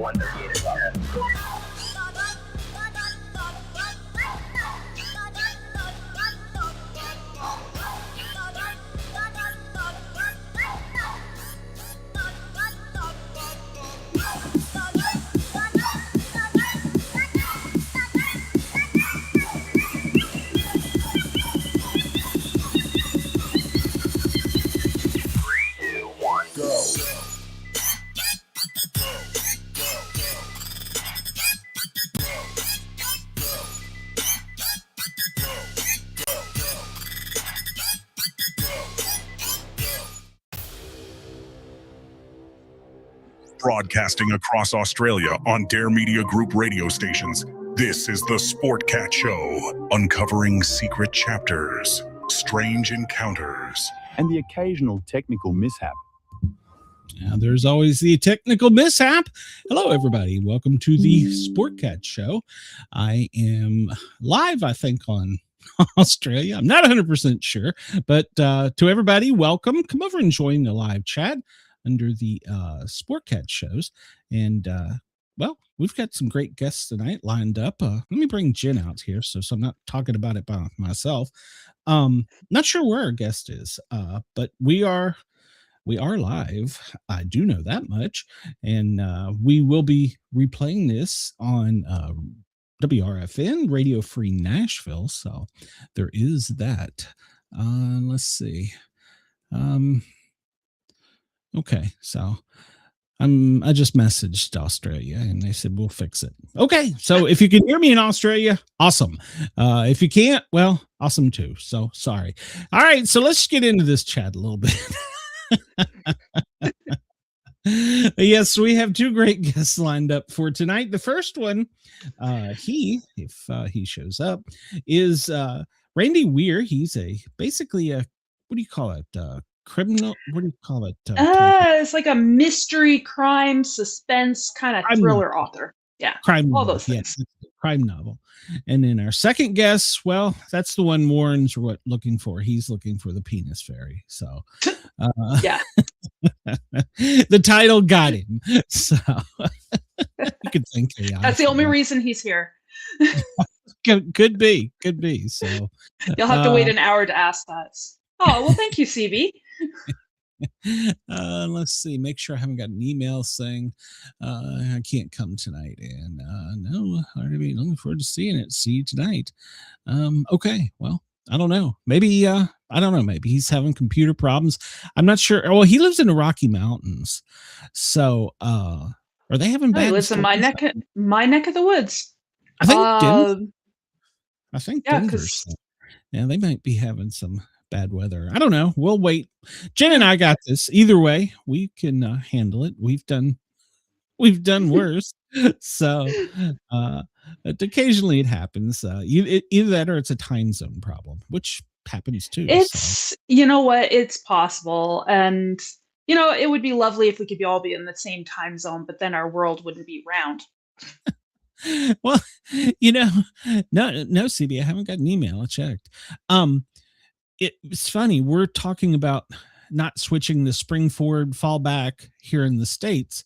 138 above him. Broadcasting across Australia on Dare Media Group radio stations, this is the Sportcat Show, uncovering secret chapters, strange encounters, and the occasional technical mishap. Now, there's always the technical mishap. Hello, everybody. Welcome to the Sportcat Show. I am live, I think, on Australia. I'm not 100% sure, but to everybody, welcome. Come over and join the live chat under the Sportcat shows. And, well, we've got some great guests tonight lined up. Let me bring Jen out here so I'm not talking about it by myself. Not sure where our guest is, but we are live. I do know that much. And we will be replaying this on WRFN, Radio Free Nashville. So there is that. Let's see. Okay, so I just messaged Australia and they said we'll fix it. Okay, so if you can hear me in Australia, awesome. If you can't, well, awesome too. So sorry. All right, so let's get into this chat a little bit. Yes, we have two great guests lined up for tonight. The first one, if he shows up, is Randy Weir. He's basically a, what do you call it? Criminal, what do you call it? It's like a mystery, crime, suspense kind of thriller author. Yeah, crime all novel. those things. Yes, crime novel. And then our second guest, well, that's the one Warren's looking for. He's looking for the penis fairy. So, yeah, the title got him. So you could think that's the only reason he's here. Could be. So you'll have to wait an hour to ask that. Oh, well, thank you, CB. Let's see. Make sure I haven't got an email saying I can't come tonight. And no, already looking forward to seeing it. See you tonight. Okay. Well, I don't know. Maybe I don't know. Maybe he's having computer problems. I'm not sure. Well, he lives in the Rocky Mountains, so are they having bad? He lives in my neck of the woods. I think Denver. I think yeah, Denver's. Yeah, they might be having some bad weather. I don't know. We'll wait. Jen and I got this. Either way, we can handle it. We've done worse. So occasionally it happens. Either that or it's a time zone problem, which happens too. It's you know what? It's possible, and you know it would be lovely if we could all be in the same time zone, but then our world wouldn't be round. Well, you know, no, CB, I haven't got an email. I checked. It's funny. We're talking about not switching the spring forward, fall back here in the States.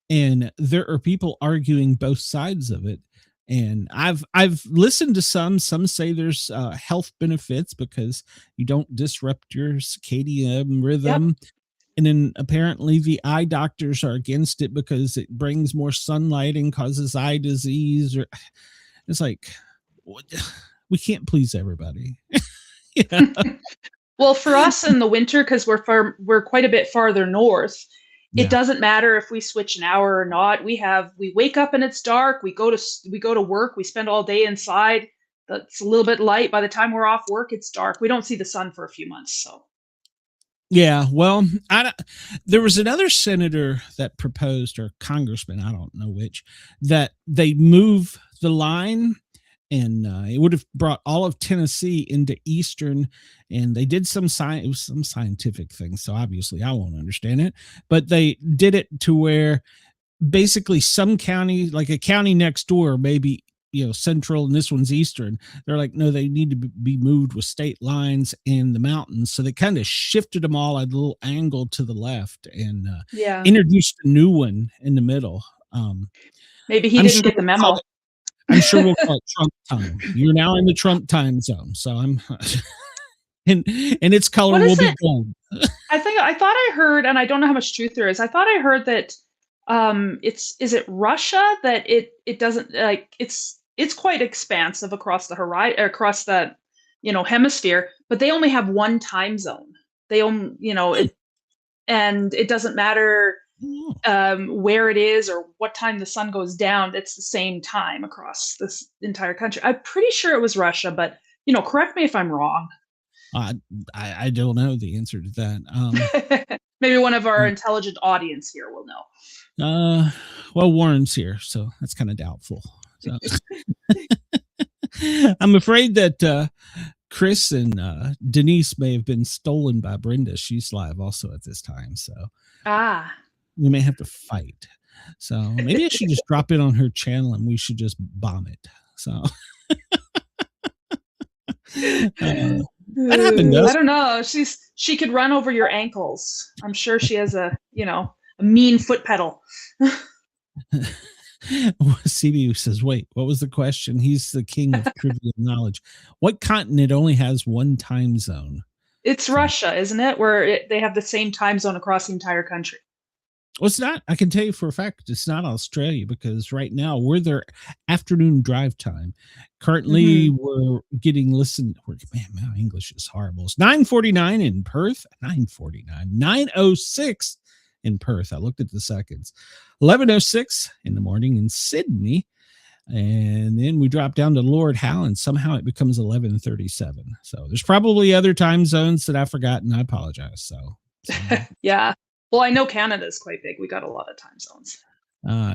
And there are people arguing both sides of it. And I've listened to some say there's health benefits because you don't disrupt your circadian rhythm. Yep. And then apparently the eye doctors are against it because it brings more sunlight and causes eye disease. Or it's like, we can't please everybody. Yeah. Well, for us in the winter, because we're quite a bit farther north, it doesn't matter if we switch an hour or not. We wake up and it's dark. We go to work. We spend all day inside. It's a little bit light. By the time we're off work, it's dark. We don't see the sun for a few months. So. Yeah, well, there was another senator that proposed, or congressman, I don't know which, that they move the line. And it would have brought all of Tennessee into Eastern, and they did some scientific thing. So obviously I won't understand it, but they did it to where basically some county, like a county next door, maybe, Central and this one's Eastern. They're like, no, they need to be moved with state lines in the mountains. So they kind of shifted them all at a little angle to the left and introduced a new one in the middle. Maybe he didn't get the memo. I'm sure we'll call it Trump time. You're now in the Trump time zone, so I'm, and its color will be gold. I thought I heard, and I don't know how much truth there is. I thought I heard that is it Russia that it doesn't like it's quite expansive across the horizon, across the hemisphere, but they only have one time zone. They only and it doesn't matter where it is or what time the sun goes down. It's the same time across this entire country. I'm pretty sure it was Russia, but correct me if I'm wrong. I don't know the answer to that. Maybe one of our intelligent audience here will know. Well, Warren's here, so that's kind of doubtful. So. I'm afraid that Chris and Denise may have been stolen by Brenda. She's live also at this time, so we may have to fight. So maybe I should just drop in on her channel and we should just bomb it. So that happened. I don't know. She could run over your ankles. I'm sure she has a mean foot pedal. CBU says, wait, what was the question? He's the king of trivia knowledge. What continent only has one time zone? It's Russia, isn't it? Where they have the same time zone across the entire country. Well, it's not. I can tell you for a fact it's not Australia, because right now we're their afternoon drive time. Currently, we're getting listened. Man, my English is horrible. It's 9:49 in Perth. 9:49. 9:06 in Perth. I looked at the seconds. 11:06 in the morning in Sydney. And then we drop down to Lord Howe, and somehow it becomes 11:37. So there's probably other time zones that I've forgotten. I apologize. So. Yeah. Well, I know Canada is quite big. We got a lot of time zones.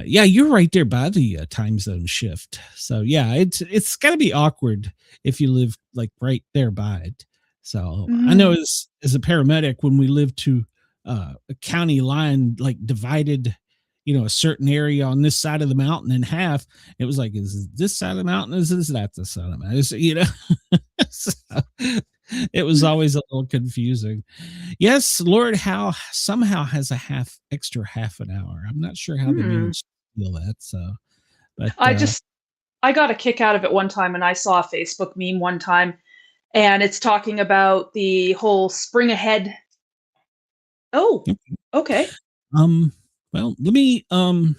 Yeah, you're right there by the time zone shift. So yeah, it's got to be awkward if you live like right there by it. So I know as a paramedic, when we lived to a county line, like divided, a certain area on this side of the mountain in half, it was like, is this side of the mountain? Is that the side of the mountain? So, it was always a little confusing. Yes, Lord Howe somehow has a extra half an hour. I'm not sure how they managed to feel that. So, but I got a kick out of it one time, and I saw a Facebook meme one time, and it's talking about the whole spring ahead. Oh, okay. Well, let me I'll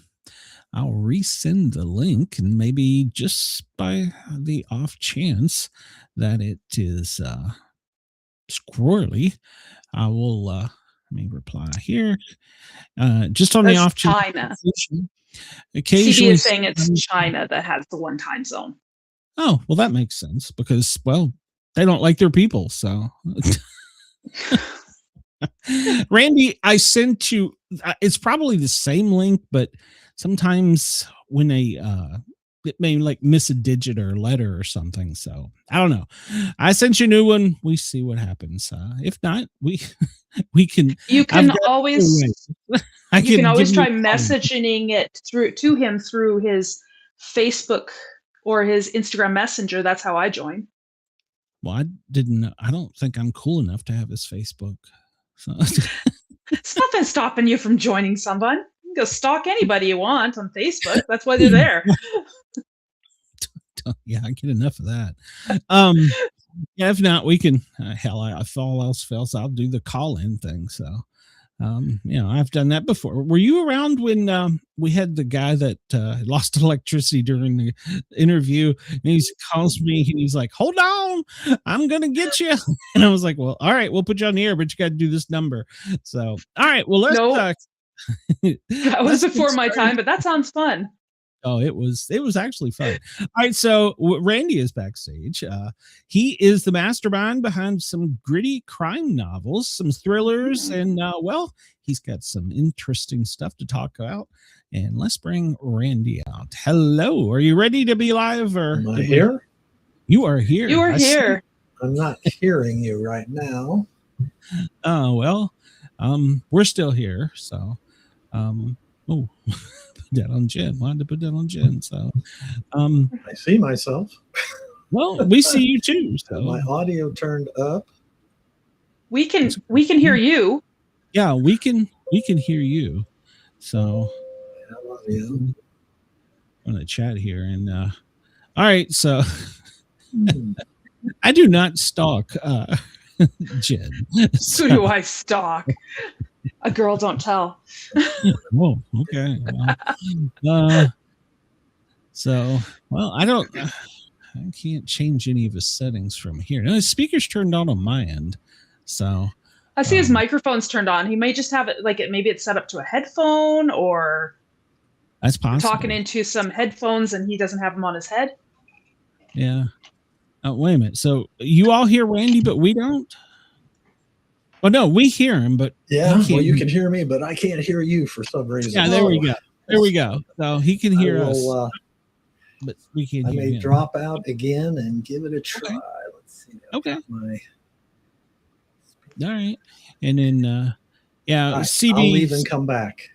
resend the link, and maybe just by the off chance that it is squirrely, I will let me reply here. Just on the off chance. China. Occasionally CB is saying it's China that has the one time zone. Oh, well, that makes sense, because, well, they don't like their people. So Randy, I sent you, it's probably the same link, but sometimes when it may like miss a digit or a letter or something. So I don't know. I sent you a new one. We see what happens. If not, we can. You can always. You can always try messaging it to him through his Facebook or his Instagram Messenger. That's how I join. Well, I don't think I'm cool enough to have his Facebook. So. It's nothing stopping you from joining someone. You can go stalk anybody you want on Facebook. That's why they're there. Yeah, I get enough of that. Yeah, if not, we can. Hell, if all else fails, I'll do the call-in thing. So, I've done that before. Were you around when we had the guy that lost electricity during the interview? And he calls me and he's like, "Hold on, I'm gonna get you." And I was like, "Well, all right, we'll put you on the air, but you got to do this number." So, all right, well, let's. Nope. That was before my time, but that sounds fun. Oh, it was actually fun. All right, so Randy is backstage. He is the mastermind behind some gritty crime novels, some thrillers, and he's got some interesting stuff to talk about. And let's bring Randy out. Hello, are you ready to be live? Or am I here? You are here. You are here. I'm not hearing you right now. Oh well, we're still here. So, that on Jen. Wanted to put that on Jen. So I see myself. Well, we see you too. So my audio turned up. We can hear you. Yeah, we can hear you. So on the chat here. And all right, so I do not stalk Jen. Who do I stalk? A girl don't tell. Whoa, okay. Well, so, well, I can't change any of his settings from here. Now, his speaker's turned on my end. So I see his microphone's turned on. He may just have it maybe it's set up to a headphone, or that's possible. Talking into some headphones and he doesn't have them on his head. Yeah. Oh, wait a minute. So you all hear Randy, but we don't? Well, no, we hear him, but yeah, well, you can hear me, but I can't hear you for some reason. Yeah, there we go. There we go. So he can hear us, but we can't hear him. I may drop out again and give it a try. Okay. Let's see. Okay. All right. And then, CB. I'll leave and come back.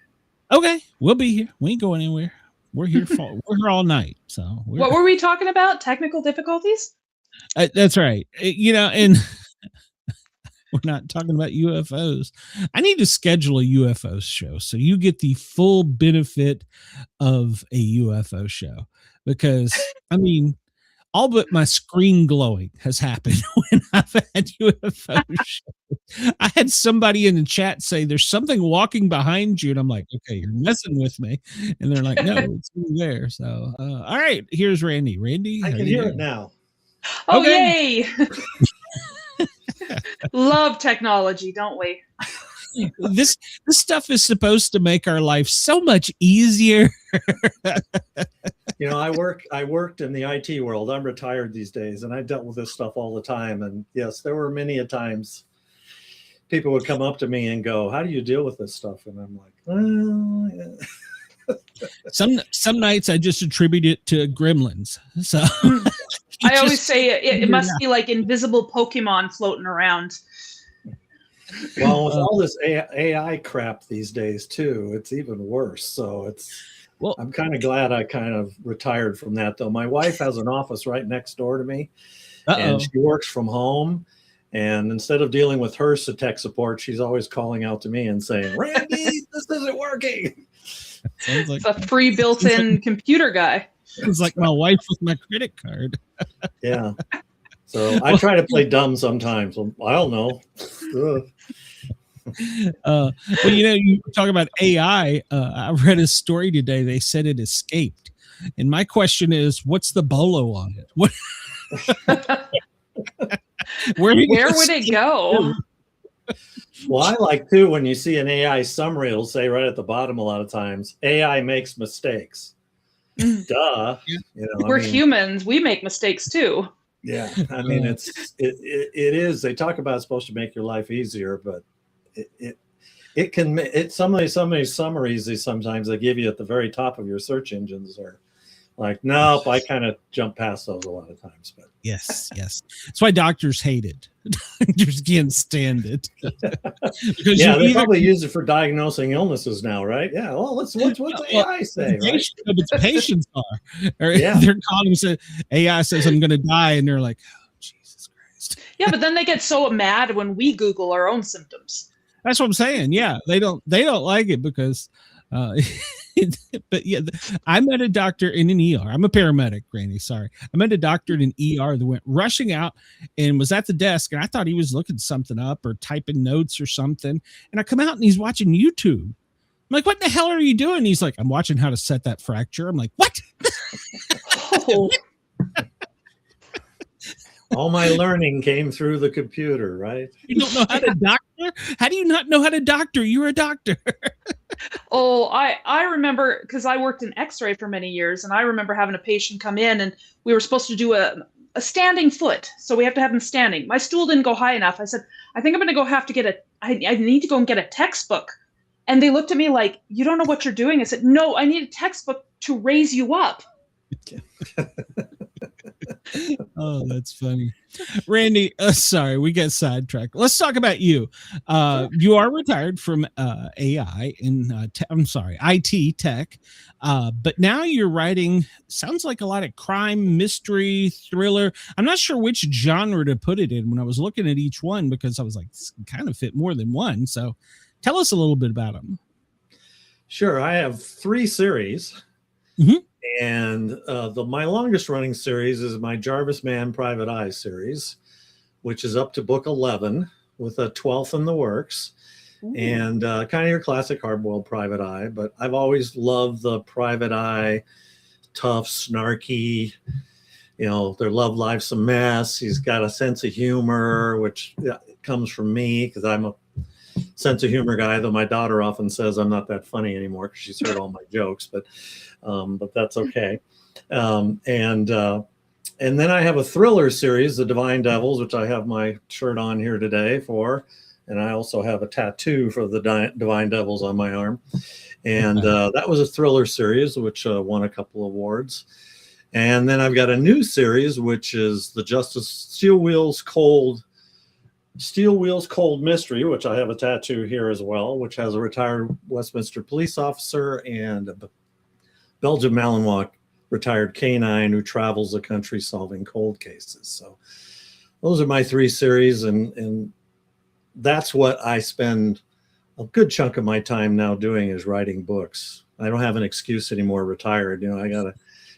Okay. We'll be here. We ain't going anywhere. We're here we're here all night. So what were we talking about? Technical difficulties? That's right. And we're not talking about UFOs. I need to schedule a UFO show so you get the full benefit of a UFO show, because I mean, all but my screen glowing has happened when I've had UFO shows. I had somebody in the chat say, there's something walking behind you. And I'm like, okay, you're messing with me. And they're like, no, it's there. So, all right, here's Randy. Randy, I can hear it now. Oh, okay. Yay. Love technology, don't we? This stuff is supposed to make our life so much easier. I worked in the IT world. I'm retired these days, and I dealt with this stuff all the time. And yes, there were many a times people would come up to me and go, "How do you deal with this stuff?" And I'm like, "Well, yeah." Some nights I just attribute it to Gremlins. So I always say it must be like invisible Pokemon floating around. Well, with all this AI crap these days too, it's even worse. So I'm kind of glad I kind of retired from that, though. My wife has an office right next door to me, and she works from home. And instead of dealing with her tech support, she's always calling out to me and saying, "Randy, this isn't working." Sounds like it's a free built-in computer guy. It's like my wife with my credit card. Yeah. So I try to play dumb sometimes. I don't know. Well, you talk about AI. I read a story today. They said it escaped, and my question is, what's the bolo on it? What? Where would it go? Well, I like too when you see an AI summary, it'll say right at the bottom a lot of times, AI makes mistakes. Duh. We're humans. We make mistakes too. Yeah, I mean it is. They talk about it's supposed to make your life easier, but it can. Some of these summaries sometimes they give you at the very top of your search engines are like, nope. I kind of jump past those a lot of times. But yes, that's why doctors hate it. Doctors can't stand it. They probably use it for diagnosing illnesses now, right? Yeah. Well, what's AI say? Right? Its patients are. They're calling and say AI says I'm going to die, and they're like, oh, Jesus Christ. Yeah, but then they get so mad when we Google our own symptoms. That's what I'm saying. Yeah, they don't like it because. But yeah, I met a doctor in an ER. I'm a paramedic, Randy. Sorry. I met a doctor in an ER that went rushing out and was at the desk. And I thought he was looking something up or typing notes or something. And I come out and he's watching YouTube. I'm like, what the hell are you doing? He's like, I'm watching how to set that fracture. I'm like, what? Oh. All my learning came through the computer, right? You don't know how to doctor? How do you not know how to doctor? You're a doctor. Oh, I remember because I worked in X-ray for many years, and I remember having a patient come in, and we were supposed to do a standing foot, so we have to have them standing. My stool didn't go high enough. I said, I think I'm going to have to get I need to go and get a textbook. And they looked at me like, you don't know what you're doing. I said, no, I need a textbook to raise you up. Oh, that's funny. Randy, sorry, we got sidetracked. Let's talk about you. You are retired from AI and IT tech, but now you're writing, sounds like a lot of crime, mystery, thriller. I'm not sure which genre to put it in when I was looking at each one, because I was like, this kind of fit more than one. So tell us a little bit about them. Sure. I have 3 series. Mhm. And my longest running series is my Jarvis Mann Private Eye series, which is up to book 11 with a 12th in the works. Ooh. And kind of your classic hard-boiled private eye. But I've always loved the private eye, tough, snarky, their love life's a mess. He's got a sense of humor, which comes from me because I'm a sense of humor guy, though my daughter often says I'm not that funny anymore because she's heard all my jokes, but that's okay. And then I have a thriller series, The Divine Devils, which I have my shirt on here today for, and I also have a tattoo for the Divine Devils on my arm. And that was a thriller series, which won a couple awards. And then I've got a new series, which is the Steel Wheels Cold Mystery, which I have a tattoo here as well, which has a retired Westminster police officer and a Belgian Malinois retired canine who travels the country solving cold cases. So those are my 3 series, and that's what I spend a good chunk of my time now doing, is writing books. I don't have an excuse anymore, retired. I got to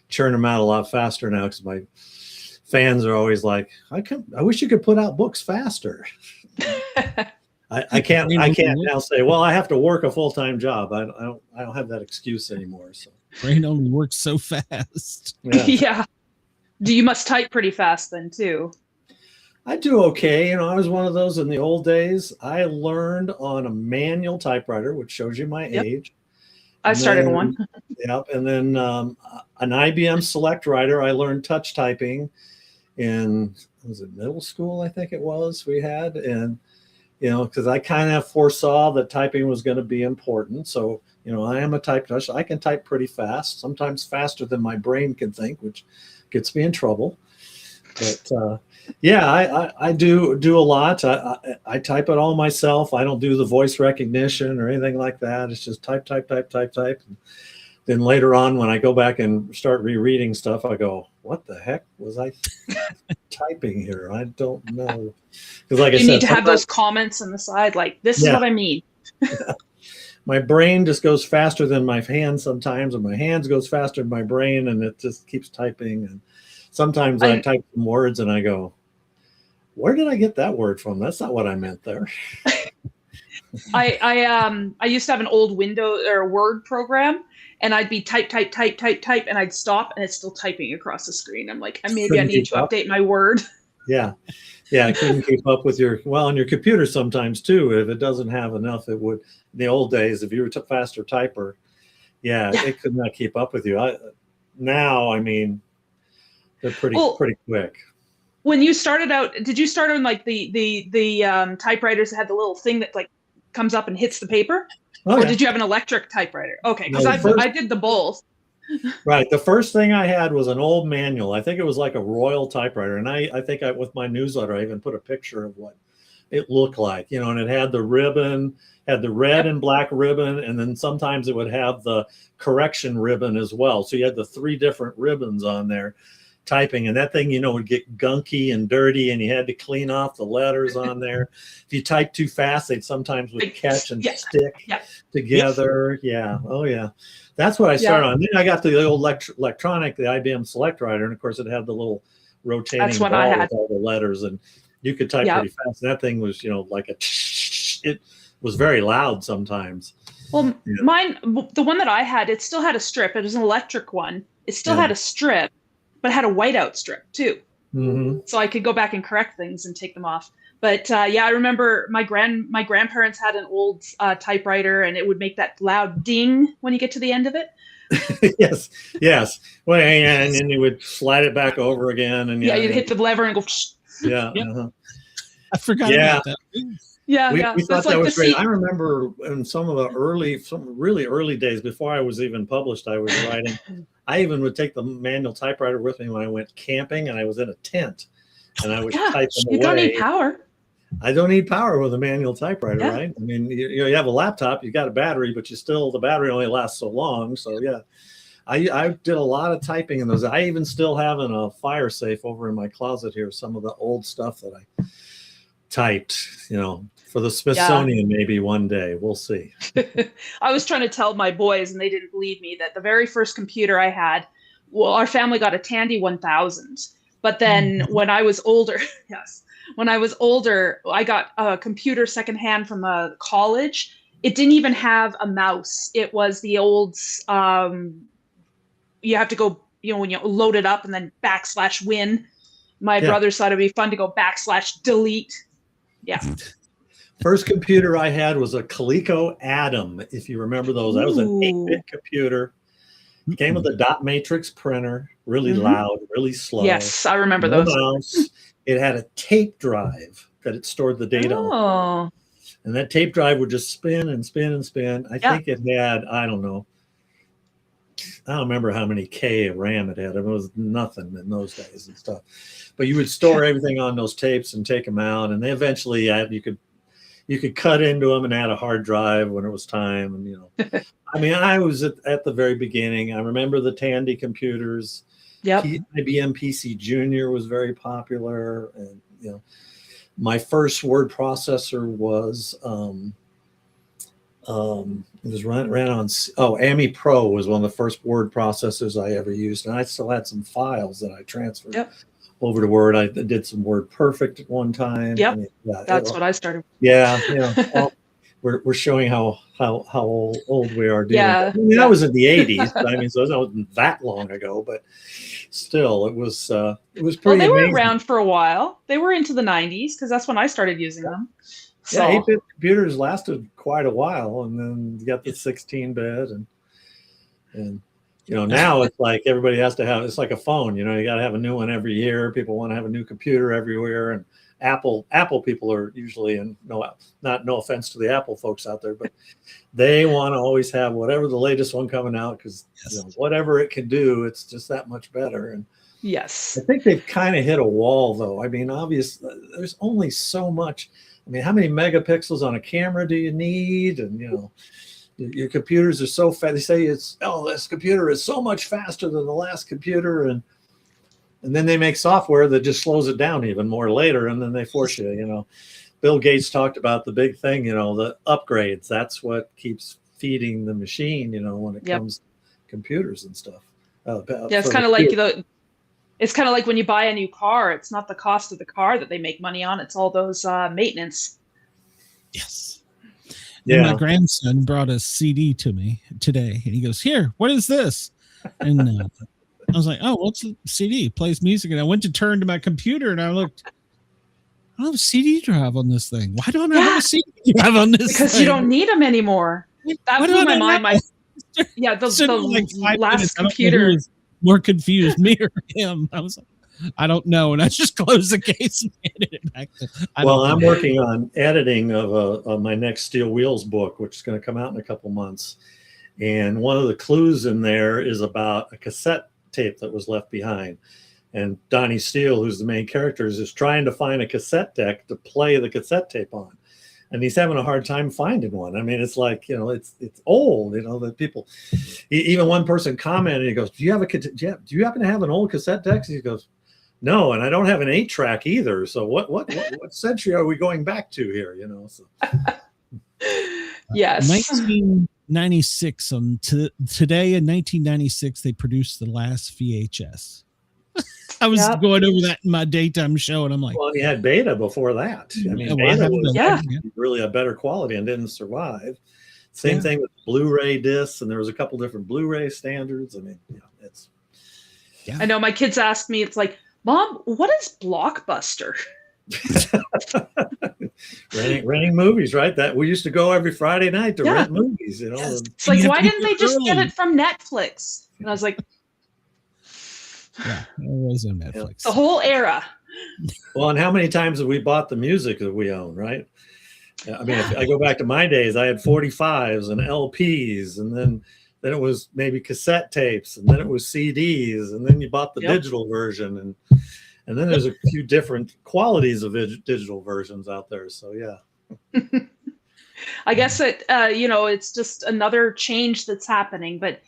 churn them out a lot faster now because my fans are always like, I wish you could put out books faster. I can't now say, well, I have to work a full-time job. I don't have that excuse anymore. So brain only works so fast. Yeah. Yeah. You must type pretty fast then too. I do okay. I was one of those in the old days. I learned on a manual typewriter, which shows you my age. I started one. Yep. And then an IBM Select Writer. I learned touch typing in, was it middle school? I think it was, we had. And, because I kind of foresaw that typing was going to be important. So, I am a typist. I can type pretty fast, sometimes faster than my brain can think, which gets me in trouble. But I do a lot. I type it all myself. I don't do the voice recognition or anything like that. It's just type. And then later on, when I go back and start rereading stuff, I go, what the heck was I typing here? I don't know. Because like I said, you need to have those comments on the side, like, this is what I mean. My brain just goes faster than my hands sometimes, and my hands goes faster than my brain, and it just keeps typing. And sometimes I type some words and I go, where did I get that word from? That's not what I meant there. I used to have an old Windows or Word program, and I'd be type, and I'd stop, and it's still typing across the screen. I'm like, maybe I need to update my Word. Yeah. I couldn't keep up with on your computer sometimes too. If it doesn't have enough, it would. In the old days, if you were a faster typer, it could not keep up with you. Now, they're pretty quick. When you started out, did you start on like the typewriters that had the little thing that like comes up and hits the paper? Or did you have an electric typewriter? Okay, because I did the both. Right. The first thing I had was an old manual. I think it was like a Royal typewriter. And I think with my newsletter, I even put a picture of what it looked like, and it had the ribbon, had the red and black ribbon. And then sometimes it would have the correction ribbon as well. So you had the 3 different ribbons on there typing, and that thing, would get gunky and dirty, and you had to clean off the letters on there. If you typed too fast, they sometimes would catch and stick together. Yeah. Oh yeah. That's what I started on. Then I got the old electronic, the IBM Select Writer, and of course it had the little rotating ball with all the letters, and you could type pretty fast. And that thing was, like it was very loud sometimes. Well, mine, the one that I had, it still had a strip. It was an electric one. It still had a strip, but it had a whiteout strip too. Mm-hmm. So I could go back and correct things and take them off. But I remember my grandparents had an old typewriter, and it would make that loud ding when you get to the end of it. yes. Well, and then you would slide it back over again, and you'd hit the lever and go. Yeah. Yep. I forgot about that. We thought that was great. I remember in some really early days before I was even published, I was writing. I even would take the manual typewriter with me when I went camping, and I was in a tent, and I would type them away. You don't need power. I don't need power with a manual typewriter, right? You have a laptop, you got a battery, but the battery only lasts so long. So I did a lot of typing in those. I even still have in a fire safe over in my closet here some of the old stuff that I typed, for the Smithsonian, maybe one day. We'll see. I was trying to tell my boys, and they didn't believe me, that the very first computer I had, well, our family got a Tandy 1000. But then when I was older, I got a computer secondhand from a college. It didn't even have a mouse. It was the old, you have to go, when you load it up and then /win. My brothers thought it'd be fun to go /delete. Yeah. First computer I had was a Coleco Atom, if you remember those. That was an 8-bit computer. It came with a dot matrix printer, really loud, really slow. Yes, I remember those. Mouse. It had a tape drive that it stored the data on. And that tape drive would just spin and spin and spin. I think it had, I don't remember how many K of RAM it had. It was nothing in those days and stuff. But you would store everything on those tapes and take them out. And they eventually, you could cut into them and add a hard drive when it was time. And, I mean, I was at the very beginning. I remember the Tandy computers. Yep. IBM PC Junior was very popular. And, my first word processor was, it was ran on, AMI Pro was one of the first word processors I ever used. And I still had some files that I transferred over to Word. I did some Word Perfect at one time. Yep. That's what I started. Yeah. We're showing how old we are. Yeah. I mean, that was in the 80s. I mean, so it wasn't that long ago, but still, it was pretty Well, they were amazing. around for a while. They were into the 90s because that's when I started using them. So. Yeah, 8-bit computers lasted quite a while, and then you got the 16-bit, and now it's like everybody has to have. It's like a phone. You got to have a new one every year. People want to have a new computer everywhere, and Apple people are usually, and no offense to the Apple folks out there, but they want to always have whatever the latest one coming out because whatever it can do, it's just that much better. And yes, I think they've kind of hit a wall, though. I mean, obviously, there's only so much. I mean, how many megapixels on a camera do you need? And your computers are so fast. They say this computer is so much faster than the last computer, and then they make software that just slows it down even more later, and then they force you. Bill Gates talked about the big thing, the upgrades. That's what keeps feeding the machine, when it comes to computers and stuff. It's kind of like it's kind of like when you buy a new car. It's not the cost of the car that they make money on. It's all those maintenance. Yes. Yeah. And my grandson brought a CD to me today, and he goes, "Here, what is this?" And I was like, "Oh, what's a CD? It plays music." And I went to turn to my computer, and I looked. I don't have a CD drive on this thing. Why don't I have a CD drive on this? Because you don't need them anymore. That blew my mind. The last computer. More confused, me or him. I was like, I don't know, and I just closed the case and handed it back to. I'm working on editing of my next Steel Wheels book, which is going to come out in a couple months. And one of the clues in there is about a cassette tape that was left behind. And Donnie Steel, who's the main character, is trying to find a cassette deck to play the cassette tape on. And he's having a hard time finding one. I mean, it's like, it's old, that people, even one person commented, he goes, do you happen to have an old cassette deck? He goes, no, and I don't have an 8-track either. So what century are we going back to here? So. Yes. 1996, today in 1996, they produced the last VHS. I was going over that in my daytime show, and I'm like, well, you had Beta before that. I mean, Beta was really a better quality and didn't survive. Same thing with Blu-ray discs, and there was a couple different Blu-ray standards. I mean, it's. Yeah. I know my kids ask me, it's like, Mom, what is Blockbuster? renting movies, right? That we used to go every Friday night to rent movies. Yes. It's like, why didn't they just get it from Netflix? And I was like. Yeah, it was on Netflix. The whole era. Well, and how many times have we bought the music that we own, right? I mean, if I go back to my days, I had 45s and LPs, and then it was maybe cassette tapes, and then it was CDs, and then you bought the digital version, and then there's a few different qualities of digital versions out there. So yeah. I guess it's just another change that's happening, but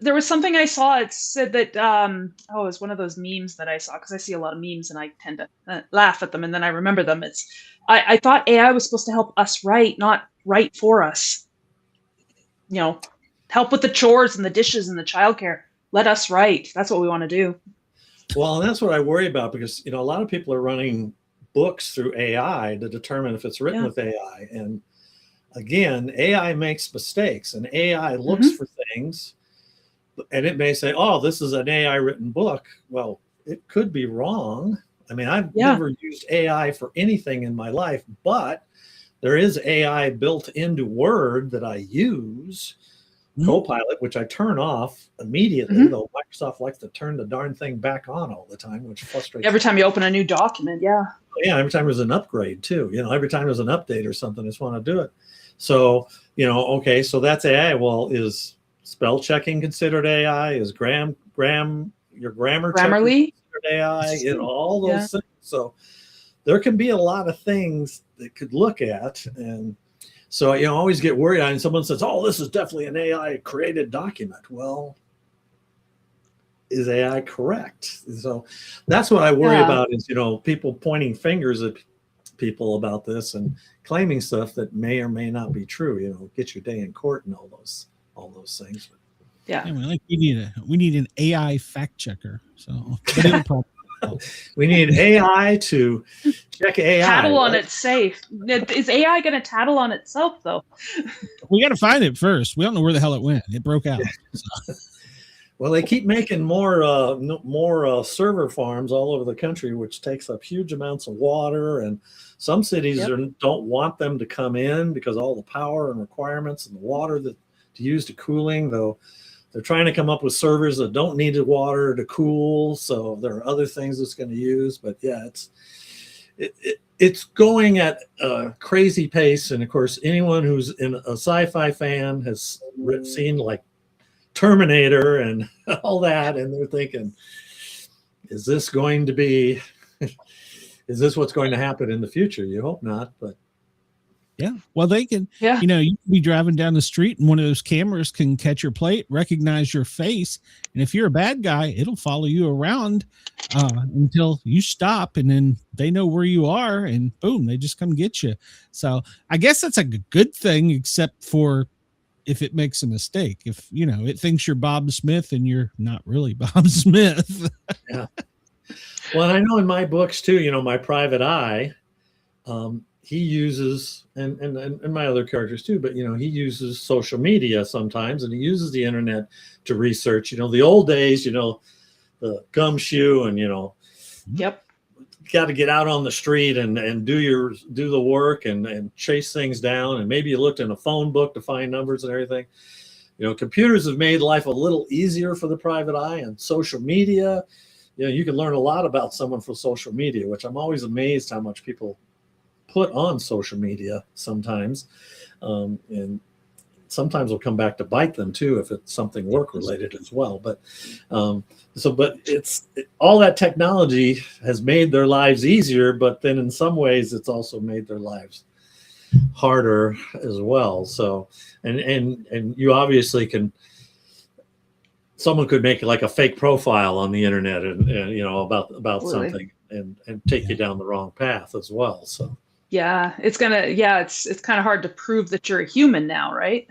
there was something I saw. It said that it was one of those memes that I saw, because I see a lot of memes and I tend to laugh at them and then I remember them. I thought AI was supposed to help us write, not write for us. Help with the chores and the dishes and the childcare. Let us write. That's what we want to do. Well, and that's what I worry about, because a lot of people are running books through AI to determine if it's written with AI. And again, AI makes mistakes, and AI looks for things, and it may say, "Oh, this is an AI written book." Well, it could be wrong. I mean, I've never used AI for anything in my life, but there is AI built into Word that I use. Copilot, which I turn off immediately, though Microsoft likes to turn the darn thing back on all the time, which frustrates every time you open a new document. Every time there's an upgrade too. Every time there's an update or something, I just want to do it. So okay, so that's AI. Well, is spell checking considered AI? Is your grammar Grammarly considered AI? All those things. So there can be a lot of things that could look at. And so, I always get worried when someone says, "Oh, this is definitely an AI created document." Well, is AI correct? So that's what I worry about is, people pointing fingers at people about this and claiming stuff that may or may not be true, get your day in court and all those things. We need an AI fact checker. So we need AI to check AI. Tattle on it's safe. Is AI going to tattle on itself, though? We got to find it first. We don't know where the hell it went. It broke out. Well, they keep making more server farms all over the country, which takes up huge amounts of water. And some cities don't want them to come in because all the power and requirements and the water to use to cooling, though. They're trying to come up with servers that don't need the water to cool. So there are other things it's going to use. But it's going at a crazy pace. And of course, anyone who's in a sci-fi fan has seen like Terminator and all that. And they're thinking, is this what's going to happen in the future? You hope not, but. Yeah. Well, they can, you can be driving down the street and one of those cameras can catch your plate, recognize your face. And if you're a bad guy, it'll follow you around until you stop. And then they know where you are and boom, they just come get you. So I guess that's a good thing, except for if it makes a mistake, if, it thinks you're Bob Smith and you're not really Bob Smith. Yeah. Well, I know in my books too, my private eye, he uses, and my other characters too, but, he uses social media sometimes, and he uses the internet to research, the old days, the gumshoe and, got to get out on the street and do the work and chase things down. And maybe you looked in a phone book to find numbers and everything. Computers have made life a little easier for the private eye, and social media, you can learn a lot about someone from social media, which I'm always amazed how much people put on social media sometimes, and sometimes will come back to bite them too if it's something work related as well. But all that technology has made their lives easier, but then in some ways it's also made their lives harder as well. So and you obviously someone could make like a fake profile on the internet and about something and take you down the wrong path as well. So it's kind of hard to prove that you're a human now, right?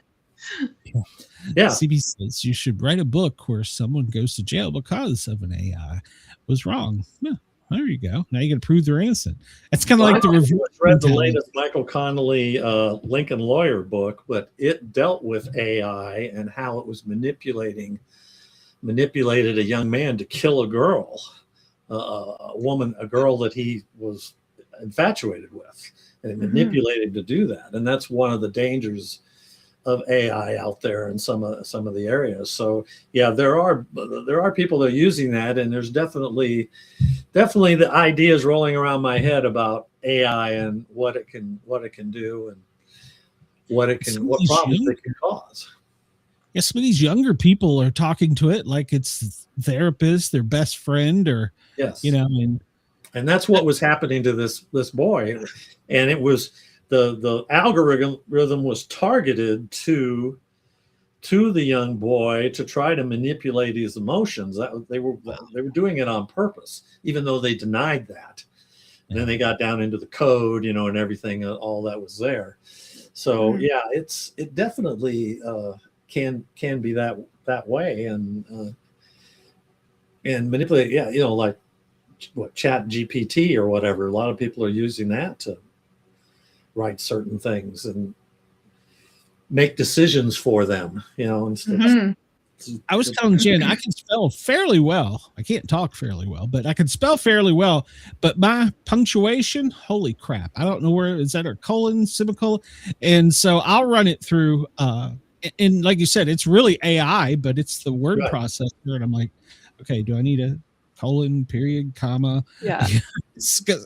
Yeah. CB says you should write a book where someone goes to jail because of an AI was wrong. Yeah, there you go. Now you got to prove they're innocent. It's kind of like the review. I read the latest Michael Connolly Lincoln Lawyer book, but it dealt with AI and how it was manipulated a young man to kill a girl, a girl that he was infatuated with, and manipulated to do that. And that's one of the dangers of AI out there in some of the areas. So there are people that are using that, and there's definitely the ideas rolling around my head about AI and what it can do and what problems it can cause. Yeah, some of these younger people are talking to it like it's therapist, their best friend, or and that's what was happening to this boy, and it was the algorithm was targeted to to the young boy to try to manipulate his emotions. They were doing it on purpose, even though they denied that. And then they got down into the code, and everything, all that was there. So yeah, it definitely can be that way, and manipulate. Yeah, like what Chat GPT or whatever. A lot of people are using that to write certain things and make decisions for them. Instead. I was telling Jen, I can spell fairly well. I can't talk fairly well, but I can spell fairly well. But my punctuation, holy crap. I don't know where is that, or colon, semicolon. And so I'll run it through. And like you said, it's really AI, but it's the word processor. And I'm like, okay, do I need a colon, period, comma? Yeah.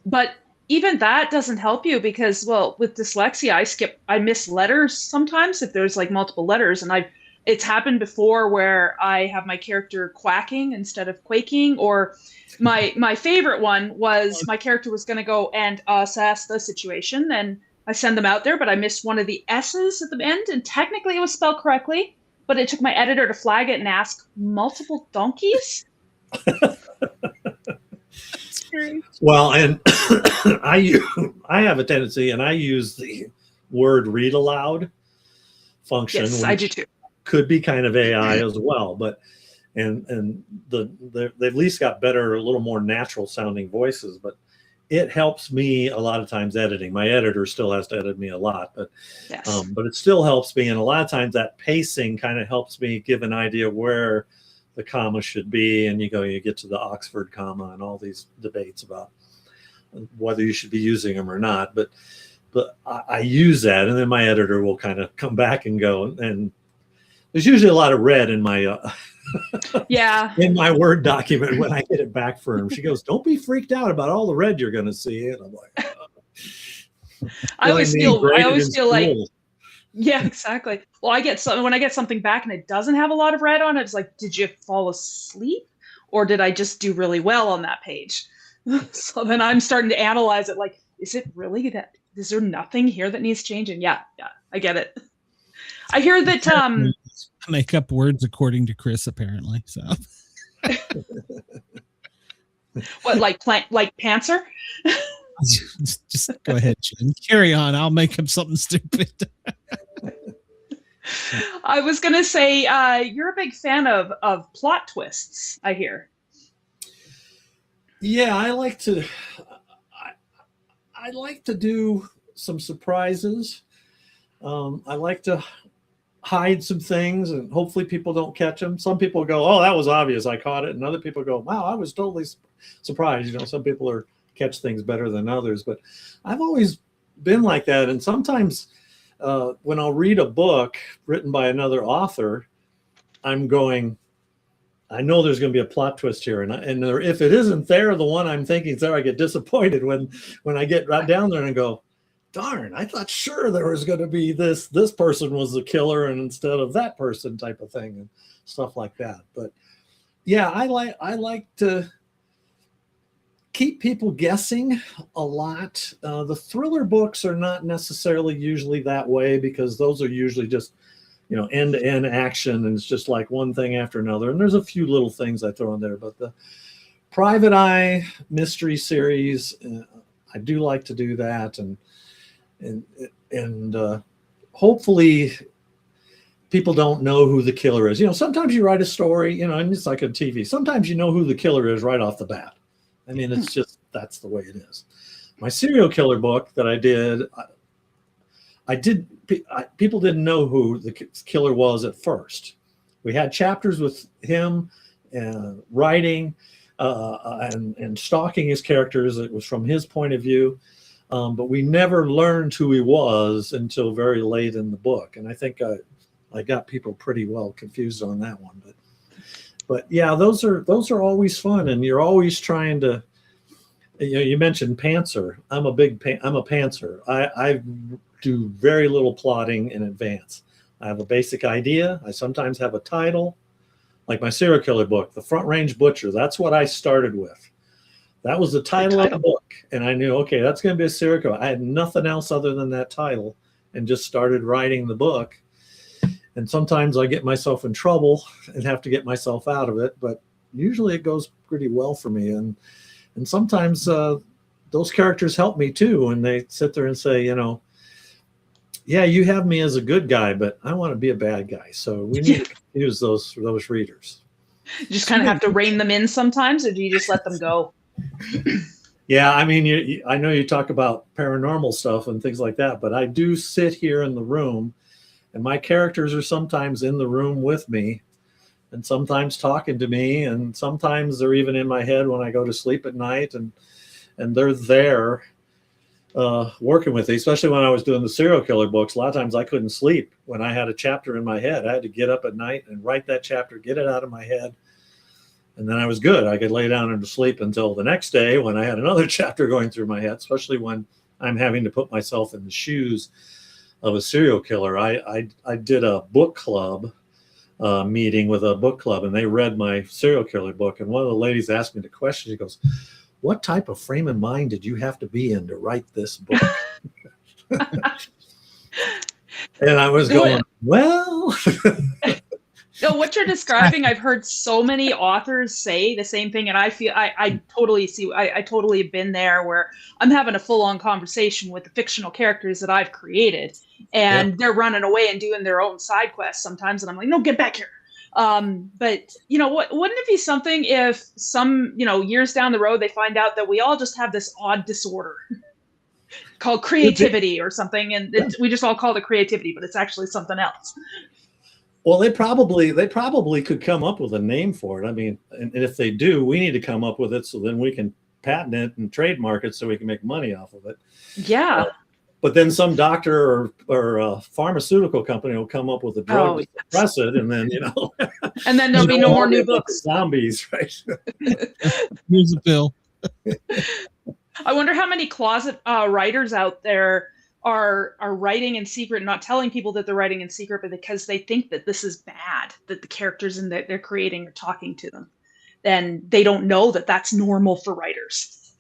But even that doesn't help you because, well, with dyslexia, I miss letters sometimes if there's like multiple letters. And it's happened before where I have my character quacking instead of quaking, or my favorite one was my character was going to go and assess the situation, and I send them out there, but I missed one of the S's at the end, and technically it was spelled correctly, but it took my editor to flag it and ask multiple donkeys. Well, and I have a tendency, and I use the word read aloud function. Yes, I do too. Could be kind of AI as well, but they've at least got better, a little more natural sounding voices, but it helps me a lot of times editing. My editor still has to edit me a lot, but it still helps me. And a lot of times that pacing kind of helps me give an idea where the comma should be. And you get to the Oxford comma and all these debates about whether you should be using them or not. But I use that, and then my editor will kind of come back and go, and there's usually a lot of red in my in my Word document when I get it back for him. She goes, "Don't be freaked out about all the red you're going to see." And I'm like, I always feel like, yeah, exactly. Well, when I get something back and it doesn't have a lot of red on it, it's like, did you fall asleep, or did I just do really well on that page? So then I'm starting to analyze it. Like, is it really that? Is there nothing here that needs changing? Yeah, I get it. I hear that make up words according to Chris, apparently. So what, like pantser? Just go ahead, Jen. Carry on. I'll make up something stupid. I was gonna say you're a big fan of plot twists, I hear. Yeah, I like to do some surprises. I like to hide some things, and hopefully people don't catch them. Some people go, "Oh, that was obvious, I caught it," and other people go, "Wow, I was totally surprised." Some people catch things better than others, but I've always been like that. And sometimes when I'll read a book written by another author, I'm going, I know there's going to be a plot twist here, and if it isn't there, the one I'm thinking is there, I get disappointed when I get right down there and go, darn, I thought sure there was going to be this person was the killer, and instead of that person, type of thing, and stuff like that. But yeah, I like to keep people guessing a lot. The thriller books are not necessarily usually that way, because those are usually just end-to-end action, and it's just like one thing after another. And there's a few little things I throw in there, but the private eye mystery series, I do like to do that, and hopefully people don't know who the killer is. Sometimes you write a story, and it's like a TV. Sometimes you know who the killer is right off the bat. I mean, it's just, that's the way it is. My serial killer book that I did, people didn't know who the killer was at first. We had chapters with him writing and stalking his characters. It was from his point of view, but we never learned who he was until very late in the book. And I think I got people pretty well confused on that one. But yeah, those are always fun, and you're always trying to. You mentioned pantser. I'm a pantser. I do very little plotting in advance. I have a basic idea. I sometimes have a title, like my serial killer book, The Front Range Butcher. That's what I started with. That was the title of the book, and I knew, okay, that's going to be a serial killer. I had nothing else other than that title, and just started writing the book. And sometimes I get myself in trouble and have to get myself out of it, but usually it goes pretty well for me. And sometimes those characters help me too. And they sit there and say, yeah, you have me as a good guy, but I want to be a bad guy. So we need to use those readers. You just kind of have to rein them in sometimes, or do you just let them go? Yeah, I mean, I know you talk about paranormal stuff and things like that, but I do sit here in the room, and my characters are sometimes in the room with me and sometimes talking to me, and sometimes they're even in my head when I go to sleep at night, and they're there working with me, especially when I was doing the serial killer books. A lot of times I couldn't sleep when I had a chapter in my head. I had to get up at night and write that chapter, get it out of my head, and then I was good. I could lay down and sleep until the next day when I had another chapter going through my head, especially when I'm having to put myself in the shoes of a serial killer. I did a book club meeting with a book club, and they read my serial killer book, and one of the ladies asked me the question. She goes, "What type of frame of mind did you have to be in to write this book?" And I was going, well. No, what you're describing, I've heard so many authors say the same thing, and I feel I totally see. I totally have been there, where I'm having a full-on conversation with the fictional characters that I've created, and they're running away and doing their own side quests sometimes, and I'm like, no, get back here. But wouldn't it be something if some, years down the road, they find out that we all just have this odd disorder called creativity or something, and we just all call it creativity, but it's actually something else. Well, they probably could come up with a name for it. I mean, and if they do, we need to come up with it so then we can patent it and trademark it so we can make money off of it. Yeah. But then some doctor or a pharmaceutical company will come up with a drug to suppress it, and then and then there'll be no more new books. Zombies, right? Here's a pill. I wonder how many closet writers out there are writing in secret, not telling people that they're writing in secret, but because they think that this is bad, that the characters in that they're creating are talking to them, and they don't know that that's normal for writers.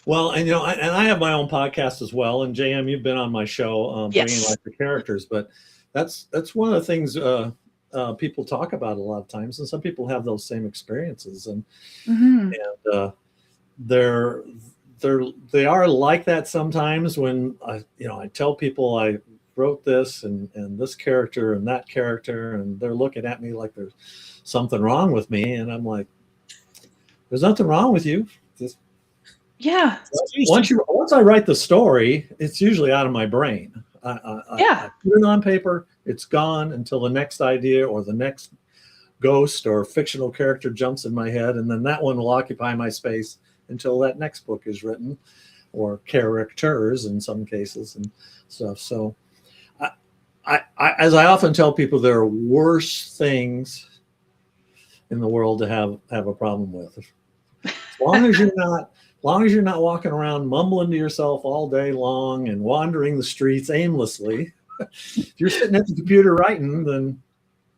Well, and I have my own podcast as well. And JM, you've been on my show, bringing life to characters, but that's one of the things people talk about a lot of times, and some people have those same experiences, and they are like that sometimes when I tell people I wrote this and this character and that character, and they're looking at me like there's something wrong with me, and I'm like, there's nothing wrong with you. Just once I write the story, it's usually out of my brain. I put it on paper, it's gone until the next idea or the next ghost or fictional character jumps in my head, and then that one will occupy my space until that next book is written, or characters in some cases and stuff. So I as I often tell people, there are worse things in the world to have a problem with. As long as you're not walking around mumbling to yourself all day long and wandering the streets aimlessly. If you're sitting at the computer writing, then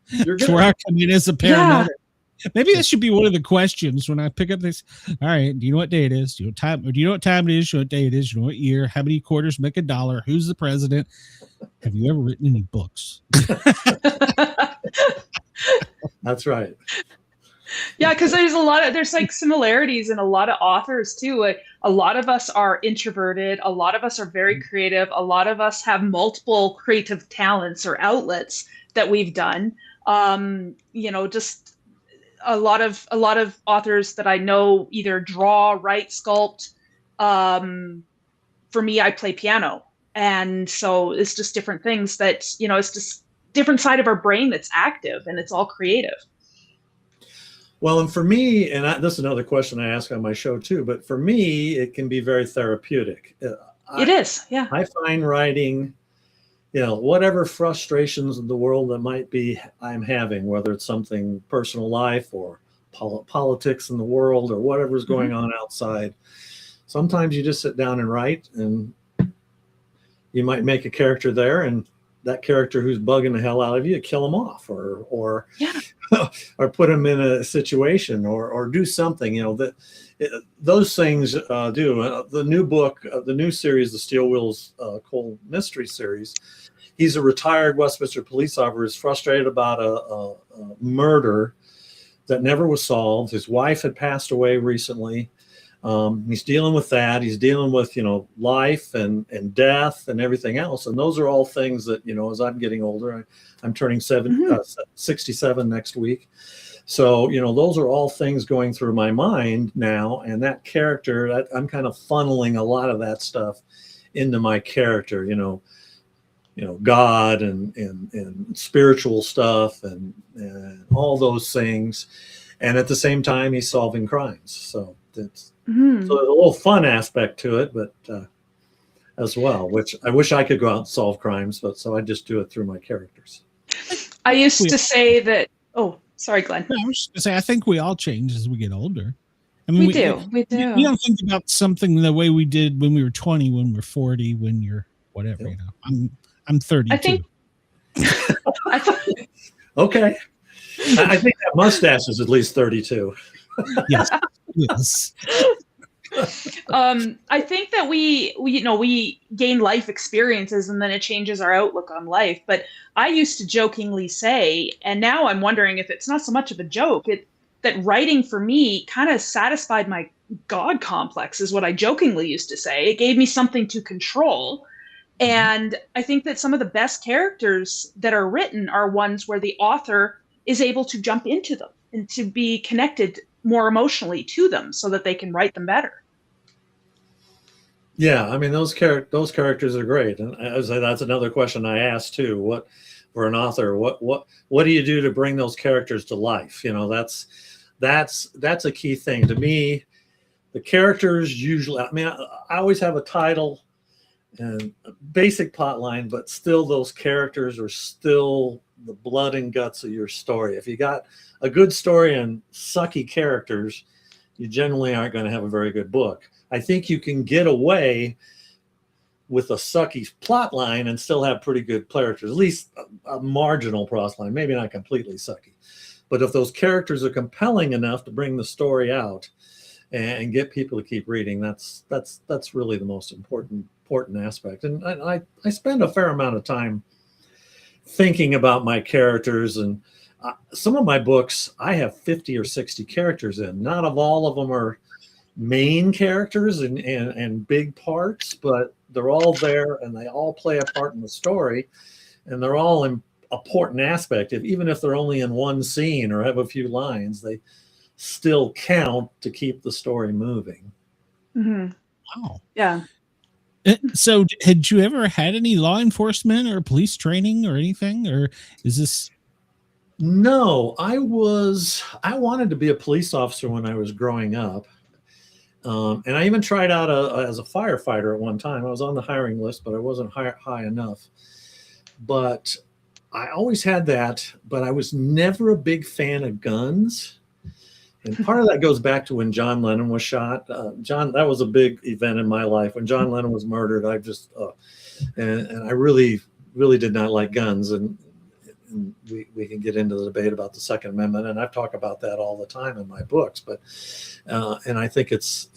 you're good. Where I come in as a paramedic. Maybe that should be one of the questions when I pick up this. All right, do you know what day it is? Do you know what time it is? Do you know what day it is? Do you know what year? How many quarters make $1? Who's the president? Have you ever written any books? That's right. Yeah, because there's like similarities in a lot of authors too. Like, a lot of us are introverted. A lot of us are very creative. A lot of us have multiple creative talents or outlets that we've done. Just a lot of authors that I know either draw, write, sculpt. For me, I play piano, and so it's just different things that it's just different side of our brain that's active, and it's all creative. Well, and for me, and this is another question I ask on my show too, but for me, it can be very therapeutic. It is, yeah. I find writing, whatever frustrations of the world that might be I'm having, whether it's something personal life or politics in the world or whatever's going on outside, sometimes you just sit down and write, and you might make a character there, and that character who's bugging the hell out of you, kill him off, or Yeah. or put him in a situation, or do something. That those things do. The new book, the new series, the Steel Wheels Cold Mystery series. He's a retired Westminster police officer. Is frustrated about a murder that never was solved. His wife had passed away recently. He's dealing with that. He's dealing with, life and death and everything else. And those are all things that, as I'm getting older, I'm turning 67 next week. So, those are all things going through my mind now. And that character, I'm kind of funneling a lot of that stuff into my character, God and spiritual stuff and all those things. And at the same time, he's solving crimes. So it's, so there's a little fun aspect to it, but as well, which I wish I could go out and solve crimes, but so I just do it through my characters. I used to say that. Oh, sorry, Glenn. I was just gonna say, I think we all change as we get older. I mean, we do. We You don't think about something the way we did when we were 20, when we're 40, when you're whatever. I'm 32. I think. Okay. I think that mustache is at least 32. Yes. Yes. I think that we gain life experiences and then it changes our outlook on life. But I used to jokingly say, and now I'm wondering if it's not so much of a joke, that writing for me kind of satisfied my God complex, is what I jokingly used to say. It gave me something to control. And I think that some of the best characters that are written are ones where the author is able to jump into them and to be connected more emotionally to them so that they can write them better. Yeah, I mean, those characters are great. And that's another question I asked too. What, for an author, what do you do to bring those characters to life? That's a key thing to me. The characters usually, I always have a title and a basic plot line, but still those characters are still the blood and guts of your story. If you got a good story and sucky characters, you generally aren't going to have a very good book. I think you can get away with a sucky plot line and still have pretty good characters, at least a marginal plot line, maybe not completely sucky. But if those characters are compelling enough to bring the story out and get people to keep reading, that's really the most important aspect. And I spend a fair amount of time thinking about my characters, and some of my books I have 50 or 60 characters in. Not all of them are main characters and big parts, but they're all there and they all play a part in the story, and they're all an important aspect. Even if they're only in one scene or have a few lines, they still count to keep the story moving. Wow. Yeah. So had you ever had any law enforcement or police training or anything, or is this? No, I wanted to be a police officer when I was growing up. And I even tried out as a firefighter at one time. I was on the hiring list, but I wasn't high enough. But I always had that, but I was never a big fan of guns. And part of that goes back to when John Lennon was shot. That was a big event in my life. When John Lennon was murdered, I just, and I really, really did not like guns. And we can get into the debate about the Second Amendment, and I've talked about that all the time in my books. But and I think it's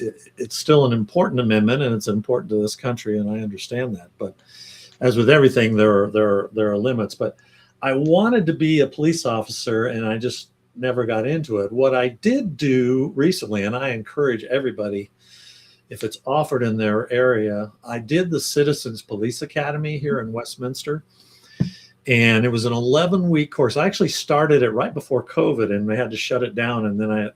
still an important amendment, and it's important to this country, and I understand that. But as with everything, there are limits. But I wanted to be a police officer, and I just never got into it. What I did do recently, and I encourage everybody, if it's offered in their area, I did the Citizens Police Academy here in Westminster. And it was an 11-week course. I actually started it right before COVID, and they had to shut it down. And then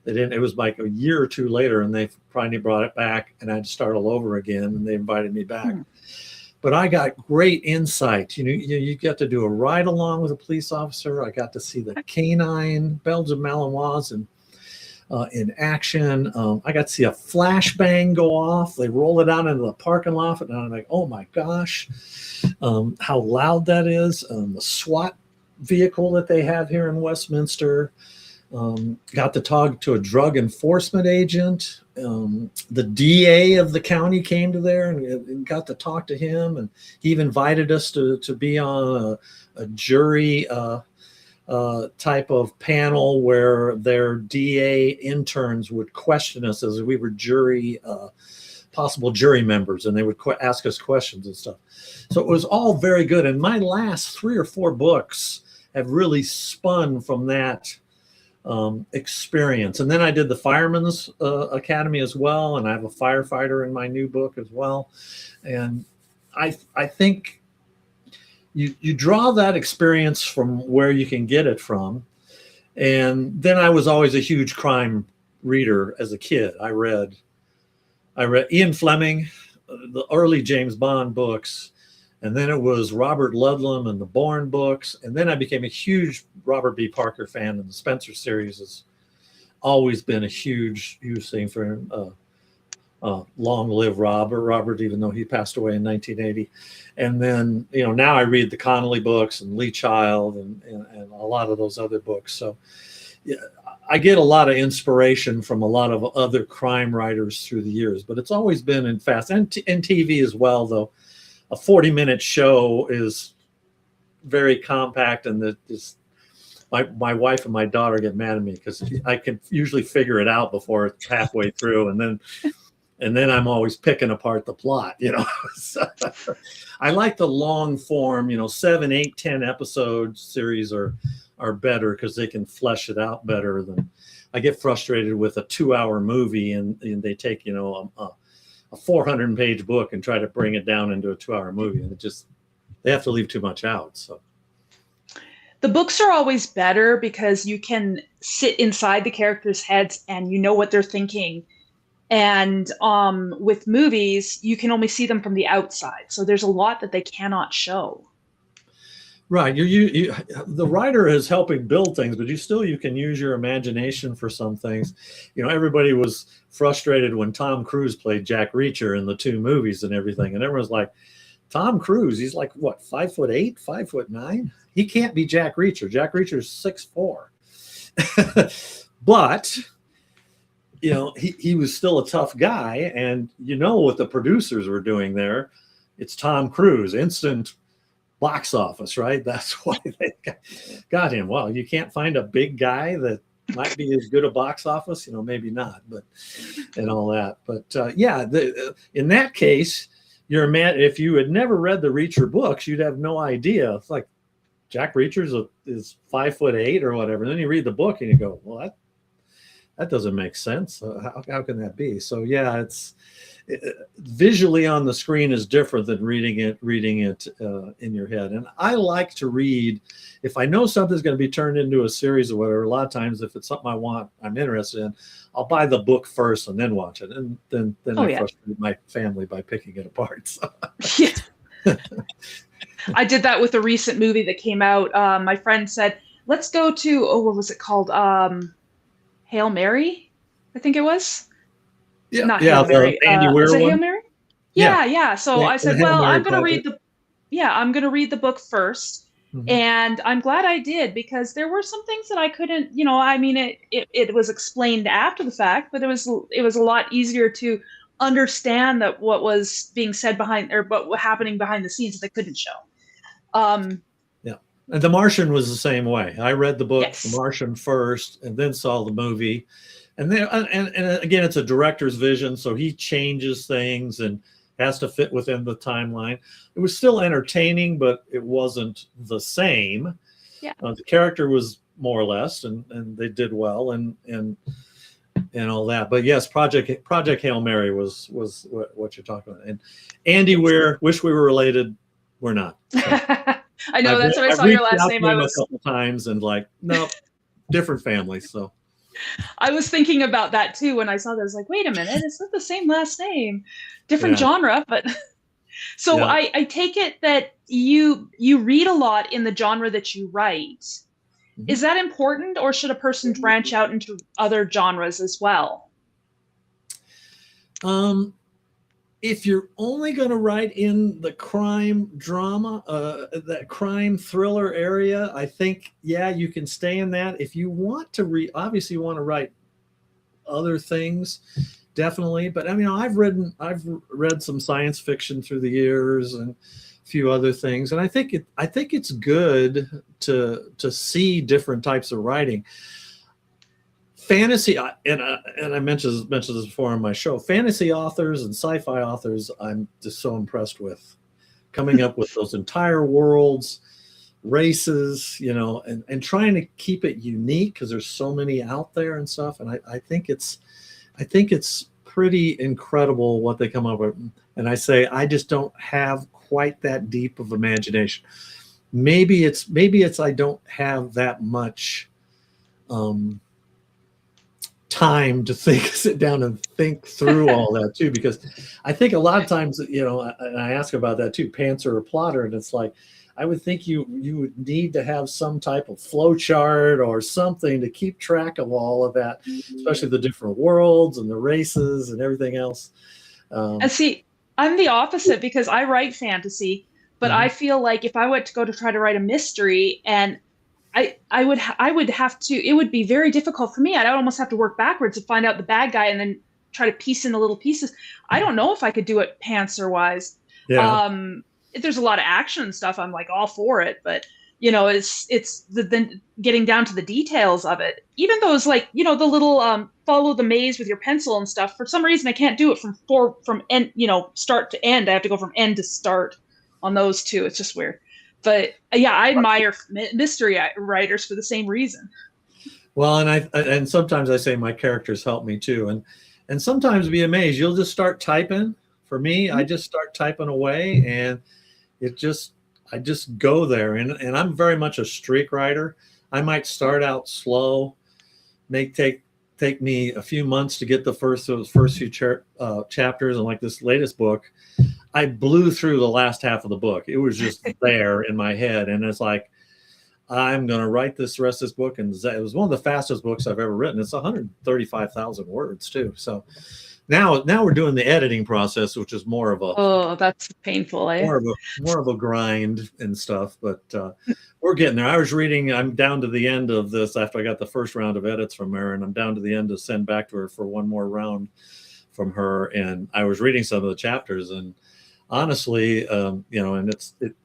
it was like a year or two later, and they finally brought it back, and I had to start all over again, and they invited me back. But I got great insight. You get to do a ride along with a police officer. I got to see the canine Belgian Malinois in action. I got to see a flashbang go off. They roll it out into the parking lot, and I'm like, oh my gosh, how loud that is. The SWAT vehicle that they have here in Westminster. Got to talk to a drug enforcement agent. The DA of the county came to there and got to talk to him, and he even invited us to be on a jury type of panel where their DA interns would question us as we were possible jury members, and they would ask us questions and stuff. So it was all very good. And my last 3 or 4 books have really spun from that experience. And then I did the Fireman's Academy as well, and I have a firefighter in my new book as well. And I think you draw that experience from where you can get it from. And then I was always a huge crime reader as a kid. I read Ian Fleming, the early James Bond books, and then it was Robert Ludlum and the Bourne books. And then I became a huge Robert B. Parker fan, and the Spencer series has always been a huge thing for him. Long live Robert, even though he passed away in 1980. And then, now I read the Connolly books and Lee Child and a lot of those other books. So yeah, I get a lot of inspiration from a lot of other crime writers through the years, but it's always been in fast and TV as well, though. A 40-minute show is very compact, and my wife and my daughter get mad at me because I can usually figure it out before it's halfway through, and then I'm always picking apart the plot, So, I like the long form, 7, 8, 10 episode series are better because they can flesh it out better than I get frustrated with a 2-hour movie and they take, a 400-page book and try to bring it down into a 2-hour movie, and they have to leave too much out. So the books are always better because you can sit inside the characters' heads and you know what they're thinking. And with movies, you can only see them from the outside. So there's a lot that they cannot show. Right. The writer is helping build things, but you can use your imagination for some things. Everybody was frustrated when Tom Cruise played Jack Reacher in the 2 movies and everything. And everyone's like, Tom Cruise, he's like, what, 5'8", 5'9"? He can't be Jack Reacher. Jack Reacher's 6'4". But he was still a tough guy, and what the producers were doing there. It's Tom Cruise, instant box office, right? That's why they got him. Well, you can't find a big guy that might be as good a box office, maybe not, but and all that. But in that case, if you had never read the Reacher books, you'd have no idea. It's like Jack Reacher is 5'8" or whatever. And then you read the book and you go, well, that doesn't make sense. How can that be? So yeah, visually on the screen is different than reading it in your head. And I like to read, if I know something's going to be turned into a series or whatever. A lot of times, if it's something I'm interested in, I'll buy the book first and then watch it. And then I frustrate my family by picking it apart. So. Yeah. I did that with a recent movie that came out. My friend said, let's go to, what was it called? Hail Mary, I think it was. Yeah, not Hail Mary. Andy Weir was it one? Hail Mary? Yeah. So I said, well, I'm going to read the book first. Mm-hmm. And I'm glad I did, because there were some things that I couldn't, it was explained after the fact, but it was a lot easier to understand that what was being said behind, or what was happening behind the scenes that I couldn't show. And The Martian was the same way. I read the book, yes. The Martian first, and then saw the movie. And then, and again, it's a director's vision, so he changes things and has to fit within the timeline. It was still entertaining, but it wasn't the same. Yeah. The character was more or less, and they did well, and all that. But yes, Project Hail Mary was what you're talking about. And Andy Weir, wish we were related. We're not. So. I know, that's when I saw your last name. I was a couple times and no, different families. So I was thinking about that too when I saw that. I was like, wait a minute, it's not the same last name, different genre. But so yeah. I take it that you read a lot in the genre that you write. Mm-hmm. Is that important, or should a person branch out into other genres as well? if you're only going to write in the crime drama, that crime thriller area, I think, yeah, you can stay in that. If you want to obviously you want to write other things, definitely. But I mean, I've read some science fiction through the years and a few other things, and I think it's good to see different types of writing. Fantasy, and I mentioned this before on my show, fantasy authors and sci-fi authors, I'm just so impressed with coming up with those entire worlds, races, and trying to keep it unique because there's so many out there and stuff. And I think it's pretty incredible what they come up with. And I say, I just don't have quite that deep of imagination. Maybe it's I don't have that much time to sit down and think through all that too, because I think a lot of times, and I ask about that too, pantser or plotter, and it's like, I would think you would need to have some type of flow chart or something to keep track of all of that, especially the different worlds and the races and everything else. And see, I'm the opposite because I write fantasy, but I feel like if I went to go to try to write a mystery, and I would have to, it would be very difficult for me. I'd almost have to work backwards to find out the bad guy and then try to piece in the little pieces. I don't know if I could do it pantser wise. Yeah. If there's a lot of action and stuff, I'm like all for it, but it's the getting down to the details of it. Even those the little follow the maze with your pencil and stuff. For some reason, I can't do it from end, start to end. I have to go from end to start on those two. It's just weird. But yeah, I admire mystery writers for the same reason. Well, and sometimes I say my characters help me too, and sometimes be amazed. You'll just start typing. For me, I just start typing away, and I just go there. And I'm very much a streak writer. I might start out slow, take me a few months to get the first few chapters, and like this latest book, I blew through the last half of the book. It was just there in my head. And it's like, I'm going to write this rest of this book. And it was one of the fastest books I've ever written. It's 135,000 words too. So now we're doing the editing process, which is more of a, oh, that's painful. More of a grind and stuff, but we're getting there. I'm down to the end of this after I got the first round of edits from her, and I'm down to the end to send back to her for one more round from her. And I was reading some of the chapters, and honestly, and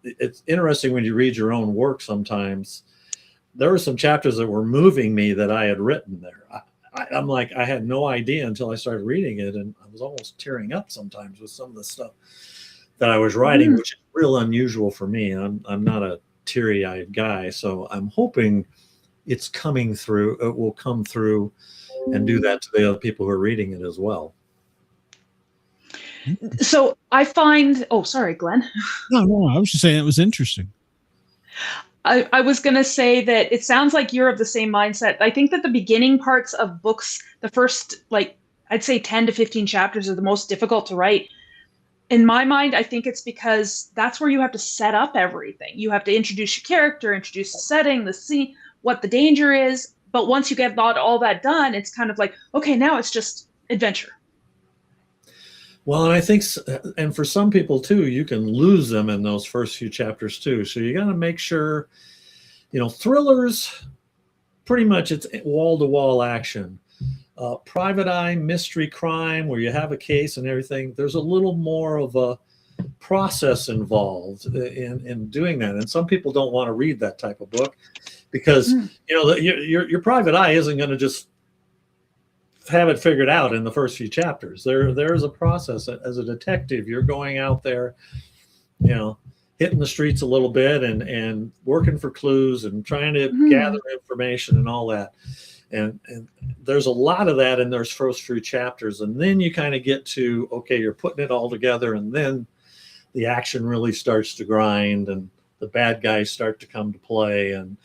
it's interesting when you read your own work. Sometimes there were some chapters that were moving me that I had written there. I'm like, I had no idea until I started reading it, and I was almost tearing up sometimes with some of the stuff that I was writing, which is real unusual for me. I'm not a teary-eyed guy, so I'm hoping it's coming through. It will come through and do that to the other people who are reading it as well. So I find, oh, sorry, Glenn. No, I was just saying it was interesting. I was going to say that it sounds like you're of the same mindset. I think that the beginning parts of books, the first, I'd say 10 to 15 chapters are the most difficult to write. In my mind, I think it's because that's where you have to set up everything. You have to introduce your character, introduce the setting, the scene, what the danger is. But once you get all that done, it's kind of like, okay, now it's just adventure. Well, and I think, and for some people too, you can lose them in those first few chapters too. So you got to make sure, thrillers, pretty much it's wall-to-wall action. Private eye, mystery crime, where you have a case and everything, there's a little more of a process involved in doing that. And some people don't want to read that type of book because, your private eye isn't going to just have it figured out in the first few chapters. There's a process. As a detective, you're going out there, hitting the streets a little bit and working for clues and trying to gather information and all that. And there's a lot of that in those first few chapters. And then you kind of get to, okay, you're putting it all together, and then the action really starts to grind and the bad guys start to come to play and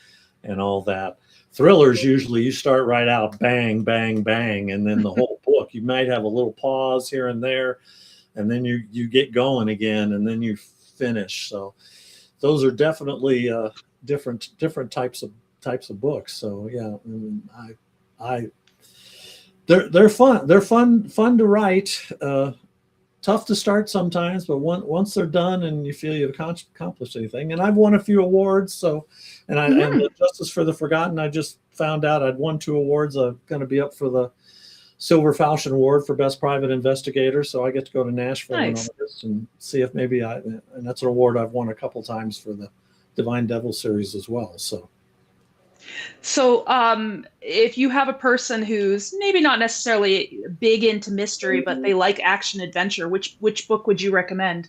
all that. Thrillers, usually you start right out, bang, bang, bang, and then the whole book. You might have a little pause here and there, and then you get going again, and then you finish. So those are definitely different types of books. So yeah, they're fun. They're fun to write. tough to start sometimes, but once they're done and you feel you've accomplished anything, and I've won a few awards. So, and and Justice for the Forgotten, I just found out I'd won 2 awards. I'm going to be up for the Silver Falchion Award for Best Private Investigator. So I get to go to Nashville in August and see if maybe and that's an award I've won a couple times for the Divine Devil series as well. So if you have a person who's maybe not necessarily big into mystery, but they like action adventure, which book would you recommend?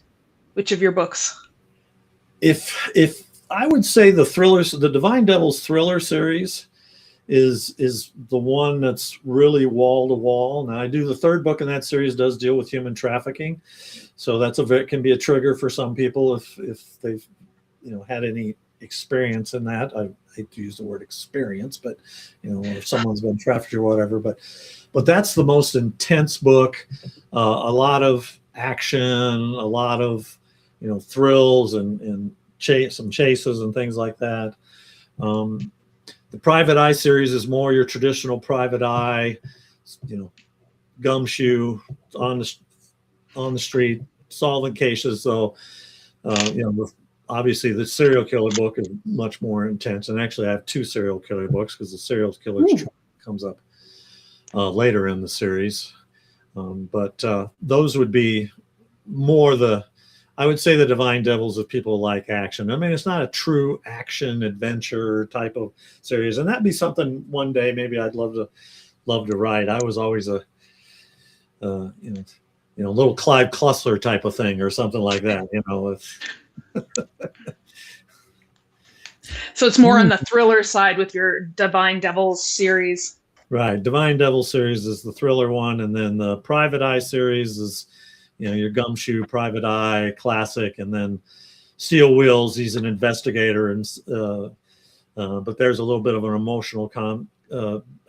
Which of your books? If I would say the Divine Devil's thriller series is the one that's really wall to wall. Now I do the 3rd book in that series does deal with human trafficking. So it can be a trigger for some people if they've, had any experience in that. I hate to use the word experience, but if someone's been trafficked or whatever, but that's the most intense book. A lot of action, a lot of, thrills and some chases and things like that. The Private Eye series is more your traditional private eye, gumshoe on the street, solving cases. So, obviously the serial killer book is much more intense. And actually I have 2 serial killer books because the serial killer comes up later in the series. But those would be more I would say the Divine Devils if people like action. I mean, it's not a true action adventure type of series, and that'd be something one day maybe I'd love to write. I was always a little Clive Cussler type of thing or something like that. So it's more on the thriller side with your Divine Devils series. Right, Divine Devil series is the thriller one, and then the Private Eye series is your gumshoe private eye classic, and then Steel Wheels, he's an investigator, and but there's a little bit of an emotional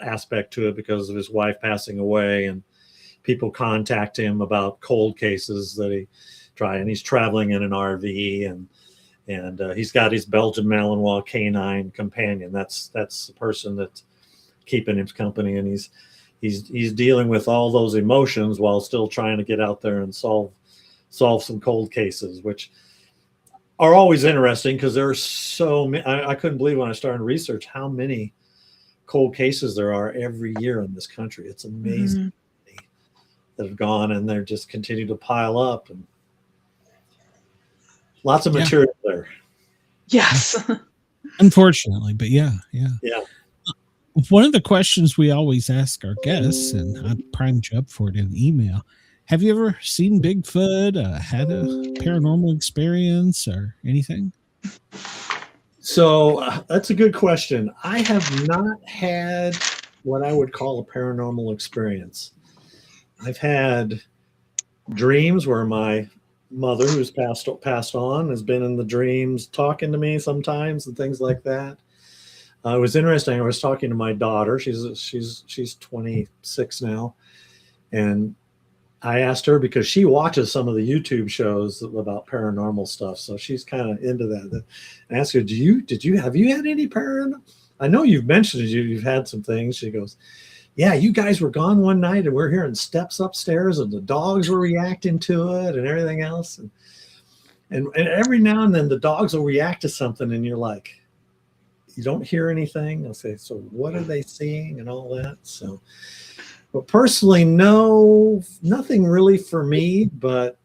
aspect to it because of his wife passing away, and people contact him about cold cases that and he's traveling in an RV, and he's got his Belgian Malinois canine companion. That's the person that's keeping him company, and he's dealing with all those emotions while still trying to get out there and solve some cold cases, which are always interesting because there are so many. I couldn't believe when I started research how many cold cases there are every year in this country. It's amazing that have gone, and they're just continue to pile up, and lots of material there. Yes. Unfortunately, but yeah. One of the questions we always ask our guests, and I primed you up for it in the email, have you ever seen Bigfoot, had a paranormal experience or anything? So that's a good question. I have not had what I would call a paranormal experience. I've had dreams where my mother, who's passed on, has been in the dreams talking to me sometimes and things like that. It was interesting. I was talking to my daughter. She's 26 now, and I asked her because she watches some of the YouTube shows about paranormal stuff, so she's kind of into that. I asked her, have you had any paranormal? I know you've mentioned you've had some things. She goes, yeah, you guys were gone one night, and we're hearing steps upstairs, and the dogs were reacting to it, and everything else, and every now and then the dogs will react to something, and you're like, you don't hear anything. I'll say, so what are they seeing and all that? So, but personally, no, nothing really for me, but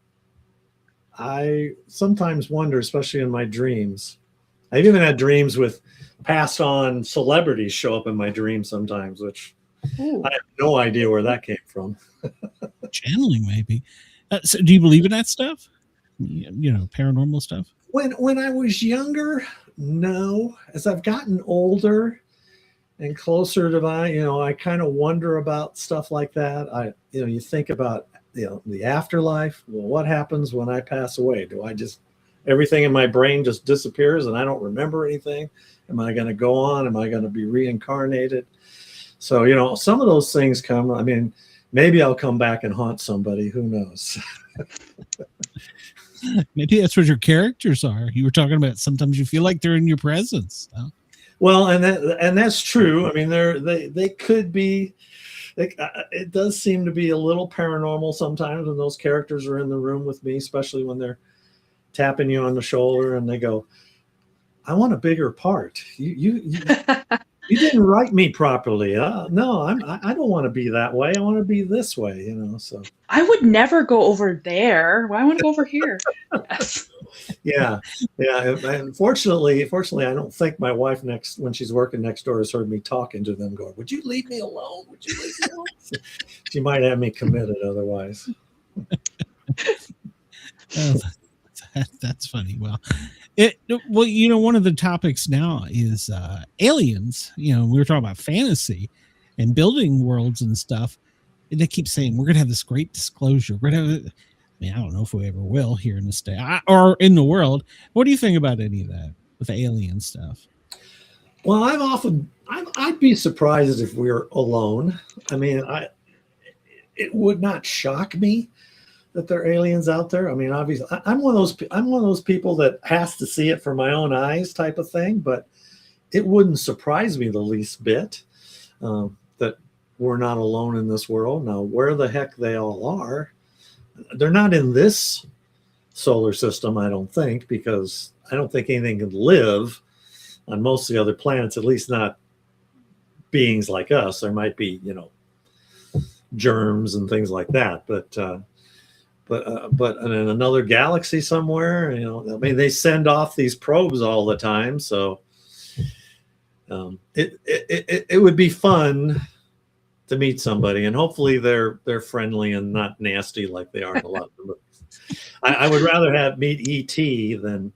I sometimes wonder, especially in my dreams. I've even had dreams with passed on celebrities show up in my dreams sometimes, which I have no idea where that came from. Channeling, maybe. So do you believe in that stuff? Paranormal stuff? When I was younger, no. As I've gotten older and closer to I kind of wonder about stuff like that. You think about, the afterlife. Well, what happens when I pass away? Do I just, everything in my brain just disappears and I don't remember anything? Am I going to go on? Am I going to be reincarnated? So, some of those things come. I mean, maybe I'll come back and haunt somebody. Who knows? Maybe that's what your characters are. You were talking about sometimes you feel like they're in your presence. Well, and that's true. I mean, they could be. it does seem to be a little paranormal sometimes when those characters are in the room with me, especially when they're tapping you on the shoulder and they go, I want a bigger part. You didn't write me properly. No, I don't want to be that way. I want to be this way, you know. So I would never go over there. Why want to go over here? Yes. Yeah. And fortunately, I don't think my wife when she's working next door has heard me talking to them, going, "Would you leave me alone? Would you leave me alone?" She might have me committed otherwise. That's funny. Well, you know, one of the topics now is aliens. You know, we were talking about fantasy and building worlds and stuff. And they keep saying we're going to have this great disclosure. We're going to have, I mean, I don't know if we ever will here in the state or in the world. What do you think about any of that with the alien stuff? Well, I'd be surprised if we were alone. I mean, it would not shock me that there are aliens out there. I mean, obviously, I'm one of those people that has to see it for my own eyes, type of thing. But it wouldn't surprise me the least bit that we're not alone in this world. Now, where the heck they all are, they're not in this solar system, I don't think, because I don't think anything can live on most of the other planets, at least not beings like us. There might be, you know, germs and things like that, but in another galaxy somewhere, you know, I mean, they send off these probes all the time, so it would be fun to meet somebody, and hopefully they're friendly and not nasty like they are in a lot of the movies. I would rather meet E.T. than.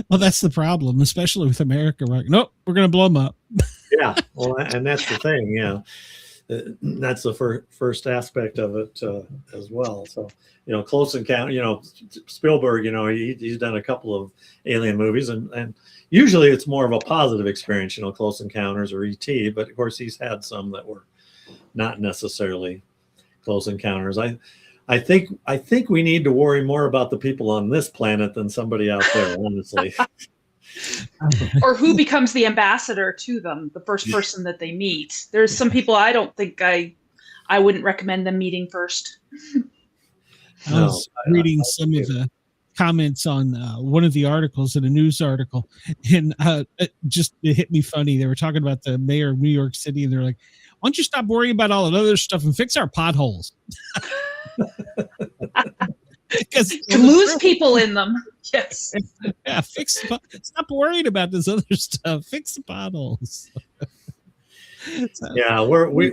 Well, that's the problem, especially with America. Right? Nope, we're going to blow them up. Yeah, well, and that's the thing. Yeah. That's the first aspect of it as well. So, you know, Close Encounter, you know, Spielberg, you know, he's done a couple of alien movies, and usually it's more of a positive experience, you know, Close Encounters or E.T., but of course he's had some that were not necessarily Close Encounters. I think we need to worry more about the people on this planet than somebody out there, honestly. Or who becomes the ambassador to them, the first person that they meet. There's some people I don't think I wouldn't recommend them meeting first. I was reading some of the comments on one of the articles in a news article, and it hit me funny. They were talking about the mayor of New York City, and they're like, why don't you stop worrying about all that other stuff and fix our potholes? Because to lose people in them. Yes. Yeah, stop worrying about this other stuff. Fix the potholes. Yeah, we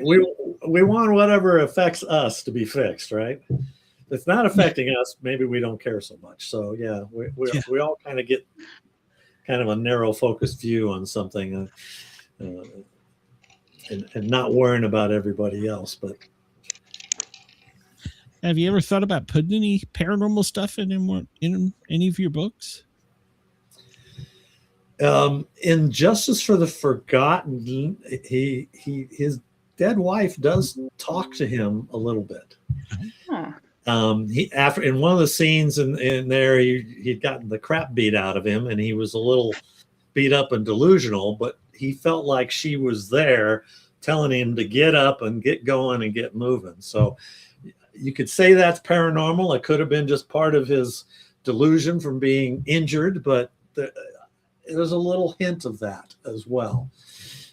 want whatever affects us to be fixed, right? If it's not affecting us, maybe we don't care so much. So yeah, we all kind of get kind of a narrow focused view on something, and not worrying about everybody else. But have you ever thought about putting any paranormal stuff in any of your books? In Justice for the Forgotten, his dead wife does talk to him a little bit. Huh. In one of the scenes in there, he'd gotten the crap beat out of him, and he was a little beat up and delusional, but he felt like she was there telling him to get up and get going and get moving. So you could say that's paranormal. It could have been just part of his delusion from being injured, but there's a little hint of that as well.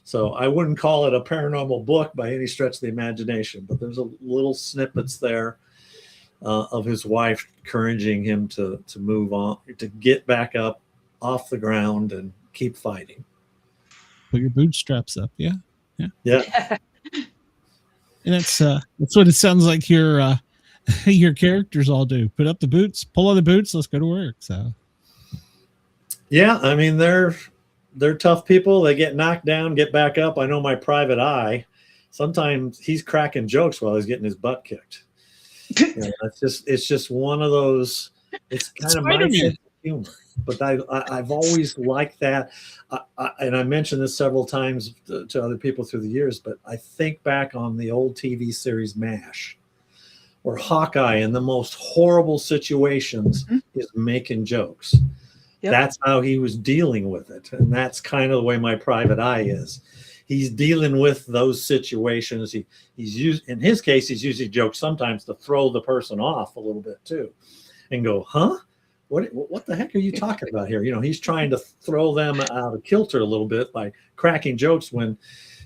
So I wouldn't call it a paranormal book by any stretch of the imagination, but there's a little snippets there of his wife encouraging him to move on, to get back up off the ground and keep fighting. Put your bootstraps up. Yeah. And that's what it sounds like your characters all do. Put up the boots, pull on the boots, let's go to work. So yeah, I mean they're tough people. They get knocked down, get back up. I know my private eye. Sometimes he's cracking jokes while he's getting his butt kicked. It's just one of those. It's kind of my sense of humor. But I've always liked that, and I mentioned this several times to other people through the years, but I think back on the old TV series MASH, where Hawkeye in the most horrible situations is making jokes. Yep. That's how he was dealing with it, and that's kind of the way my private eye is. he's dealing with those situations. In his case, he's using jokes sometimes to throw the person off a little bit too, and go, huh? What the heck are you talking about here? He's trying to throw them out of kilter a little bit by cracking jokes when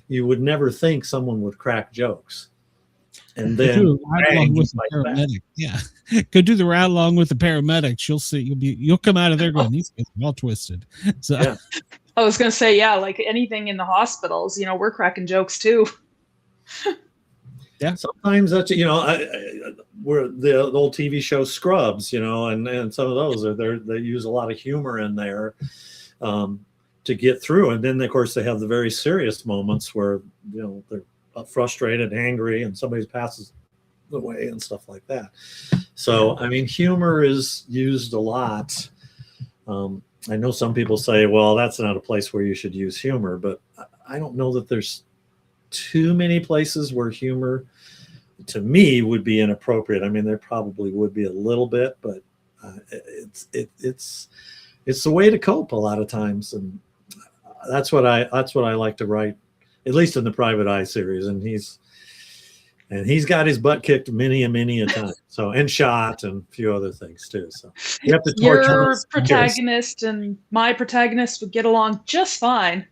you would never think someone would crack jokes. And then bang, with the paramedic. Yeah. Go do the ride along with the paramedics. You'll see, you'll come out of there going, these guys are all twisted. So yeah. I was gonna say, yeah, like anything in the hospitals, we're cracking jokes too. Yeah, sometimes that's we're the old TV show Scrubs, and some of those they use a lot of humor in there to get through, and then of course they have the very serious moments where they're frustrated, angry, and somebody passes away and stuff like that. So I mean, humor is used a lot. I know some people say, well, that's not a place where you should use humor, but I don't know that there's too many places where humor to me would be inappropriate. I mean, there probably would be a little bit, but it's the way to cope a lot of times, and that's what I like to write, at least in the Private Eye series. And he's got his butt kicked many a time. So, and shot and a few other things too. So you have to torture your protagonist and my protagonist would get along just fine.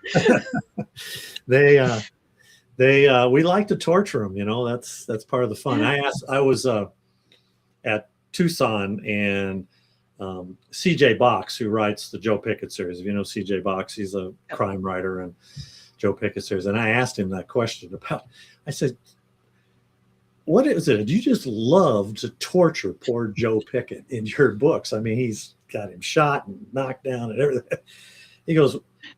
We like to torture them, that's part of the fun. I was at Tucson, and CJ Box, who writes the Joe Pickett series. If you know CJ Box, he's a crime writer and Joe Pickett series. And I asked him that question I said, what is it? You just love to torture poor Joe Pickett in your books. I mean, he's got him shot and knocked down and everything. He goes,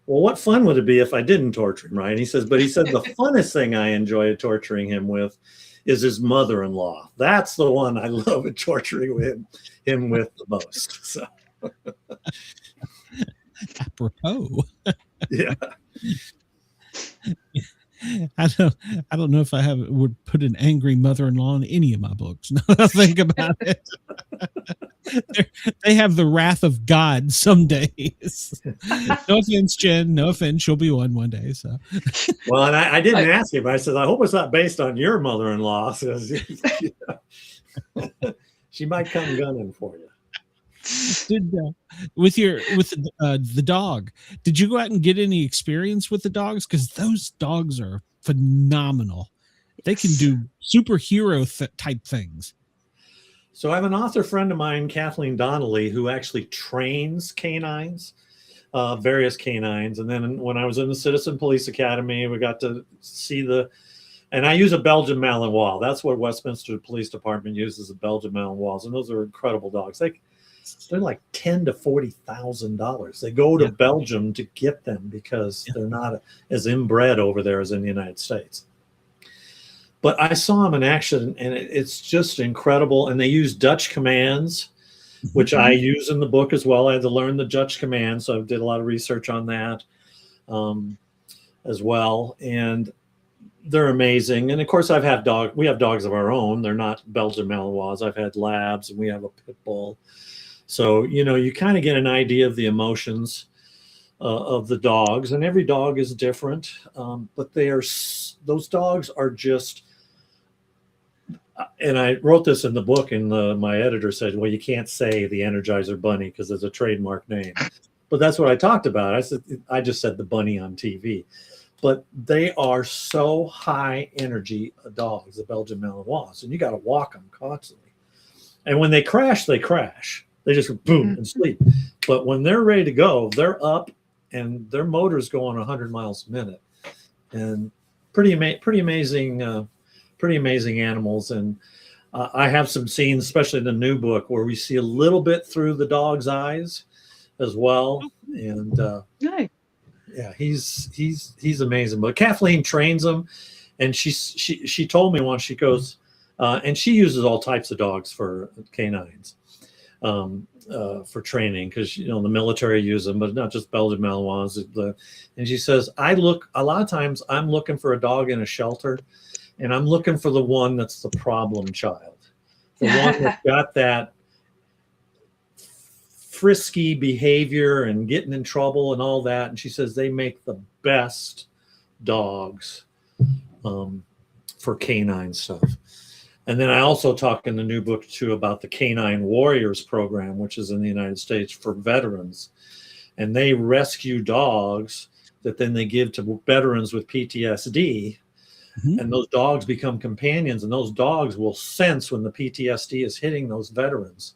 well, what fun would it be if I didn't torture him, right? And he said the funnest thing I enjoy torturing him with is his mother-in-law. That's the one I love torturing him with the most. So. Apropos. Yeah. I don't know if I would put an angry mother-in-law in any of my books. Now that I think about it, they have the wrath of God some days. No offense, Jen. No offense. She'll be one day. So, well, and I didn't ask him. I said, I hope it's not based on your mother-in-law. She might come gunning for you. With the dog, did you go out and get any experience with the dogs? Because those dogs are phenomenal. They can do superhero type things. So I have an author friend of mine, Kathleen Donnelly, who actually trains canines, various canines. And then when I was in the Citizen Police Academy, we got to see and I use a Belgian Malinois. That's what Westminster Police Department uses, a Belgian Malinois. And those are incredible dogs. They're like $10,000 to $40,000. They go to Belgium to get them because they're not as inbred over there as in the United States. But I saw them in action, and it's just incredible. And they use Dutch commands, which I use in the book as well. I had to learn the Dutch commands, so I did a lot of research on that as well. And they're amazing. And of course, we have dogs of our own. They're not Belgian Malinois. I've had labs, and we have a pit bull. So, you kind of get an idea of the emotions of the dogs, and every dog is different. But those dogs are just, and I wrote this in the book, and my editor said, well, you can't say the Energizer Bunny because it's a trademark name. But that's what I talked about. I just said the bunny on TV. But they are so high energy dogs, the Belgian Malinois, and you got to walk them constantly. And when they crash, they crash. They just boom and sleep. But when they're ready to go, they're up, and their motor's going 100 miles a minute. And pretty amazing animals. And I have some scenes, especially in the new book, where we see a little bit through the dog's eyes as well. And nice. Yeah, he's amazing. But Kathleen trains them, and she told me once, she goes, and she uses all types of dogs for canines. For training, because the military use them, but not just Belgian Malinois. And she says, a lot of times I'm looking for a dog in a shelter, and I'm looking for the one that's the problem child, the one that's got that frisky behavior and getting in trouble and all that. And she says they make the best dogs for canine stuff. And then I also talk in the new book too about the Canine Warriors program, which is in the United States for veterans. And they rescue dogs that then they give to veterans with PTSD. Mm-hmm. And those dogs become companions, and those dogs will sense when the PTSD is hitting those veterans.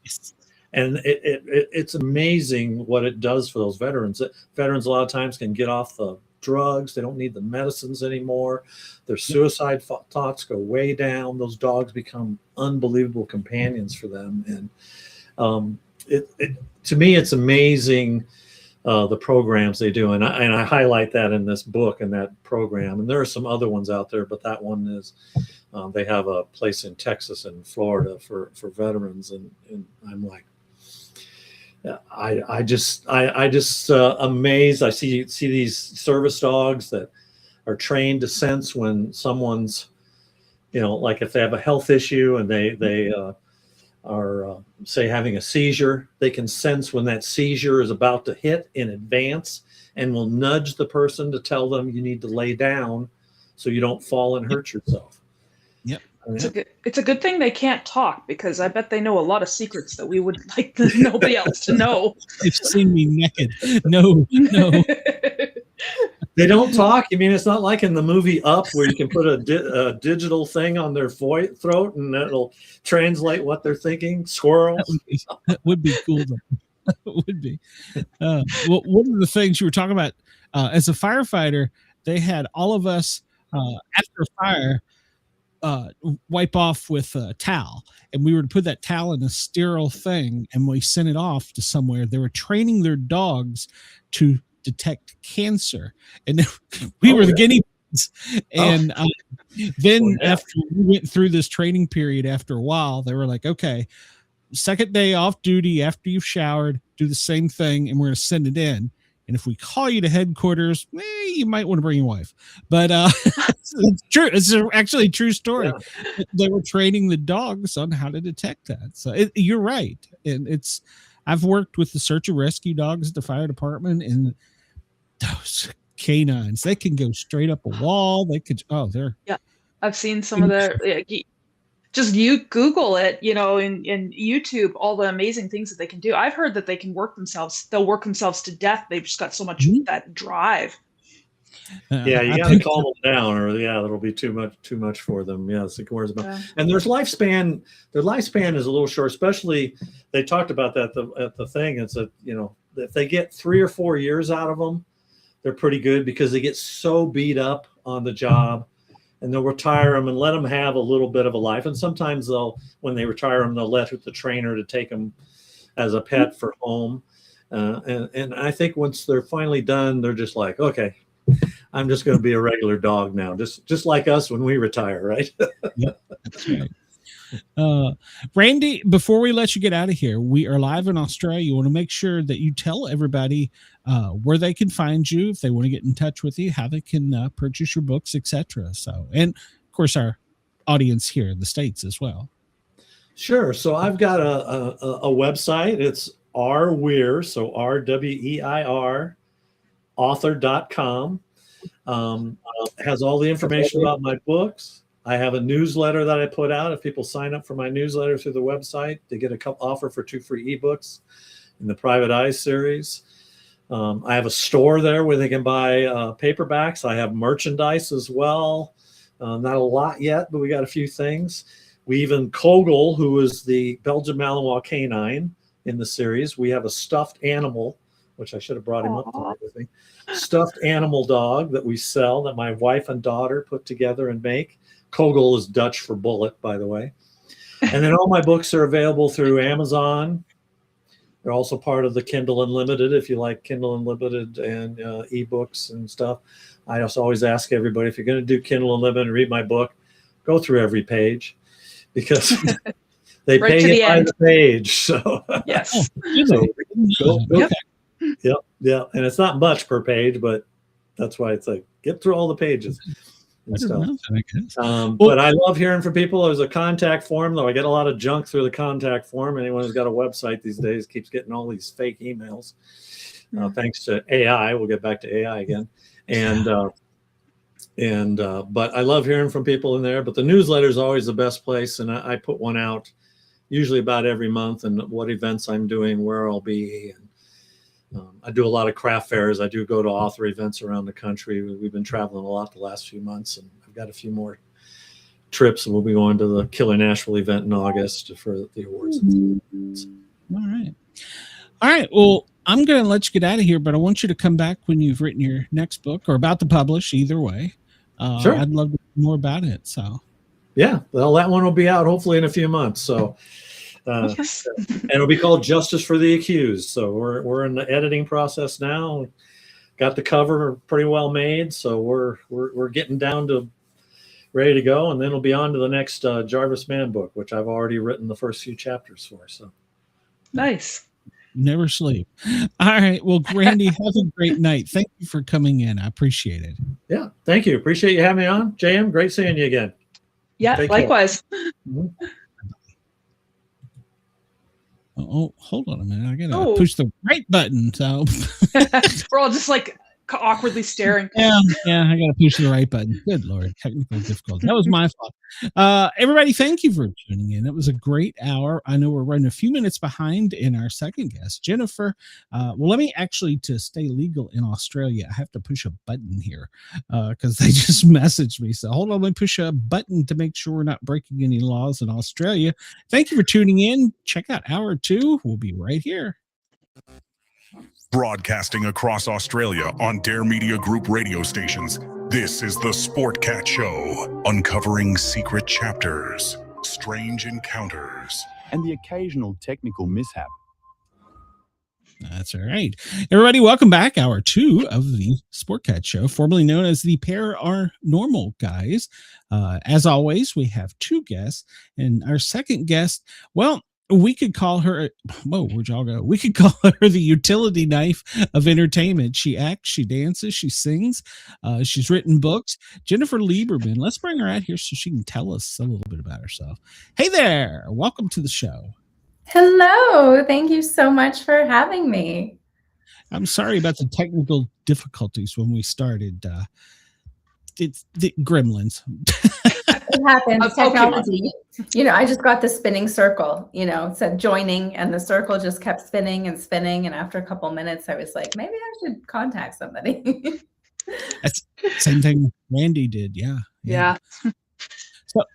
And it's amazing what it does for those veterans. Veterans a lot of times can get off the drugs. They don't need the medicines anymore. Their suicide thoughts go way down. Those dogs become unbelievable companions for them. And to me, it's amazing the programs they do. And I highlight that in this book and that program. And there are some other ones out there, but that one is, they have a place in Texas and Florida for veterans. And I'm like, I just amazed. I see these service dogs that are trained to sense when someone's, like if they have a health issue and they are say having a seizure, they can sense when that seizure is about to hit in advance and will nudge the person to tell them you need to lay down so you don't fall and hurt yourself. Yep. It's a good thing they can't talk, because I bet they know a lot of secrets that we would like nobody else to know. They've seen me naked. No. They don't talk. I mean, it's not like in the movie Up where you can put a digital thing on their throat and it'll translate what they're thinking. Squirrels. That would be cool. It would be. Well, one of the things you were talking about, as a firefighter, they had all of us after a fire wipe off with a towel, and we were to put that towel in a sterile thing, and we sent it off to somewhere. They were training their dogs to detect cancer, and we were the guinea pigs. And then after we went through this training period, after a while, they were like, okay, second day off duty after you've showered, do the same thing, and we're going to send it in. And if we call you to headquarters, you might want to bring your wife. But it's true. It's actually a true story. Yeah. They were training the dogs on how to detect that. So you're right. And I've worked with the search and rescue dogs at the fire department, and those canines, they can go straight up a wall. They could, yeah. I've seen some of the, just you Google it, in YouTube, all the amazing things that they can do. I've heard that they'll work themselves to death. They've just got so much that drive. Yeah, you got to calm them down, or that'll be too much for them. Yeah, it's and their lifespan is a little short. Especially, they talked about that at the thing. It's if they get 3 or 4 years out of them, they're pretty good, because they get so beat up on the job. And they'll retire them and let them have a little bit of a life. And sometimes when they retire them, they'll let the trainer to take them as a pet for home. And I think once they're finally done, they're just like, okay, I'm just going to be a regular dog now, just like us when we retire, right? Yep, that's right. Randy, before we let you get out of here, we are live in Australia. You want to make sure that you tell everybody where they can find you, if they want to get in touch with you, how they can purchase your books, etc. So, and of course, our audience here in the States as well. Sure. So I've got a website. It's Weir, so RWEIR, author.com. Has all the information about my books. I have a newsletter that I put out. If people sign up for my newsletter through the website, they get offer for 2 free ebooks in the Private Eyes series. I have a store there where they can buy paperbacks. I have merchandise as well. Not a lot yet, but we got a few things. We even Kogel, who is the Belgian Malinois canine in the series. We have a stuffed animal, which I should have brought him up tonight with me. Stuffed animal dog that we sell, that my wife and daughter put together and make. Kogel is Dutch for bullet, by the way. And then all my books are available through Amazon. They're also part of the Kindle Unlimited, if you like Kindle Unlimited and ebooks and stuff. I also always ask everybody, if you're going to do Kindle Unlimited and read my book, go through every page, because they right pay you by the page. So yes. Yep. And it's not much per page, but that's why it's like, get through all the pages. And stuff. But I love hearing from people. There's a contact form, though. I get a lot of junk through the contact form. Anyone who's got a website these days keeps getting all these fake emails. Thanks to AI. We'll get back to AI again. And And but I love hearing from people in there. But the newsletter is always the best place, and I put one out usually about every month, and what events I'm doing, where I'll be. And I do a lot of craft fairs. I do go to author events around the country. We've been traveling a lot the last few months, and I've got a few more trips, and we'll be going to the Killer Nashville event in August for the awards. All right. Well, I'm going to let you get out of here, but I want you to come back when you've written your next book or about to publish, either way. Sure. I'd love to know more about it. So, yeah, well, that one will be out hopefully in a few months. So, and it'll be called Justice for the Accused. So we're in the editing process now. Got the cover pretty well made, so we're getting down to ready to go, and then it'll be on to the next Jarvis Mann book, which I've already written the first few chapters for. So nice. Never sleep. All right. Well, Randy, have a great night. Thank you for coming in. I appreciate it. Yeah, thank you. Appreciate you having me on, JM. Great seeing you again. Yeah, Take likewise. Mhm. Oh, hold on a minute. I gotta push the right button. So we're all just like awkwardly staring. Yeah, I gotta push the right button. Good Lord, technical difficulty. That was my fault. Everybody, thank you for tuning in. It was a great hour. I know we're running a few minutes behind in our second guest, Jennifer. Well, let me actually, to stay legal in Australia, I have to push a button here because they just messaged me. So hold on, let me push a button to make sure we're not breaking any laws in Australia. Thank you for tuning in. Check out hour 2. We'll be right here. Broadcasting across Australia on Dare Media Group radio stations, this is the Sportcat Show, uncovering secret chapters, strange encounters, and the occasional technical mishap. That's all right. Everybody, welcome back. Hour 2 of the Sportcat Show, formerly known as the Paranormal Guys. As always, we have 2 guests, and our second guest, well, we could call her, where'd y'all go? We could call her the utility knife of entertainment. She acts, she dances, she sings, she's written books. Jennifer Lieberman, let's bring her out here so she can tell us a little bit about herself. Hey there, welcome to the show. Hello, thank you so much for having me. I'm sorry about the technical difficulties when we started. It's the Gremlins. It happens, technology. You know, I just got the spinning circle, you know, it said joining, and the circle just kept spinning and spinning. And after a couple minutes, I was like, maybe I should contact somebody. That's the same thing Randy did. Yeah.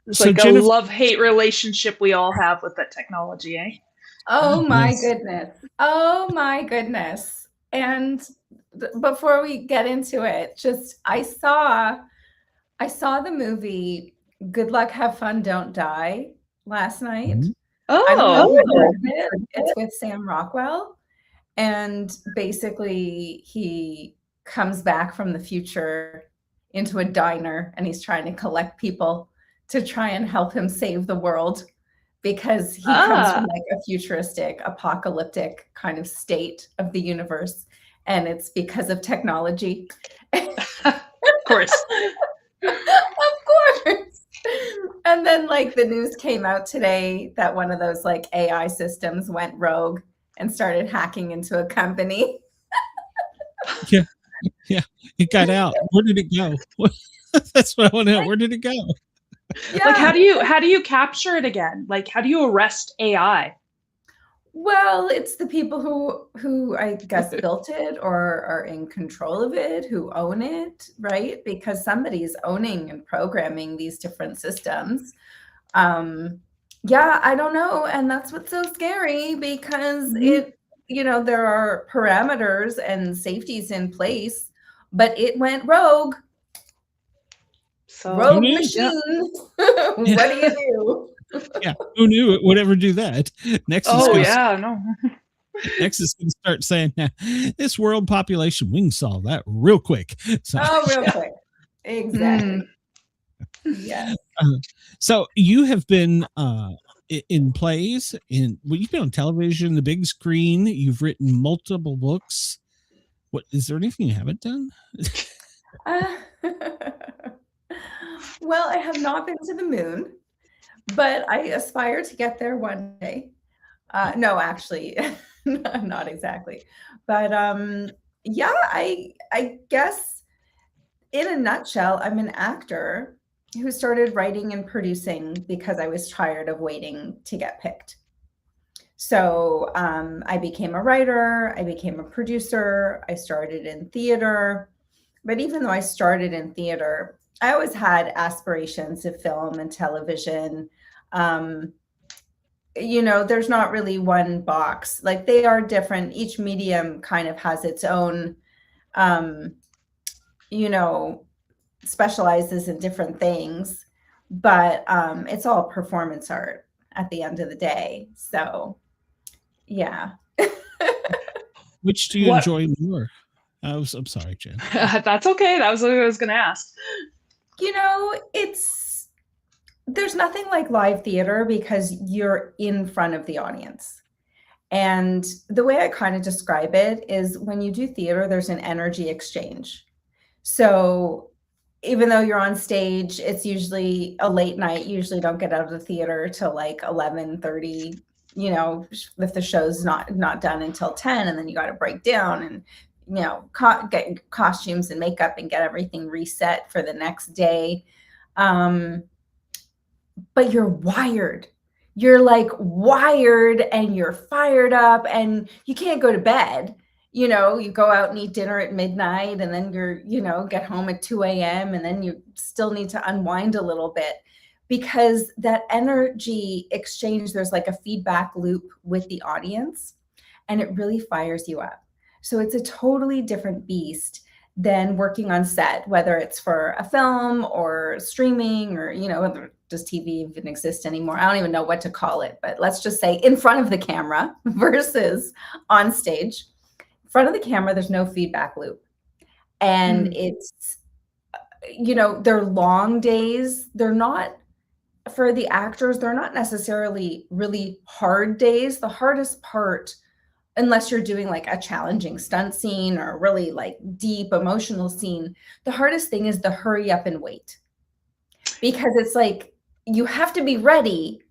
It's like a love-hate relationship we all have with that technology, eh? Oh my goodness. Oh my goodness. And before we get into it, just I saw the movie Good Luck, Have Fun, Don't Die last night. Mm-hmm. I don't know if you've heard of it. It's with Sam Rockwell. And basically he comes back from the future into a diner, and he's trying to collect people to try and help him save the world, because he comes from like a futuristic, apocalyptic kind of state of the universe. And it's because of technology. Of course. Of course. And then like the news came out today that one of those like AI systems went rogue and started hacking into a company. Yeah. It got out. Where did it go? That's what I want to know. Where did it go? Yeah. Like how do you capture it again? Like how do you arrest AI? Well, it's the people who I guess built it or are in control of it, who own it, right? Because somebody's owning and programming these different systems. Yeah, I don't know. And that's what's so scary, because it, you know, there are parameters and safeties in place, but it went rogue. So Rogue machine. Yeah. What do you do? Yeah, who knew it would ever do that? Next is going to start saying, this world population, we can solve that real quick. So, real quick. Exactly. Yes. So you have been in plays, you've been on television, the big screen, you've written multiple books. What is there anything you haven't done? Well, I have not been to the moon, but I aspire to get there one day. No, actually, not exactly. But yeah, I guess in a nutshell, I'm an actor who started writing and producing because I was tired of waiting to get picked. So I became a writer, I became a producer, I started in theater. But even though I started in theater, I always had aspirations of film and television. There's not really one box. Like, they are different. Each medium kind of has its own, specializes in different things, but it's all performance art at the end of the day. So, yeah. Which do you enjoy more? I'm sorry, Jen. That's okay. That was what I was going to ask. There's nothing like live theater because you're in front of the audience. And the way I kind of describe it is, when you do theater, there's an energy exchange. So even though you're on stage, it's usually a late night. You usually don't get out of the theater till like 11:30, if the show's not done until 10, and then you got to break down and, get costumes and makeup and get everything reset for the next day. But you're wired. You're like wired and you're fired up, and you can't go to bed. You go out and eat dinner at midnight, and then you're, get home at 2 a.m. and then you still need to unwind a little bit, because that energy exchange, there's like a feedback loop with the audience, and it really fires you up. So it's a totally different beast than working on set, whether it's for a film or streaming or, does TV even exist anymore? I don't even know what to call it, but let's just say in front of the camera versus on stage. In front of the camera, there's no feedback loop. And it's, they're long days. They're not, for the actors, they're not necessarily really hard days. The hardest part, unless you're doing like a challenging stunt scene or really like deep emotional scene, the hardest thing is the hurry up and wait. Because it's like, you have to be ready,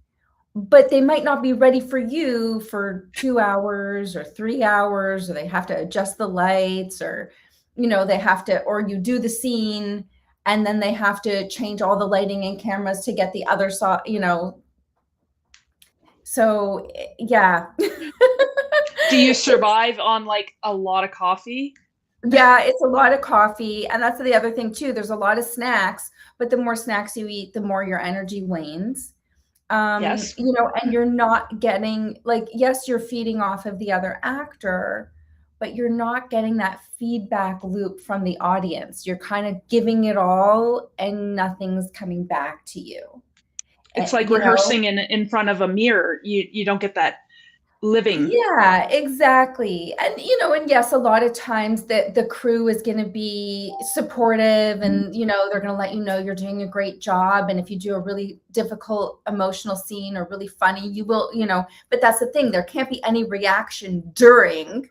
but they might not be ready for you for 2 hours or 3 hours, or they have to adjust the lights, or, they have to, or you do the scene and then they have to change all the lighting and cameras to get the other side, So, yeah. Do you survive on like a lot of coffee? Yeah, it's a lot of coffee. And that's the other thing too. There's a lot of snacks, but the more snacks you eat, the more your energy wanes. Yes. And you're not getting, like, yes, you're feeding off of the other actor, but you're not getting that feedback loop from the audience. You're kind of giving it all and nothing's coming back to you. It's like rehearsing in front of a mirror. You don't get that living. Yeah, exactly. And and yes, a lot of times the crew is going to be supportive, and they're going to let you know you're doing a great job, and if you do a really difficult emotional scene or really funny, you will, but that's the thing, there can't be any reaction during,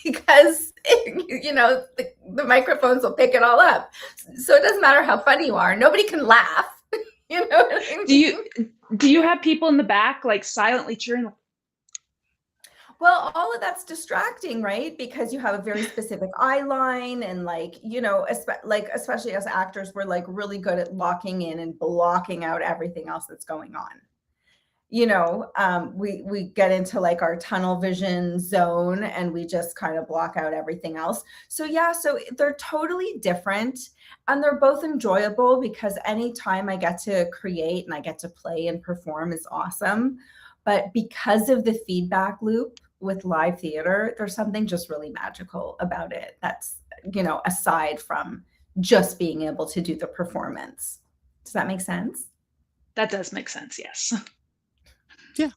because the microphones will pick it all up. So it doesn't matter how funny you are, nobody can laugh. What I mean? Do you have people in the back like silently cheering? Well, all of that's distracting, right? Because you have a very specific eye line, and especially as actors, we're like really good at locking in and blocking out everything else that's going on. We get into like our tunnel vision zone, and we just kind of block out everything else. So yeah, so they're totally different, and they're both enjoyable, because anytime I get to create and I get to play and perform is awesome. But because of the feedback loop with live theater, there's something just really magical about it. That's, aside from just being able to do the performance. Does that make sense? That does make sense. Yes. Yeah.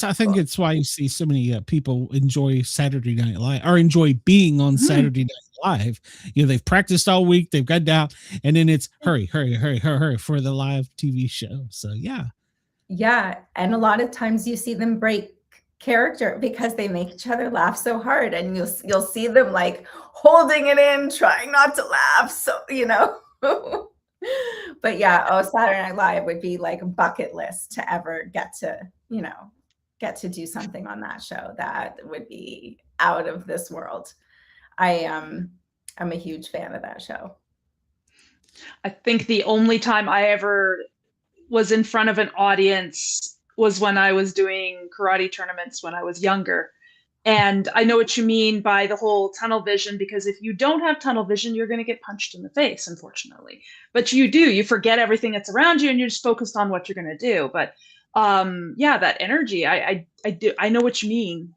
I think it's why you see so many people enjoy Saturday Night Live, or enjoy being on Saturday Night Live. They've practiced all week, they've got down, and then it's hurry for the live TV show. So yeah. Yeah. And a lot of times you see them break character because they make each other laugh so hard, and you'll see them like holding it in, trying not to laugh. So, but yeah, Saturday Night Live would be like a bucket list to ever get to do something on that show. That would be out of this world. I'm a huge fan of that show. I think the only time I ever was in front of an audience was when I was doing karate tournaments when I was younger. And I know what you mean by the whole tunnel vision, because if you don't have tunnel vision, you're going to get punched in the face, unfortunately. But you forget everything that's around you and you're just focused on what you're going to do. But yeah, that energy, I know what you mean.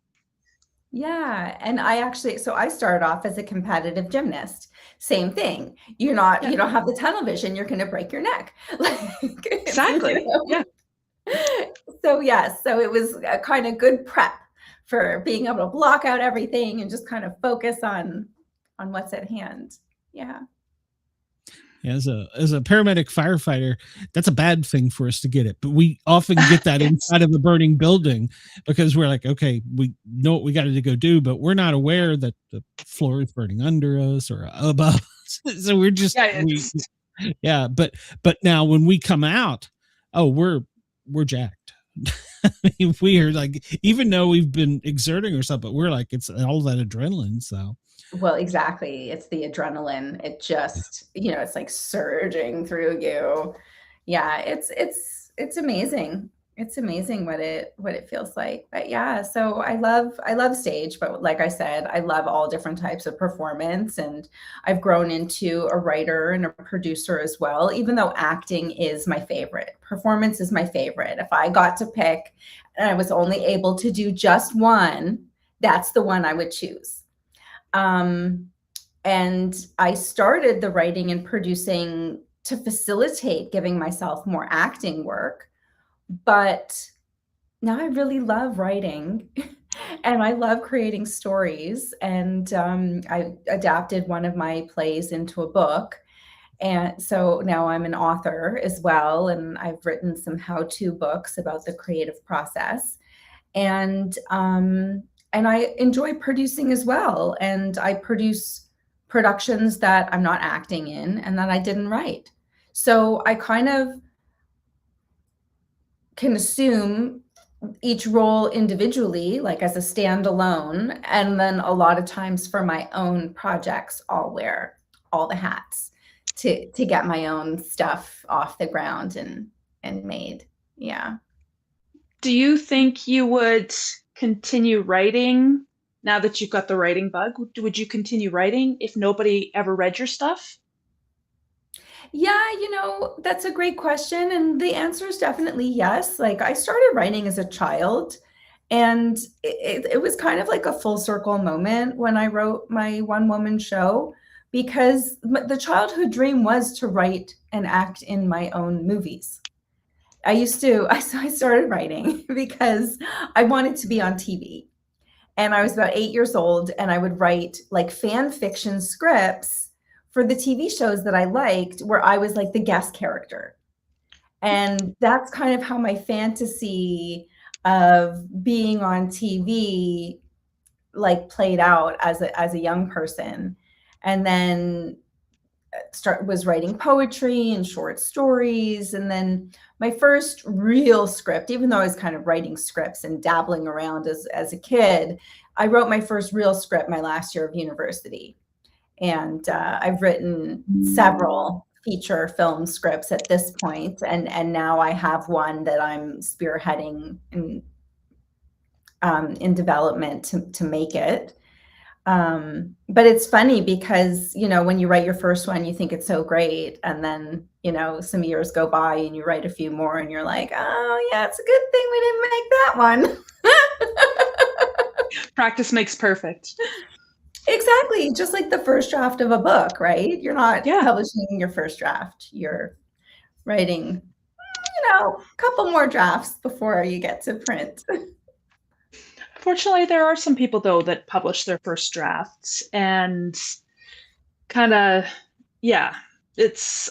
Yeah. And I started off as a competitive gymnast. Same thing. You don't have the tunnel vision, you're going to break your neck. Exactly. Yeah. So so it was a kind of good prep for being able to block out everything and just kind of focus on what's at hand. Yeah. As a paramedic firefighter, that's a bad thing for us to get it, but we often get that inside of a burning building because we're like, okay, we know what we got to go do, but we're not aware that the floor is burning under us or above us. So we're just, but now when we come out, we're jacked. We are like, even though we've been exerting ourselves, but we're like, it's all that adrenaline. So, well, exactly. It's the adrenaline. It just, it's like surging through you. Yeah. It's amazing. It's amazing what it feels like. But yeah, so I love stage, but like I said, I love all different types of performance, and I've grown into a writer and a producer as well, even though acting is my favorite. Performance is my favorite. If I got to pick and I was only able to do just one, that's the one I would choose. And I started the writing and producing to facilitate giving myself more acting work. But now I really love writing and I love creating stories. And I adapted one of my plays into a book. And so now I'm an author as well. And I've written some how-to books about the creative process. And I enjoy producing as well. And I produce productions that I'm not acting in and that I didn't write. So I kind of can assume each role individually, like as a standalone. And then a lot of times for my own projects, I'll wear all the hats to get my own stuff off the ground and made. Yeah. Do you think you would continue writing now that you've got the writing bug? Would you continue writing if nobody ever read your stuff? Yeah, that's a great question. And the answer is definitely yes. Like I started writing as a child, and it was kind of like a full circle moment when I wrote my one-woman show, because the childhood dream was to write and act in my own movies. I started writing because I wanted to be on TV. And I was about 8 years old, and I would write like fan fiction scripts for the TV shows that I liked, where I was like the guest character. And that's kind of how my fantasy of being on TV like played out as a young person. And then was writing poetry and short stories. And then my first real script, even though I was kind of writing scripts and dabbling around as a kid, I wrote my first real script my last year of university. And I've written several feature film scripts at this point, and now I have one that I'm spearheading in development to make it. But it's funny because, when you write your first one, you think it's so great. And then, some years go by and you write a few more and you're like, oh yeah, it's a good thing we didn't make that one. Practice makes perfect. Exactly. Just like the first draft of a book, right? You're not publishing your first draft. You're writing, a couple more drafts before you get to print. Fortunately, there are some people, though, that publish their first drafts and kind of, it's,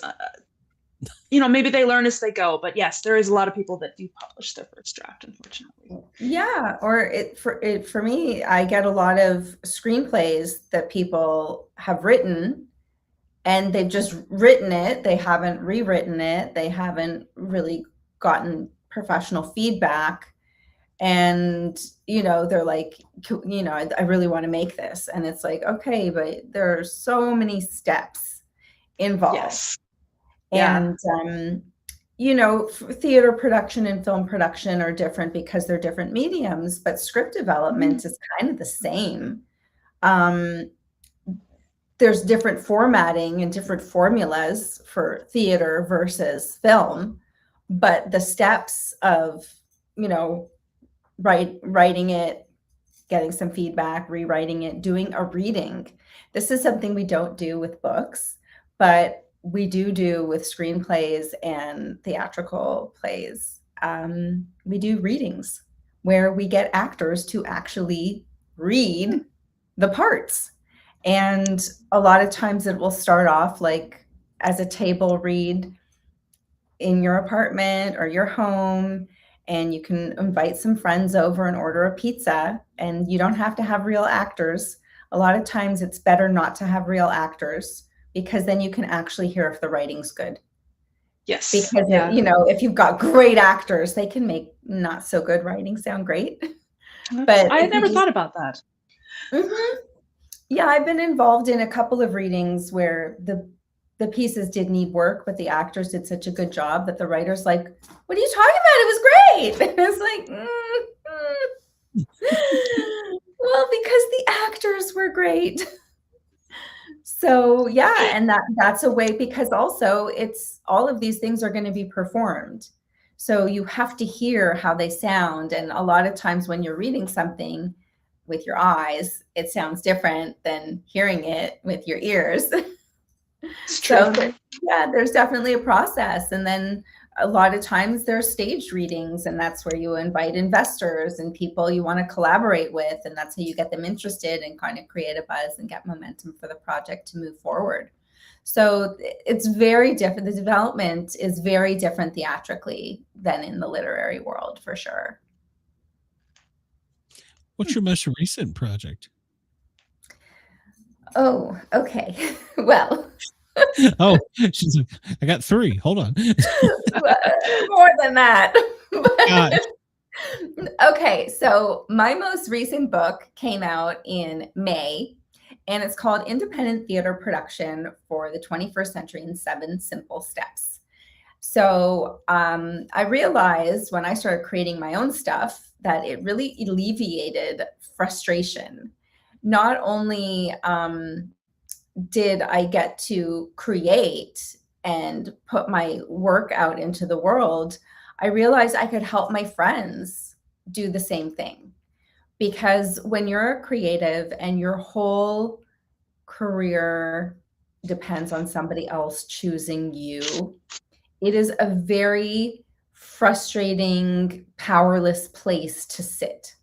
maybe they learn as they go. But yes, there is a lot of people that do publish their first draft, unfortunately. Yeah. Or for me, I get a lot of screenplays that people have written and they've just written it. They haven't rewritten it. They haven't really gotten professional feedback. And, they're like, I really want to make this. And it's like, okay, but there are so many steps involved. Yes. Yeah. And, theater production and film production are different because they're different mediums, but script development is kind of the same. There's different formatting and different formulas for theater versus film, but the steps of, writing it, getting some feedback, rewriting it, doing a reading. This is something we don't do with books, but we do with screenplays and theatrical plays. We do readings where we get actors to actually read the parts. And a lot of times it will start off like as a table read in your apartment or your home, and you can invite some friends over and order a pizza, and you don't have to have real actors. A lot of times it's better not to have real actors, because then you can actually hear if the writing's good. Yes. Because, if you've got great actors, they can make not so good writing sound great. But I had never thought about that. Mm-hmm. Yeah, I've been involved in a couple of readings where the pieces did need work, but the actors did such a good job that the writer's like, what are you talking about? It was great. And it's like, well, because the actors were great. So yeah, and that's a way, because also it's all of these things are going to be performed. So you have to hear how they sound. And a lot of times when you're reading something with your eyes, it sounds different than hearing it with your ears. So yeah, there's definitely a process. And then a lot of times there's staged readings, and that's where you invite investors and people you want to collaborate with. And that's how you get them interested and kind of create a buzz and get momentum for the project to move forward. So it's very different. The development is very different theatrically than in the literary world, for sure. What's your most recent project? Oh, okay. Well. Oh, she's like, I got 3. Hold on. More than that. Okay, so my most recent book came out in May, and it's called Independent Theater Production for the 21st Century in 7 Simple Steps. So I realized when I started creating my own stuff that it really alleviated frustration. Not only did I get to create and put my work out into the world, I realized I could help my friends do the same thing. Because when you're a creative and your whole career depends on somebody else choosing you, it is a very frustrating, powerless place to sit.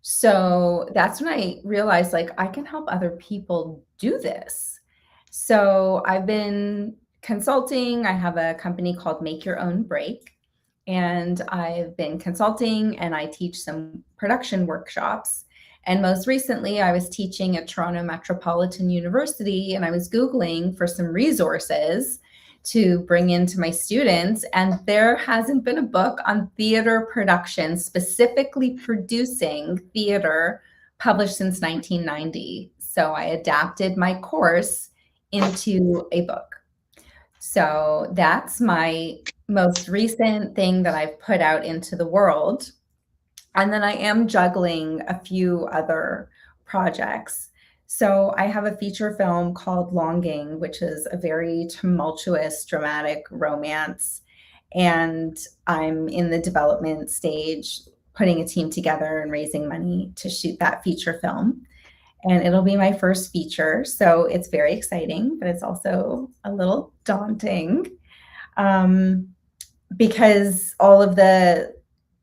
So that's when I realized, like, I can help other people do this. So I've been consulting. I have a company called Make Your Own Break, and I've been consulting, and I teach some production workshops. And most recently, I was teaching at Toronto Metropolitan University, and I was Googling for some resources to bring into my students. And there hasn't been a book on theater production, specifically producing theater, published since 1990. So I adapted my course into a book. So that's my most recent thing that I've put out into the world. And then I am juggling a few other projects. So I have a feature film called Longing, which is a very tumultuous, dramatic romance. And I'm in the development stage, putting a team together and raising money to shoot that feature film. And it'll be my first feature. So it's very exciting, but it's also a little daunting because all of the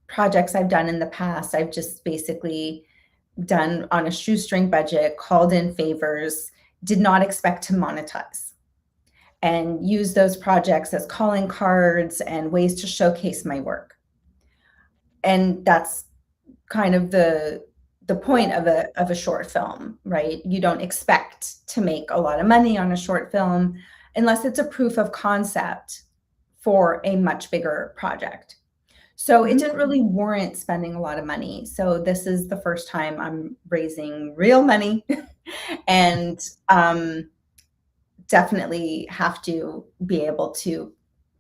projects I've done in the past, I've just basically done on a shoestring budget, called in favors, did not expect to monetize, and use those projects as calling cards and ways to showcase my work. And that's kind of the point of a short film, right? You don't expect to make a lot of money on a short film unless it's a proof of concept for a much bigger project. So it didn't really warrant spending a lot of money. So this is the first time I'm raising real money and definitely have to be able to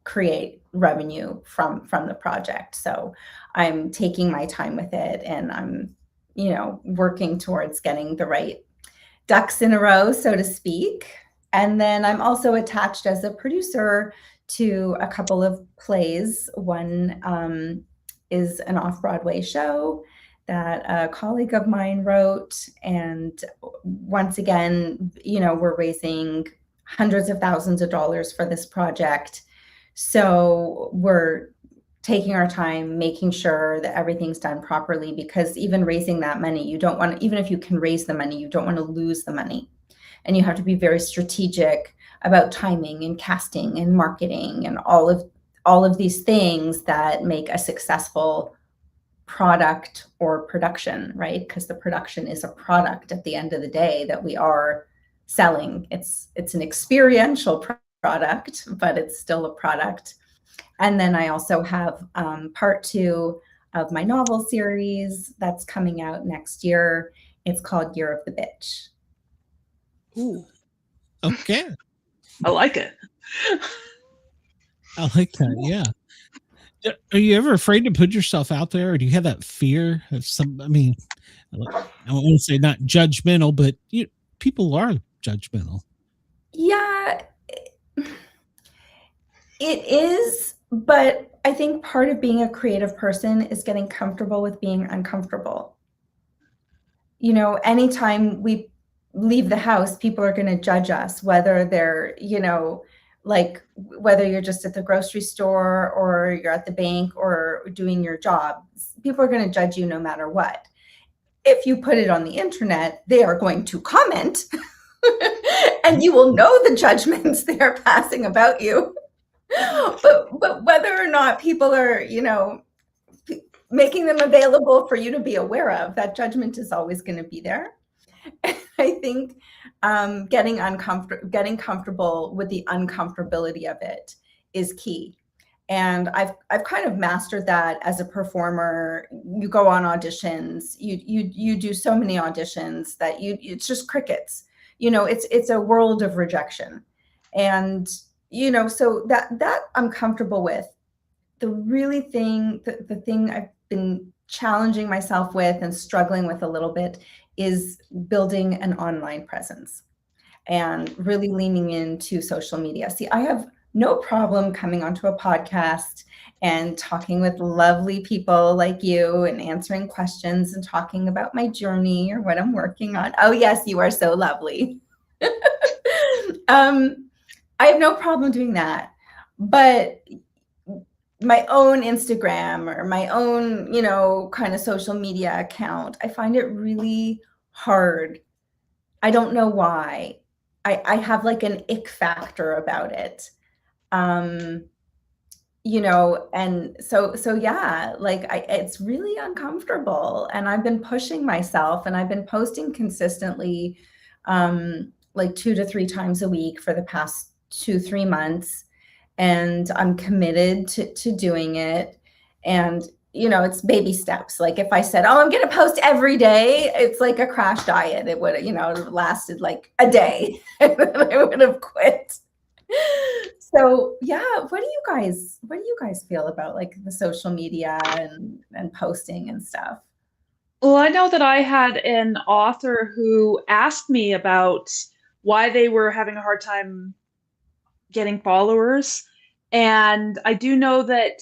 create revenue from the project. So I'm taking my time with it, and I'm, you know, working towards getting the right ducks in a row, so to speak. And then I'm also attached as a producer to a couple of plays. One is an off-Broadway show that a colleague of mine wrote. And once again, you know, we're raising hundreds of thousands of dollars for this project. So we're taking our time, making sure that everything's done properly, because even raising that money, you don't want to, even if you can raise the money, you don't want to lose the money. And you have to be very strategic about timing and casting and marketing and all of these things that make a successful product or production, right? Because the production is a product at the end of the day that we are selling. It's an experiential product, but it's still a product. And then I also have part 2 of my novel series that's coming out next year. It's called Year of the Bitch. Ooh. Okay. I like it. I like that. Yeah. Are you ever afraid to put yourself out there, or do you have that fear of some? I mean, I don't want to say not judgmental, but people are judgmental. Yeah, it is. But I think part of being a creative person is getting comfortable with being uncomfortable. You know, anytime we leave the house, people are going to judge us, whether they're, you know, like whether you're just at the grocery store or you're at the bank or doing your job. People are going to judge you no matter what. If you put it on the internet, they are going to comment and you will know the judgments they are passing about you. But whether or not people are, you know, making them available for you to be aware of, that judgment is always going to be there. I think getting comfortable with the uncomfortability of it is key. And I've kind of mastered that as a performer. You go on auditions, you do so many auditions that it's just crickets. You know, it's a world of rejection. And you know, so that I'm comfortable with. The thing I've been challenging myself with and struggling with a little bit is building an online presence and really leaning into social media. See, I have no problem coming onto a podcast and talking with lovely people like you and answering questions and talking about my journey or what I'm working on. Oh yes, you are so lovely. I have no problem doing that, but my own Instagram or my own, you know, kind of social media account, I find it really hard. I don't know why. I have like an ick factor about it. You know, and so yeah, like it's really uncomfortable, and I've been pushing myself, and I've been posting consistently, like 2 to 3 times a week for the past 2-3 months. And I'm committed to doing it. And, you know, it's baby steps. Like if I said, oh, I'm going to post every day, it's like a crash diet. It would, you know, it lasted like a day and then I would have quit. So yeah, what do you guys feel about like the social media and posting and stuff? Well, I know that I had an author who asked me about why they were having a hard time getting followers. And I do know that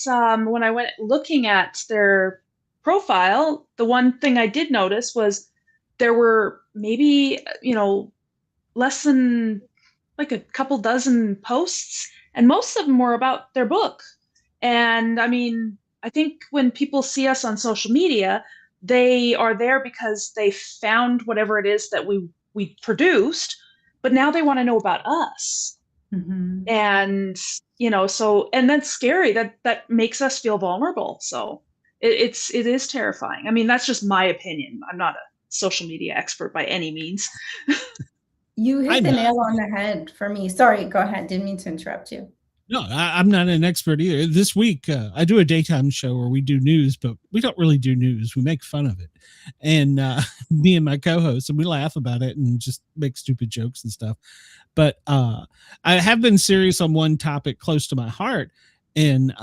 when I went looking at their profile, the one thing I did notice was there were maybe, you know, less than like a couple dozen posts, and most of them were about their book. And I mean, I think when people see us on social media, they are there because they found whatever it is that we produced, but now they want to know about us. Mm-hmm. And, you know, so, and that's scary. That makes us feel vulnerable. So it is terrifying. I mean, that's just my opinion. I'm not a social media expert by any means. You hit the nail on the head for me. Sorry, go ahead. Didn't mean to interrupt you. No, I'm not an expert either. This week, I do a daytime show where we do news, but we don't really do news. We make fun of it. And me and my co-host, and we laugh about it and just make stupid jokes and stuff. But I have been serious on one topic close to my heart. And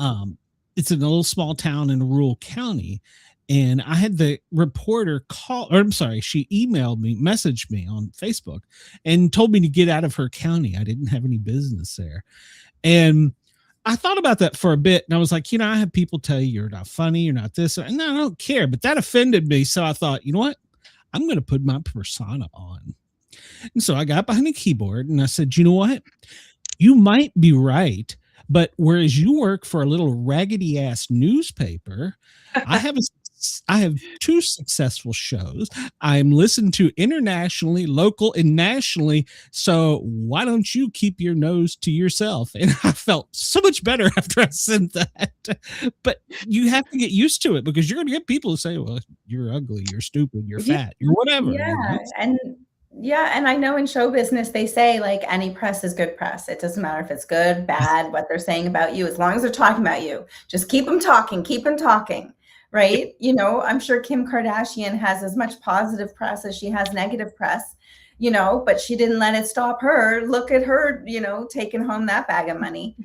it's in a little small town in a rural county. And I had the reporter she messaged me on Facebook and told me to get out of her county. I didn't have any business there. And I thought about that for a bit, and I was like, I have people tell you you're not funny, you're not this, and I don't care, but that offended me. So I thought, you know what? I'm going to put my persona on. And so I got behind the keyboard and I said, you know what? You might be right, but whereas you work for a little raggedy ass newspaper, I have 2 successful shows. I'm listened to internationally, local, and nationally. So why don't you keep your nose to yourself? And I felt so much better after I said that. But you have to get used to it, because you're going to get people who say, well, you're ugly, you're stupid, you're fat, you're whatever. Yeah. And I know in show business, they say like any press is good press. It doesn't matter if it's good, bad, what they're saying about you, as long as they're talking about you, just keep them talking. Right. I'm sure Kim Kardashian has as much positive press as she has negative press, but she didn't let it stop her. Look at her, taking home that bag of money,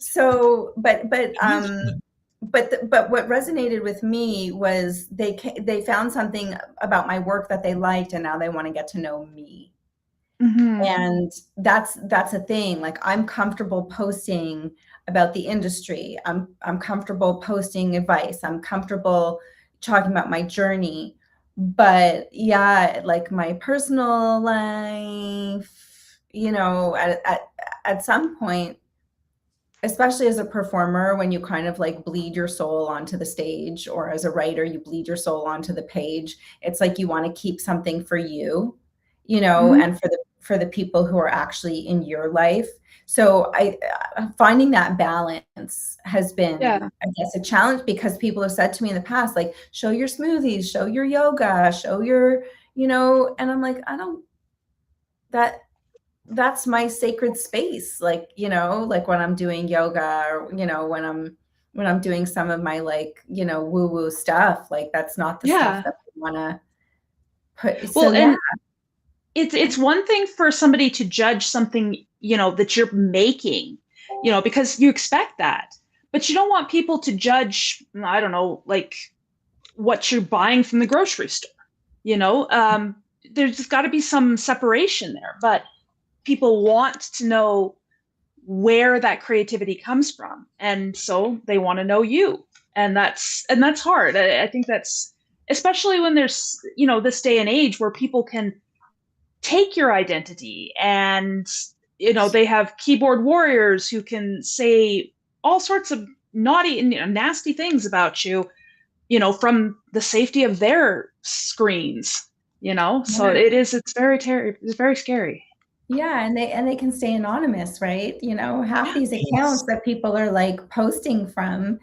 so, but what resonated with me was they found something about my work that they liked, and now they want to get to know me. Mm-hmm. And that's a thing. Like, I'm comfortable posting about the industry. I'm comfortable posting advice. I'm comfortable talking about my journey. But yeah, like my personal life, at some point, especially as a performer, when you kind of like bleed your soul onto the stage, or as a writer, you bleed your soul onto the page. It's like you want to keep something for you, mm-hmm. and for the people who are actually in your life. So finding that balance has been, I guess, a challenge, because people have said to me in the past, like, show your smoothies, show your yoga, show your, and I'm like, that's my sacred space. Like, like when I'm doing yoga, or, when I'm doing some of my like, woo-woo stuff, like that's not the stuff that we want to put. Well, and it's one thing for somebody to judge something, that you're making, because you expect that, but you don't want people to judge, I don't know, like what you're buying from the grocery store, there's got to be some separation there, but people want to know where that creativity comes from. And so they want to know you. And that's hard. I think that's, especially when there's, this day and age where people can take your identity, and, they have keyboard warriors who can say all sorts of naughty and nasty things about you, from the safety of their screens, so it's very scary. Yeah. And they can stay anonymous, right? Half these accounts that people are like posting from,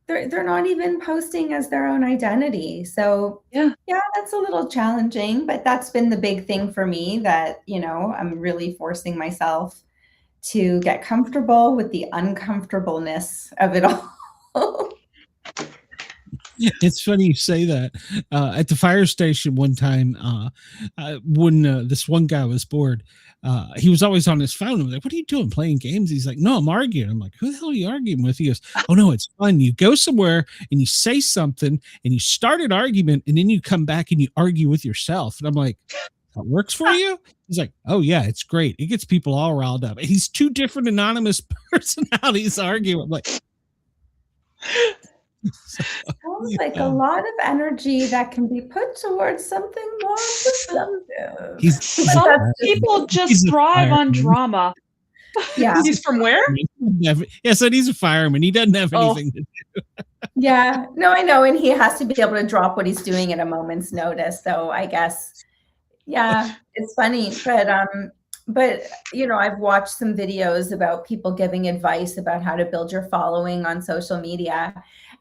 they're not even posting as their own identity. So yeah, that's a little challenging, but that's been the big thing for me, that, I'm really forcing myself to get comfortable with the uncomfortableness of it all. It's funny you say that. At the fire station one time, when this one guy was bored, he was always on his phone. I'm like, what are you doing, playing games? He's like, no, I'm arguing. I'm like, who the hell are you arguing with? He goes, oh no, it's fun. You go somewhere and you say something and you start an argument, and then you come back and you argue with yourself. And I'm like, that works for you? He's like, oh yeah, it's great. It gets people all riled up. He's 2 different anonymous personalities arguing. I'm like, Sounds like a lot of energy that can be put towards something more productive. Some people just thrive on drama. Yeah. He's from where? Yes, and he's a fireman. He doesn't have anything to do. Yeah. No, I know. And he has to be able to drop what he's doing at a moment's notice. So I guess, yeah, it's funny. But I've watched some videos about people giving advice about how to build your following on social media.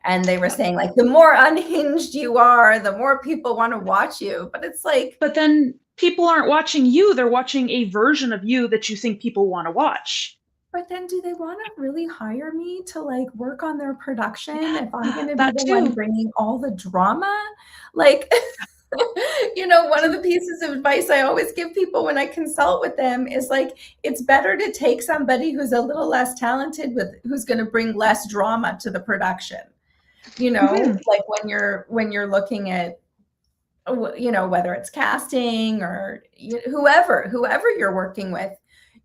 And they were saying, like, the more unhinged you are, the more people want to watch you. But it's like, but then people aren't watching you. They're watching a version of you that you think people want to watch. But then do they want to really hire me to like work on their production if I'm going to be the one bringing all the drama? Like, one of the pieces of advice I always give people when I consult with them is like, it's better to take somebody who's a little less talented who's going to bring less drama to the production. Like when you're looking at, whether it's casting or whoever you're working with,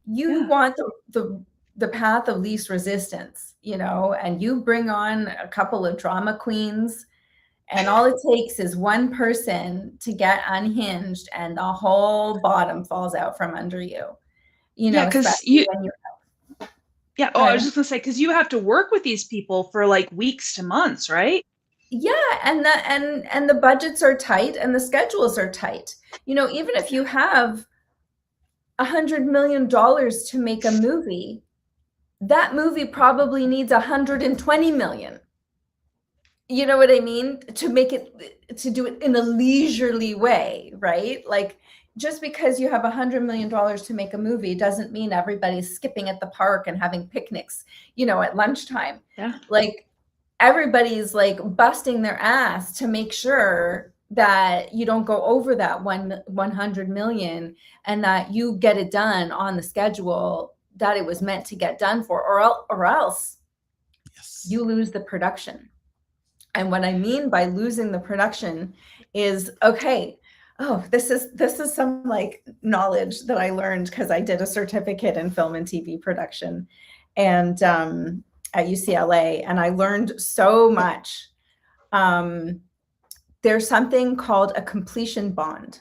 you want the path of least resistance, and you bring on a couple of drama queens, and all it takes is one person to get unhinged and the whole bottom falls out from under you. Because I was just gonna say, because you have to work with these people for like weeks to months, right? Yeah, and the budgets are tight and the schedules are tight. Even if you have $100 million to make a movie, that movie probably needs 120 million. You know what I mean? To do it in a leisurely way, right? Like, just because you have $100 million to make a movie doesn't mean everybody's skipping at the park and having picnics, at lunchtime. Yeah. Like, everybody's like busting their ass to make sure that you don't go over that 100 million and that you get it done on the schedule that it was meant to get done for, or else you lose the production. And what I mean by losing the production is, this is some like knowledge that I learned because I did a certificate in film and TV production and at UCLA, and I learned so much. There's something called a completion bond.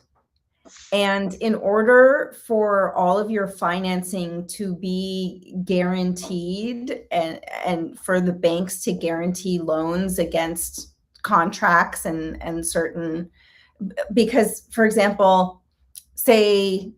And in order for all of your financing to be guaranteed and for the banks to guarantee loans against contracts and certain, because, for example, say,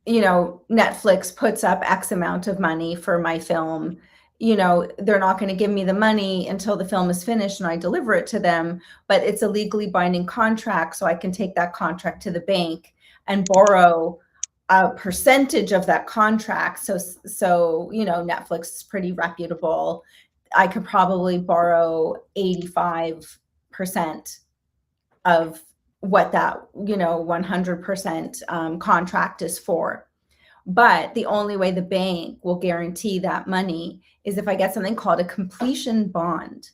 Netflix puts up X amount of money for my film, they're not going to give me the money until the film is finished and I deliver it to them, but it's a legally binding contract. So I can take that contract to the bank and borrow a percentage of that contract. So, Netflix is pretty reputable. I could probably borrow 85% of what that, 100% contract is for. But the only way the bank will guarantee that money is if I get something called a completion bond.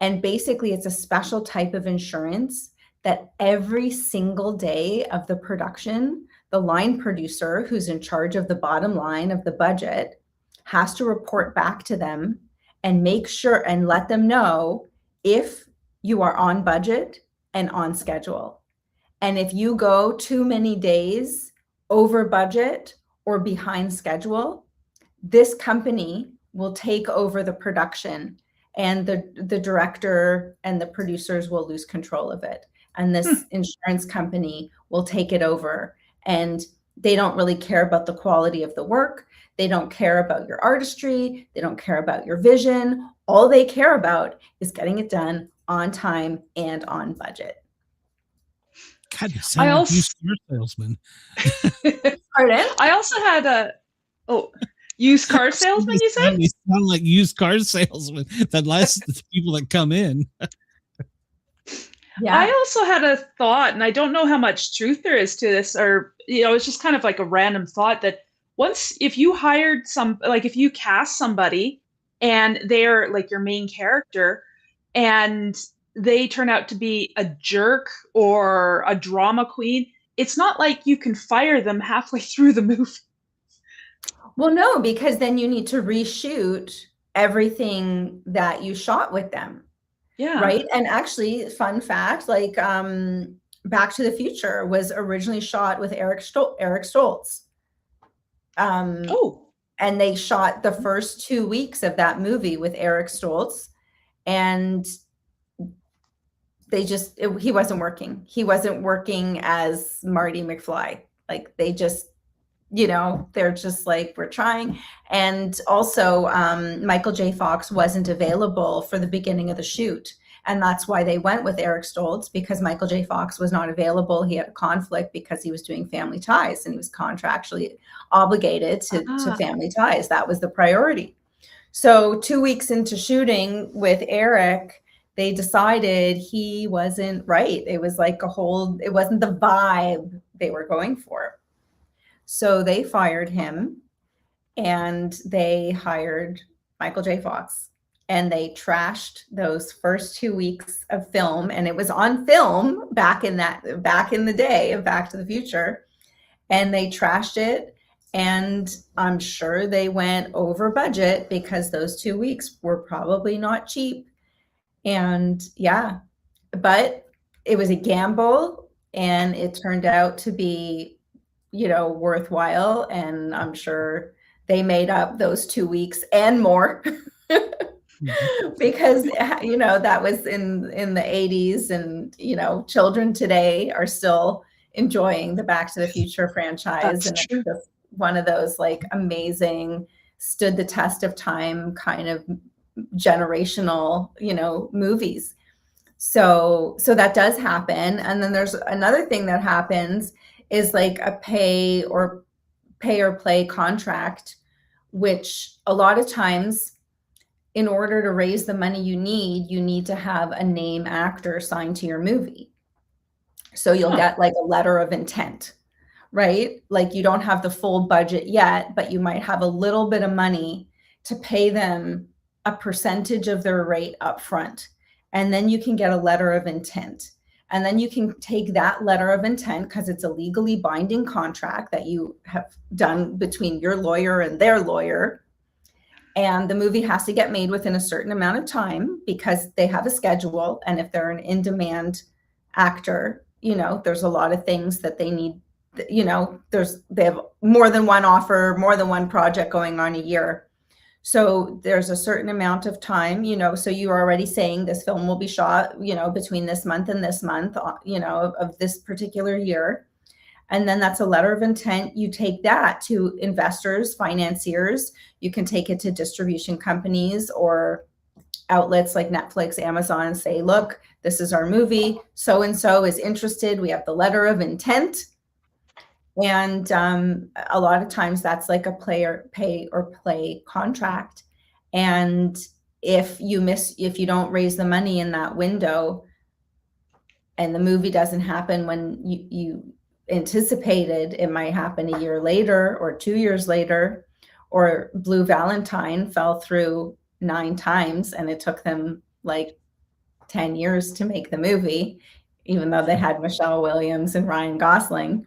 And basically, it's a special type of insurance that every single day of the production, the line producer who's in charge of the bottom line of the budget has to report back to them and make sure and let them know if you are on budget and on schedule. And if you go too many days over budget or behind schedule, this company will take over the production and the director and the producers will lose control of it. And this insurance company will take it over. And they don't really care about the quality of the work. They don't care about your artistry. They don't care about your vision. All they care about is getting it done on time and on budget. God, you sound like used car salesman. Pardon? I also had used car salesman, you said? You sound like used car salesman. That last people that come in. Yeah. I also had a thought, and I don't know how much truth there is to this, or, it's just kind of like a random thought that if you cast somebody and they're like your main character and they turn out to be a jerk or a drama queen, it's not like you can fire them halfway through the movie. Well, no, because then you need to reshoot everything that you shot with them. Yeah. Right. And actually, fun fact, like Back to the Future was originally shot with Eric Stoltz. And they shot the first 2 weeks of that movie with Eric Stoltz, and he wasn't working. He wasn't working as Marty McFly. Like they just, they're just like, we're trying. And also Michael J. Fox wasn't available for the beginning of the shoot. And that's why they went with Eric Stoltz, because Michael J. Fox was not available. He had a conflict because he was doing Family Ties, and he was contractually obligated to Family Ties. That was the priority. So 2 weeks into shooting with Eric, they decided he wasn't right. It was like it wasn't the vibe they were going for. So they fired him and they hired Michael J. Fox, and they trashed those first 2 weeks of film. And it was on film back in the day of Back to the Future, and they trashed it. And I'm sure they went over budget because those 2 weeks were probably not cheap. And yeah, but it was a gamble, and it turned out to be, worthwhile. And I'm sure they made up those 2 weeks and more because, that was in the 80s, and, children today are still enjoying the Back to the Future franchise. And it's just one of those like amazing, stood the test of time kind of generational, movies. So that does happen. And then there's another thing that happens is like a pay or play contract, which a lot of times, in order to raise the money you need to have a name actor signed to your movie. So you'll get like a letter of intent, right? Like you don't have the full budget yet, but you might have a little bit of money to pay them a percentage of their rate up front. And then you can get a letter of intent. And then you can take that letter of intent, because it's a legally binding contract that you have done between your lawyer and their lawyer. And the movie has to get made within a certain amount of time because they have a schedule. And if they're an in-demand actor, there's a lot of things that they need, they have more than one offer, more than one project going on a year. So there's a certain amount of time, so you're already saying this film will be shot, between this month and this month, of this particular year. And then that's a letter of intent. You take that to investors, financiers. You can take it to distribution companies or outlets like Netflix, Amazon, and say, look, this is our movie. So-and-so is interested. We have the letter of intent. And a lot of times that's like a pay or play contract. And if you don't raise the money in that window and the movie doesn't happen when you anticipated, it might happen a year later or 2 years later. Or Blue Valentine fell through 9 times and it took them like 10 years to make the movie, even though they had Michelle Williams and Ryan Gosling.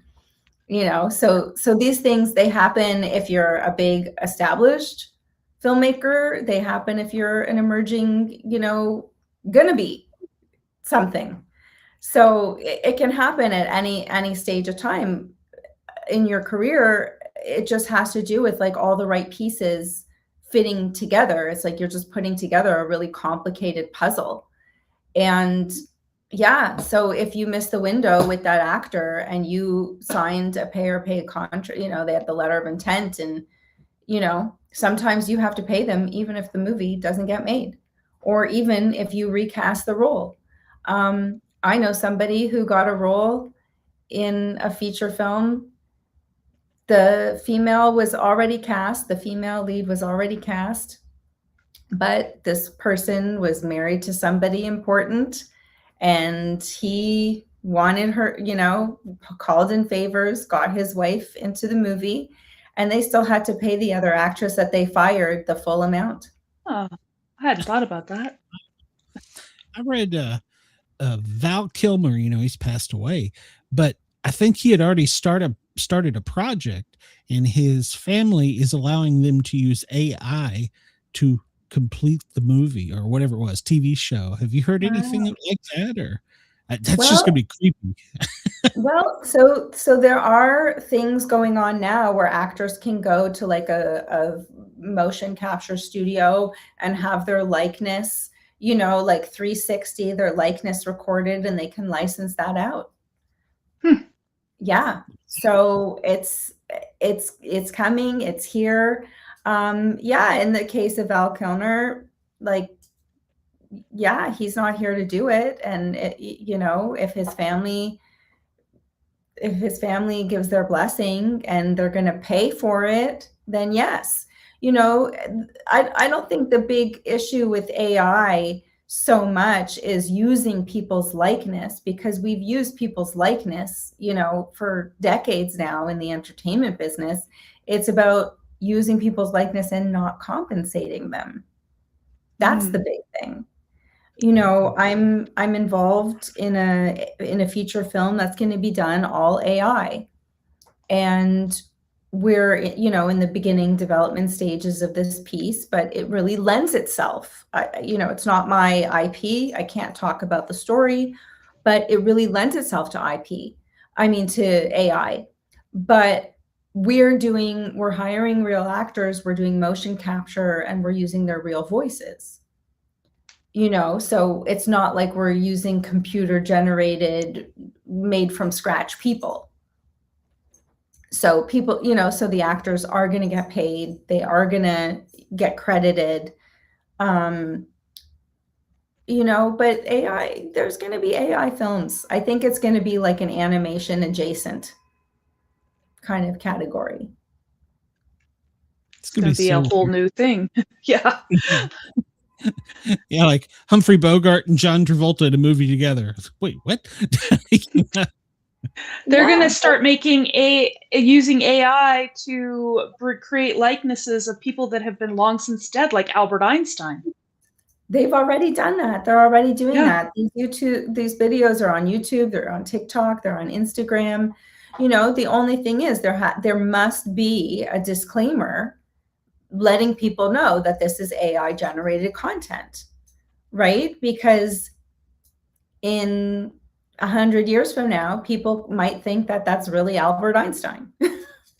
So these things, they happen if you're a big established filmmaker. They happen if you're an emerging, gonna be something. So it can happen at any stage of time in your career. It just has to do with like all the right pieces fitting together. It's like you're just putting together a really complicated puzzle. And yeah, so if you miss the window with that actor and you signed a pay contract, they had the letter of intent, and, sometimes you have to pay them even if the movie doesn't get made, or even if you recast the role. I know somebody who got a role in a feature film. The female was already cast. The female lead was already cast, but this person was married to somebody important. And he wanted her, called in favors, got his wife into the movie, and they still had to pay the other actress that they fired the full amount. Oh, I hadn't thought about that. I read Val Kilmer, he's passed away, but I think he had already started a project, and his family is allowing them to use AI to complete the movie or whatever it was, TV show. Have you heard anything like that? Or that's just gonna be creepy. Well, so there are things going on now where actors can go to like a motion capture studio and have their likeness, like 360, their likeness recorded, and they can license that out. Yeah. So it's coming, it's here. In the case of Val Kilmer, like yeah, he's not here to do it. And if his family gives their blessing and they're going to pay for it, then yes. I don't think the big issue with AI so much is using people's likeness, because we've used people's likeness, for decades now in the entertainment business. It's about using people's likeness and not compensating them. That's the big thing. I'm involved in a feature film that's going to be done all AI, and we're in the beginning development stages of this piece, but it really lends itself. It's not my IP. I can't talk about the story, but it really lends itself to to AI. But we're hiring real actors, we're doing motion capture, and we're using their real voices. So it's not like we're using computer generated, made from scratch people. So people, so the actors are going to get paid. They are going to get credited. But AI, there's going to be AI films. I think it's going to be like an animation adjacent kind of category. It's going to be a whole new thing. Yeah. Yeah, like Humphrey Bogart and John Travolta in a movie together. Wait, what? They're going to start using AI to create likenesses of people that have been long since dead, like Albert Einstein. They've already done that. They're already doing that. These videos are on YouTube. They're on TikTok. They're on Instagram. The only thing is there must be a disclaimer letting people know that this is AI generated content, right? Because in 100 years from now, people might think that that's really Albert Einstein.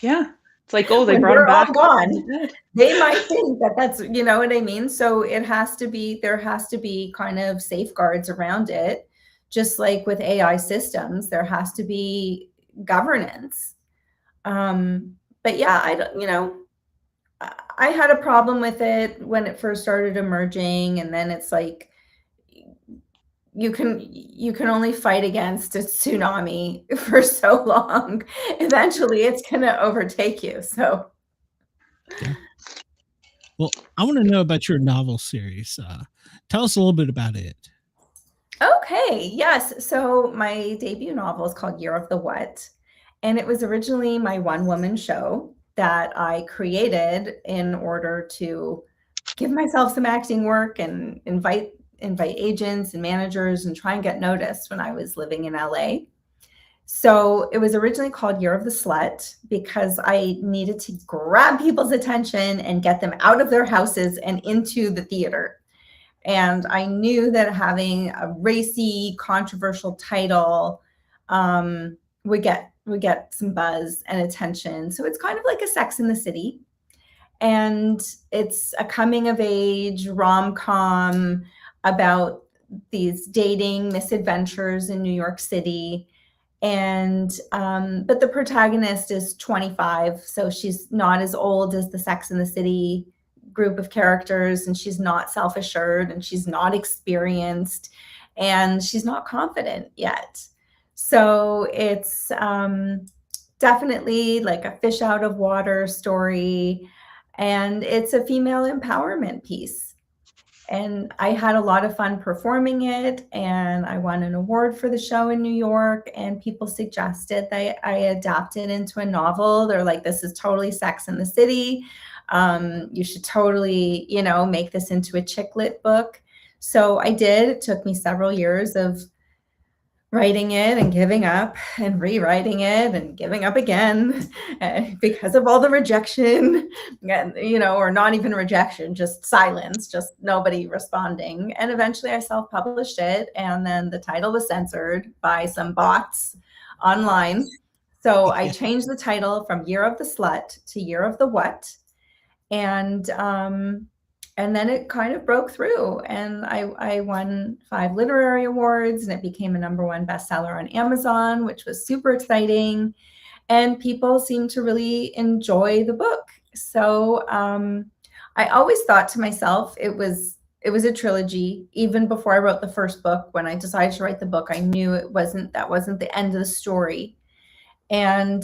Yeah. It's like, oh, they brought him back. Gone. They might think that that's, you know what I mean? So there has to be kind of safeguards around it. Just like with AI systems, there has to be governance. But yeah, I had a problem with it when it first started emerging, and then it's like you can only fight against a tsunami for so long. Eventually it's going to overtake you. So well, I want to know about your novel series. Tell us a little bit about it. Okay, yes. So my debut novel is called Year of the What, and it was originally my one-woman show that I created in order to give myself some acting work and invite agents and managers and try and get noticed when I was living in LA. So it was originally called Year of the Slut because I needed to grab people's attention and get them out of their houses and into the theater. And I knew that having a racy, controversial title would get some buzz and attention. So it's kind of like a Sex in the City. And it's a coming of age rom-com about these dating misadventures in New York City. And but the protagonist is 25, so she's not as old as the Sex in the City group of characters, and she's not self-assured, and she's not experienced, and she's not confident yet. So it's definitely like a fish out of water story, and it's a female empowerment piece. And I had a lot of fun performing it, and I won an award for the show in New York, and people suggested that I adapt it into a novel. They're like, this is totally Sex in the City. You should totally, make this into a chick lit book. So I did. It took me several years of writing it and giving up and rewriting it and giving up again because of all the rejection, or not even rejection, just silence, just nobody responding. And eventually I self-published it, and then the title was censored by some bots online. So I changed the title from Year of the Slut to Year of the What. And then it kind of broke through, and I won 5 literary awards, and it became a #1 bestseller on Amazon, which was super exciting. And people seemed to really enjoy the book. So I always thought to myself, it was it was a trilogy. Even before I wrote the first book, when I decided to write the book, I knew that wasn't the end of the story. And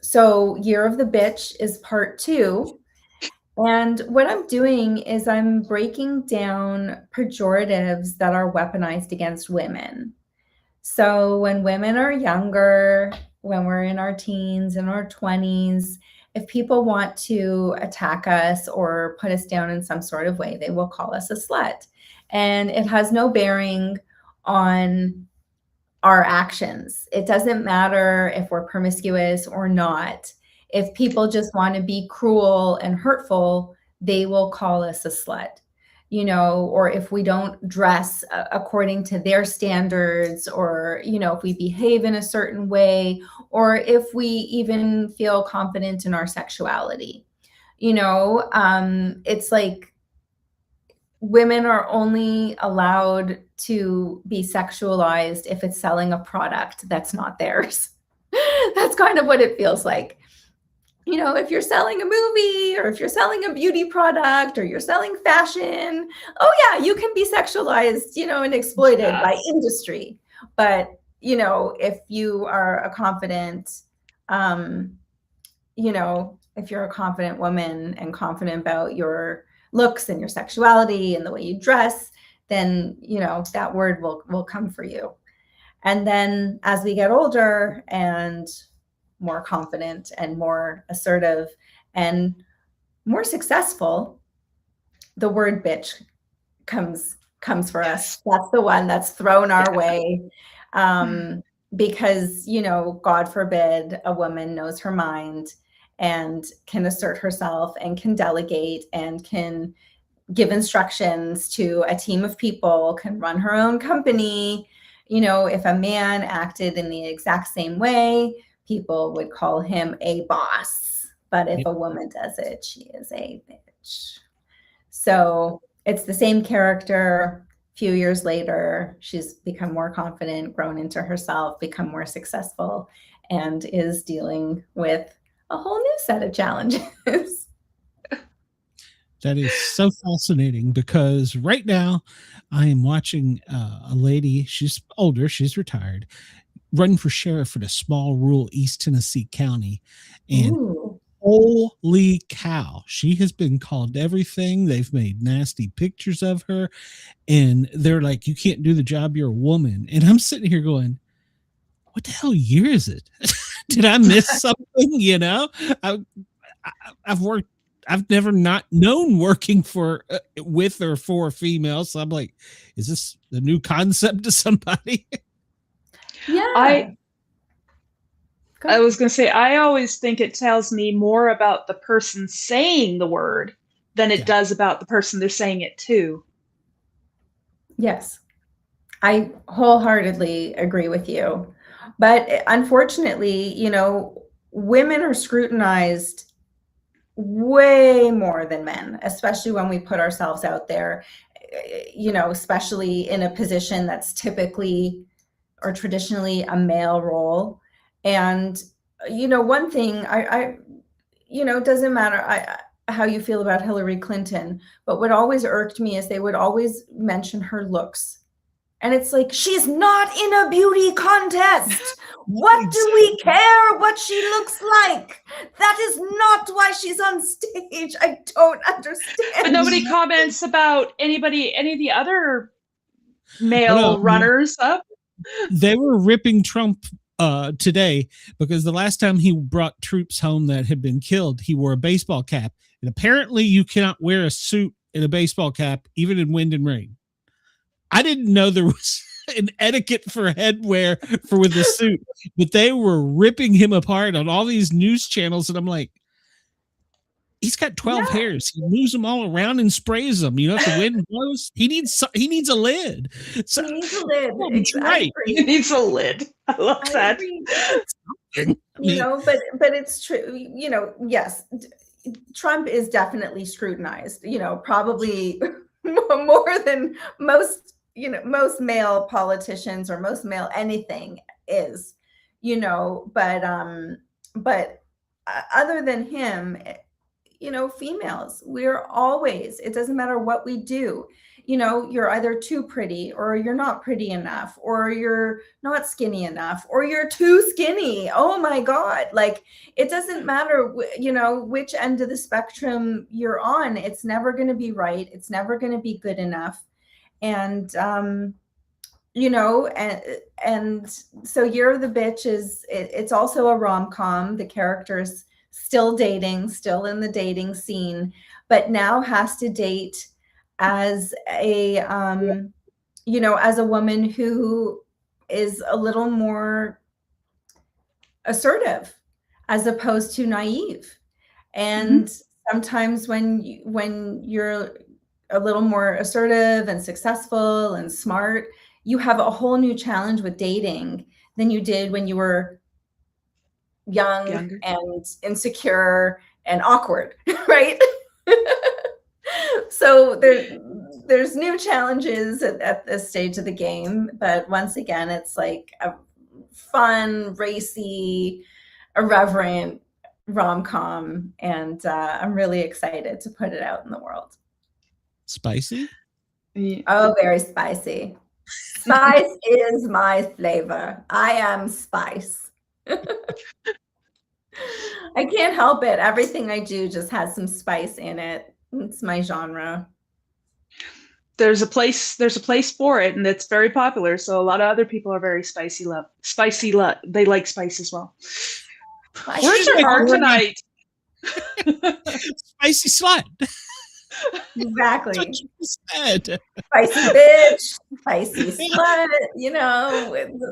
so Year of the Bitch is part 2. And what I'm doing is I'm breaking down pejoratives that are weaponized against women. So when women are younger, when we're in our teens and our 20s, if people want to attack us or put us down in some sort of way, they will call us a slut. And it has no bearing on our actions. It doesn't matter if we're promiscuous or not. If people just want to be cruel and hurtful, they will call us a slut, or if we don't dress according to their standards, or, if we behave in a certain way, or if we even feel confident in our sexuality, it's like women are only allowed to be sexualized if it's selling a product that's not theirs. That's kind of what it feels like. If you're selling a movie, or if you're selling a beauty product, or you're selling fashion, oh yeah, you can be sexualized, and exploited by industry. But, if you are a confident, if you're a confident woman and confident about your looks and your sexuality and the way you dress, then, that word will come for you. And then as we get older and more confident and more assertive and more successful, the word bitch comes for us. That's the one that's thrown our way. Because, God forbid a woman knows her mind and can assert herself and can delegate and can give instructions to a team of people, can run her own company. If a man acted in the exact same way, people would call him a boss. But if a woman does it, she is a bitch. So it's the same character. A few years later, she's become more confident, grown into herself, become more successful, and is dealing with a whole new set of challenges. That is so fascinating, because right now I am watching a lady, she's older, she's retired, running for sheriff in a small rural East Tennessee county. And holy cow, she has been called everything. They've made nasty pictures of her, and they're like, you can't do the job, you're a woman. And I'm sitting here going, what the hell year is it? Did I miss something? I've never not known working for with or for females. So I'm like, is this the new concept to somebody? Yeah. I was going to say, I always think it tells me more about the person saying the word than it does about the person they're saying it to. Yes, I wholeheartedly agree with you. But unfortunately, women are scrutinized way more than men, especially when we put ourselves out there, especially in a position that's typically or traditionally a male role. And, one thing it doesn't matter how you feel about Hillary Clinton, but what always irked me is they would always mention her looks. And it's like, she's not in a beauty contest. What do we care what she looks like? That is not why she's on stage. I don't understand. But nobody comments about any of the other male runners up. They were ripping Trump today because the last time he brought troops home that had been killed, he wore a baseball cap. And apparently you cannot wear a suit in a baseball cap, even in wind and rain. I didn't know there was an etiquette for headwear with the suit, but they were ripping him apart on all these news channels. And I'm like, he's got 12 hairs. He moves them all around and sprays them. If the wind blows, he needs a lid. So, he needs a lid. Right. He needs a lid. I love that. But it's true. Yes, Trump is definitely scrutinized, probably more than most male politicians or most male anything is, but other than him, females, it doesn't matter what we do. You're either too pretty, or you're not pretty enough, or you're not skinny enough, or you're too skinny. Oh my God. Like, it doesn't matter, which end of the spectrum you're on. It's never going to be right. It's never going to be good enough. And, and so Year of the Bitch it's also a rom-com. The character's still dating, still in the dating scene, but now has to date as a as a woman who is a little more assertive as opposed to naive. And sometimes when you're a little more assertive and successful and smart, you have a whole new challenge with dating than you did when you were younger and insecure and awkward, right? So there's new challenges at this stage of the game, but once again, it's like a fun, racy, irreverent rom-com, and I'm really excited to put it out in the world. Spicy? Oh, very spicy. Spice is my flavor. I am spice. I can't help it. Everything I do just has some spice in it. It's my genre. There's a place for it, and it's very popular. So a lot of other people are very spicy. They like spice as well. Words are hard tonight. Spicy slut. Exactly. Spicy bitch, spicy slut,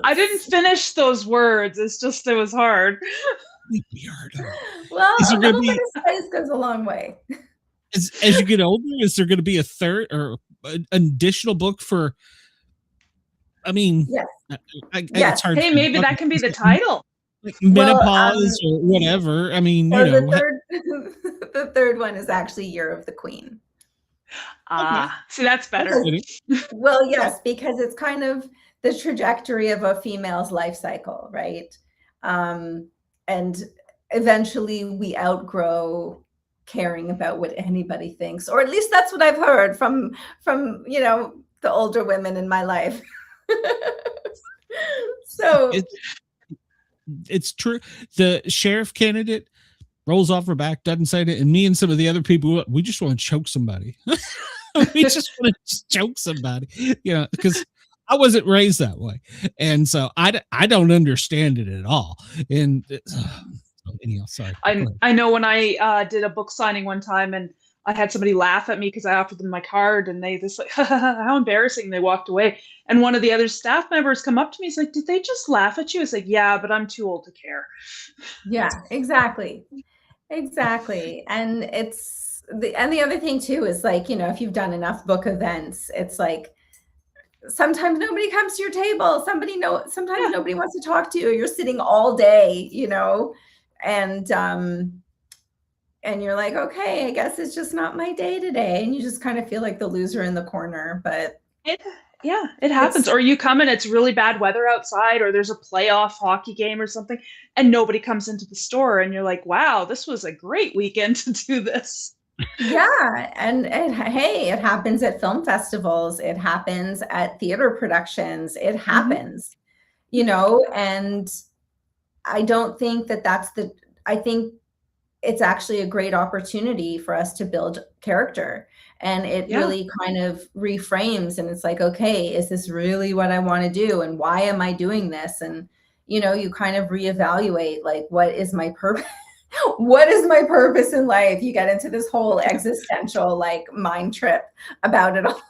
I didn't finish those words. It was hard. Well, a little bit of spice goes a long way. As you get older, is there going to be a third or an additional book for? I mean, yes. It's hard. Hey, maybe that can be the title. Like menopause or whatever. I mean, so the third one is actually Year of the Queen. See, that's better. Well, yes, because it's kind of the trajectory of a female's life cycle, right? And eventually we outgrow caring about what anybody thinks, or at least that's what I've heard from the older women in my life. So it's true. The sheriff candidate rolls off her back, doesn't say it, and me and some of the other people, we just want to choke somebody. We just want to choke somebody, because I wasn't raised that way, and so I don't understand it at all. And anyhow, sorry. I know when I did a book signing one time, and I had somebody laugh at me because I offered them my card, and they just like, how embarrassing. They walked away. And one of the other staff members come up to me. He's like, did they just laugh at you? It's like, yeah, but I'm too old to care. Yeah, exactly. Exactly. And the other thing too is like, if you've done enough book events, it's like, sometimes nobody comes to your table. Sometimes nobody wants to talk to you. You're sitting all day, and you're like, okay, I guess it's just not my day today. And you just kind of feel like the loser in the corner, but it happens. Or you come and it's really bad weather outside, or there's a playoff hockey game or something, and nobody comes into the store, and you're like, wow, this was a great weekend to do this. Yeah. And hey, it happens at film festivals. It happens at theater productions. It happens, and I don't think I think it's actually a great opportunity for us to build character, and it really kind of reframes, and it's like, okay, is this really what I want to do? And why am I doing this? And, you kind of reevaluate, like, what is my purpose? What is my purpose in life? You get into this whole existential, like, mind trip about it all.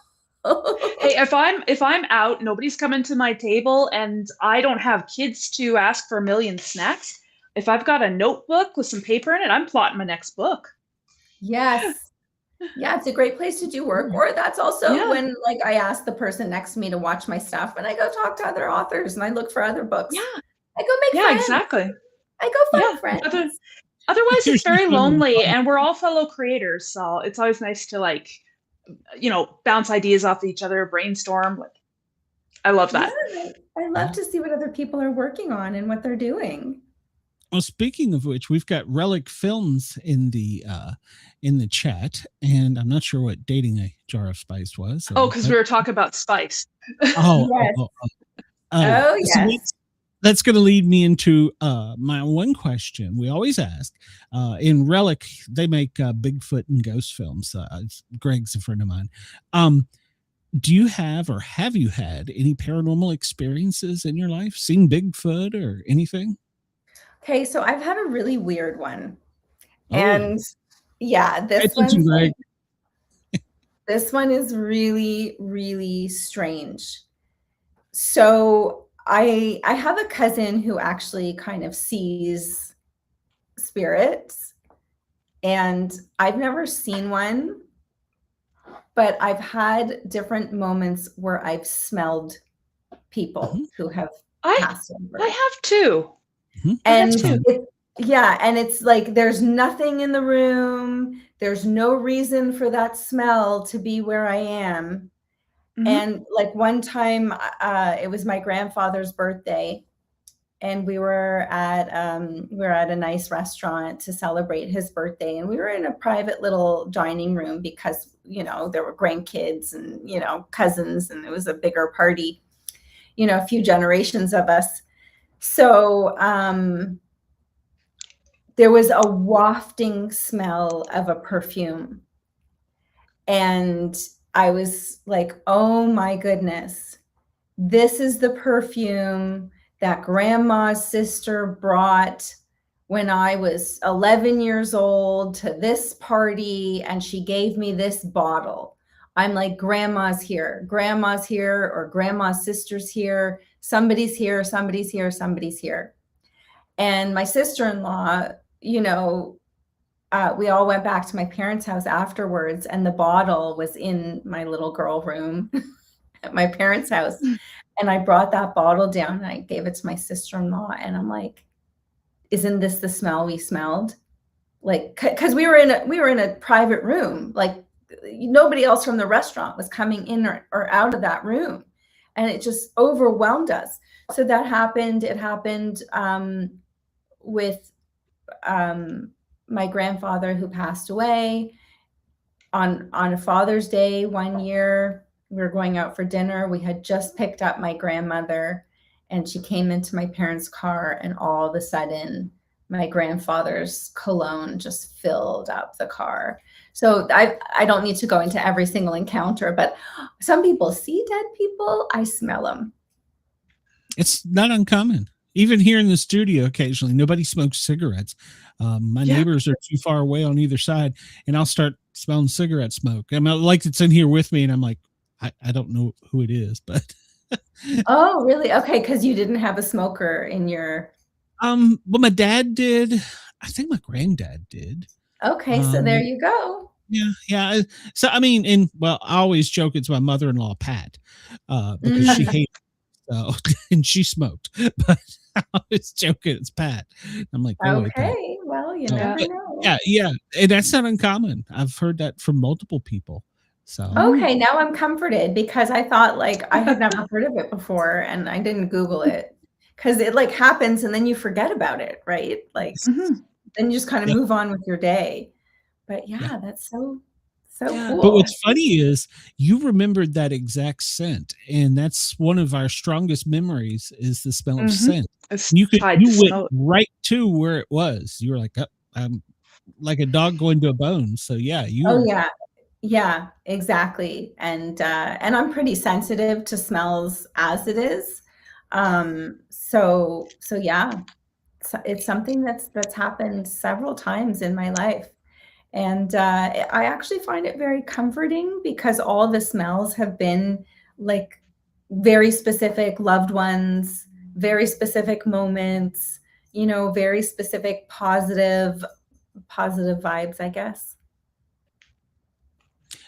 Hey, if I'm out, nobody's coming to my table, and I don't have kids to ask for a million snacks. If I've got a notebook with some paper in it, I'm plotting my next book. Yes. Yeah, it's a great place to do work. Or that's also when, like, I ask the person next to me to watch my stuff, and I go talk to other authors, and I look for other books. Yeah. I go make friends. Exactly. I go find friends. Otherwise, it's very lonely, and we're all fellow creators, so it's always nice to, like, bounce ideas off each other, brainstorm. Like, I love that. Yeah, I love to see what other people are working on and what they're doing. Well, speaking of which, we've got Relic Films in the chat, and I'm not sure what dating a jar of spice was. Because we were talking about spice. Oh, Yes. So Yes. that's going to lead me into my one question we always ask. In Relic, they make Bigfoot and ghost films. Greg's a friend of mine. Do you have or have you had any paranormal experiences in your life? Seen Bigfoot or anything? Okay, so I've had a really weird one. Oh. And yeah, this one is really, really strange. So I have a cousin who actually kind of sees spirits, and I've never seen one, but I've had different moments where I've smelled people who have passed over. I have too. And and it's like there's nothing in the room. There's no reason for that smell to be where I am. And like one time, it was my grandfather's birthday, and we were at a nice restaurant to celebrate his birthday, and we were in a private little dining room because there were grandkids and cousins, and it was a bigger party, a few generations of us. So there was a wafting smell of a perfume, and I was like, oh my goodness, this is the perfume that grandma's sister brought when I was 11 years old to this party, and she gave me this bottle. I'm like, grandma's here, or grandma's sister's here. Somebody's here, somebody's here, somebody's here. And my sister-in-law, we all went back to my parents' house afterwards, and the bottle was in my little girl room at my parents' house. And I brought that bottle down and I gave it to my sister-in-law, and I'm like, isn't this the smell we smelled? Like, because we were in a private room, like nobody else from the restaurant was coming in or out of that room, and it just overwhelmed us. So that happened. It happened with my grandfather, who passed away on a Father's Day one year. We were going out for dinner. We had just picked up my grandmother, and she came into my parents' car, and all of a sudden my grandfather's cologne just filled up the car. So I don't need to go into every single encounter, but some people see dead people. I smell them. It's not uncommon. Even here in the studio, occasionally nobody smokes cigarettes. My neighbors are too far away on either side, and I'll start smelling cigarette smoke. I'm like, it's in here with me, and I'm like, I don't know who it is, but. Oh, really? Okay, because you didn't have a smoker in your. Well, my dad did. I think my granddad did. Okay, so there you go. Yeah. So I mean, I always joke it's my mother-in-law Pat, because she hated. So, and she smoked, but I was joking. It's Pat. I'm like, okay, well, you never know. Yeah, and that's not uncommon. I've heard that from multiple people. So okay, now I'm comforted, because I thought like I had never heard of it before, and I didn't Google it, because it like happens and then you forget about it, right? Like then you just kind of move on with your day. But that's so cool. But what's funny is you remembered that exact scent, and that's one of our strongest memories is the smell of scent. You went right to where it was. You were like, I'm like a dog going to a bone. So yeah, exactly. And I'm pretty sensitive to smells as it is. So it's something that's happened several times in my life. And I actually find it very comforting, because all the smells have been like very specific loved ones, very specific moments, very specific positive vibes, I guess.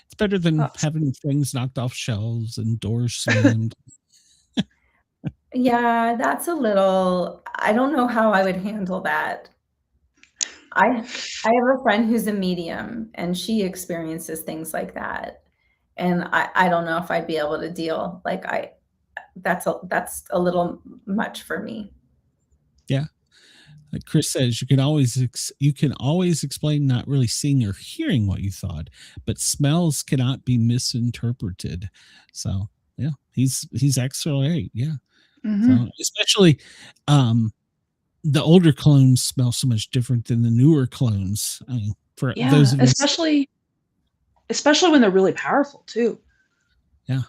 It's better than having things knocked off shelves and doors slammed. Yeah, that's I don't know how I would handle that. I have a friend who's a medium, and she experiences things like that. And I don't know if I'd be able to deal. Like that's a little much for me. Yeah. Like Chris says, you can always explain not really seeing or hearing what you thought, but smells cannot be misinterpreted. So yeah, he's actually right. Yeah. So especially the older clones smell so much different than the newer clones. I mean, for those of us, especially when they're really powerful too. Yeah.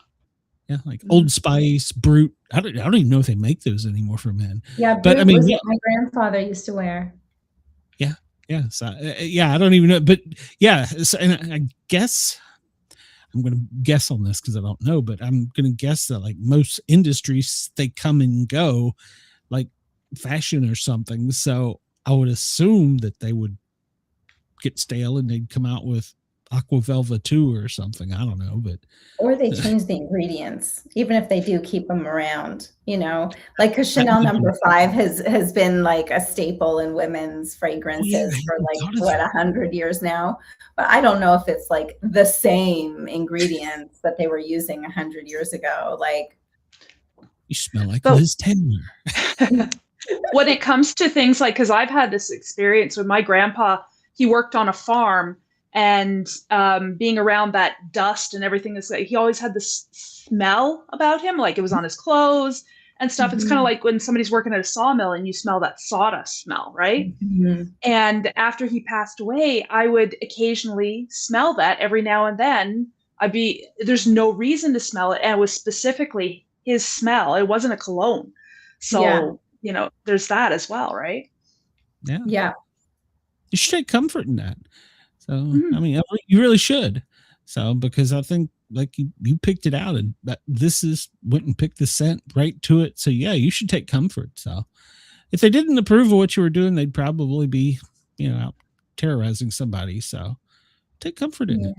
Yeah, like Old Spice, Brute. I don't even know if they make those anymore for men. Yeah, but I mean, was what my grandfather used to wear. Yeah, yeah, so, I don't even know, but yeah, so, and I guess I'm going to guess on this because I don't know, but I'm going to guess that like most industries, they come and go, like fashion or something. So I would assume that they would get stale and they'd come out with Aqua Velva 2 or something. I don't know, but or they change the ingredients, even if they do keep them around, you know, like because Chanel No. 5 has been like a staple in women's fragrances for like what 100 years now. But I don't know if it's like the same ingredients that they were using 100 years ago. Like, you smell like Liz Taylor. When it comes to things like, because I've had this experience with my grandpa, he worked on a farm. And being around that dust and everything, he always had this smell about him, like it was on his clothes and stuff. It's kind of like when somebody's working at a sawmill and you smell that sawdust smell, right? And after he passed away, I would occasionally smell that every now and then. There's no reason to smell it. And it was specifically his smell. It wasn't a cologne. So, you know, there's that as well, right? Yeah. Yeah. You should take comfort in that. So, I mean, you really should. So, because I think like you picked it out and went and picked the scent right to it. So yeah, you should take comfort. So if they didn't approve of what you were doing, they'd probably be, you know, out terrorizing somebody. So take comfort in it.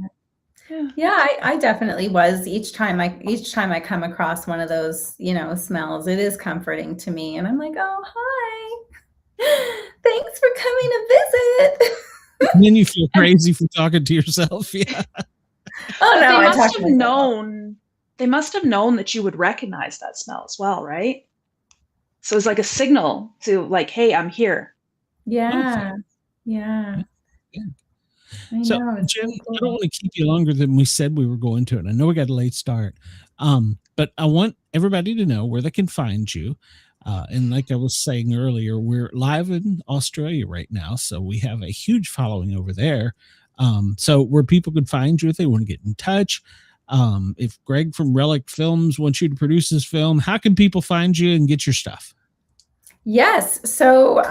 Yeah, I definitely was. Each time I come across one of those, you know, smells, it is comforting to me. And I'm like, oh, hi. Thanks for coming to visit. And then you feel crazy for talking to yourself. Yeah. Oh no, they must have known that you would recognize that smell as well, right? So it's like a signal to like, hey, I'm here. Yeah. Yeah. So Jen, I don't want to keep you longer than we said we were going to, and I know we got a late start. But I want everybody to know where they can find you. And like I was saying earlier, we're live in Australia right now. So we have a huge following over there. So where people can find you if they want to get in touch. If Greg from Relic Films wants you to produce this film, how can people find you and get your stuff? Yes. So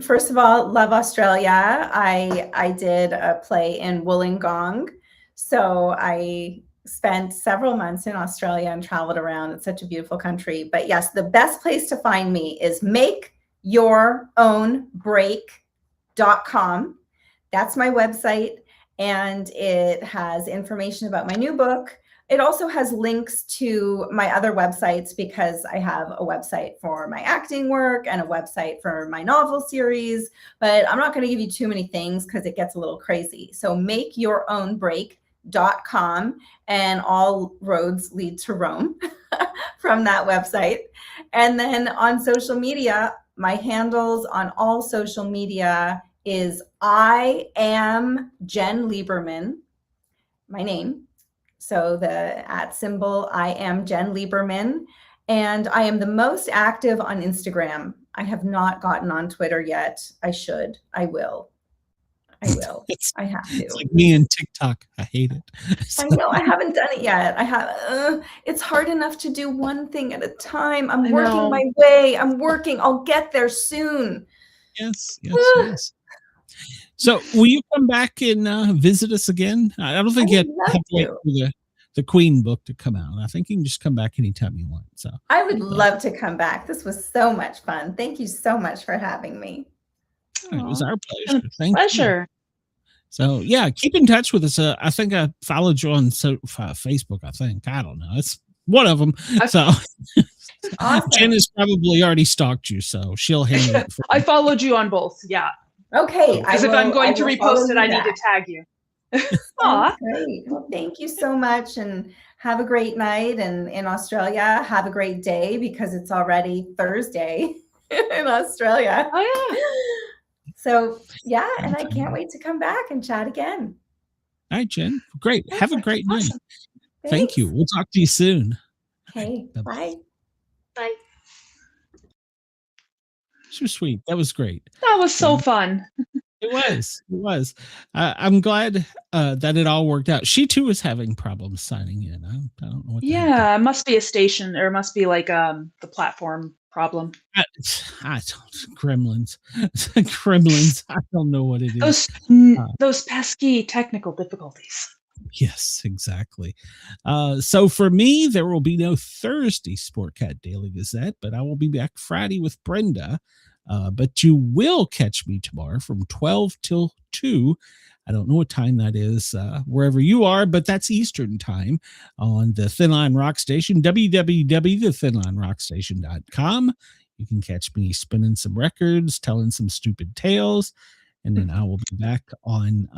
first of all, love Australia. I did a play in Wollongong. So I spent several months in Australia and traveled around. It's such a beautiful country. But yes, the best place to find me is makeyourownbreak.com. That's my website. And it has information about my new book. It also has links to my other websites because I have a website for my acting work and a website for my novel series. But I'm not going to give you too many things because it gets a little crazy. So makeyourownbreak.com, and all roads lead to Rome from that website. And then on social media, my handles on all social media is I am Jen Lieberman, my name. So the @ symbol, I am Jen Lieberman. And I am the most active on Instagram. I have not gotten on Twitter yet. I should. I will. I have to. It's like me and TikTok. I hate it. I know. I haven't done it yet. It's hard enough to do one thing at a time. I'm working my way. I'll get there soon. Yes. So will you come back and visit us again? I don't think you have to wait for the Queen book to come out. I think you can just come back anytime you want. So I would love to come back. This was so much fun. Thank you so much for having me. It was our pleasure. Thank you. So yeah, keep in touch with us. I think I followed you on Facebook. I don't know. It's one of them. So awesome. Jen has probably already stalked you, so she'll handle it. I followed you on both. Yeah. Okay. Because if I'm going to repost it, I need to tag you. Aw. Great. Well, thank you so much, and have a great night. And in Australia, have a great day because it's already Thursday in Australia. Oh yeah. So yeah, and I can't wait to come back and chat again. All right, Jen. Great. Have a great night. Awesome. Thank you. We'll talk to you soon. Okay. Bye. Bye. So sweet. That was great. That was so fun. It was. I'm glad that it all worked out. She too is having problems signing in. I don't know what. Yeah, it must be a station, or it must be like the platform problem. I don't, Gremlins. Gremlins. I don't know what it is. Those pesky technical difficulties. Yes, exactly. So for me, there will be no Thursday Sportcat Daily Gazette, but I will be back Friday with Brenda. But you will catch me tomorrow from 12 till 2. I don't know what time that is wherever you are, but that's Eastern time on the Thin Line Rock Station, www.thinlinerockstation.com. You can catch me spinning some records, telling some stupid tales, and then I will be back on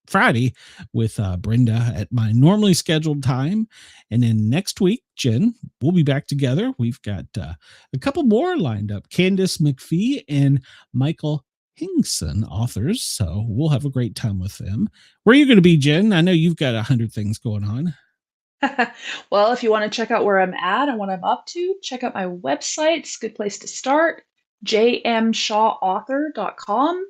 Friday with Brenda at my normally scheduled time. And then next week, Jen, we'll be back together. We've got a couple more lined up. Candace McPhee and Michael Hingson, authors. So we'll have a great time with them. Where are you going to be, Jen? I know you've got 100 things going on. Well, if you want to check out where I'm at and what I'm up to, check out my website. It's a good place to start. jmshawauthor.com.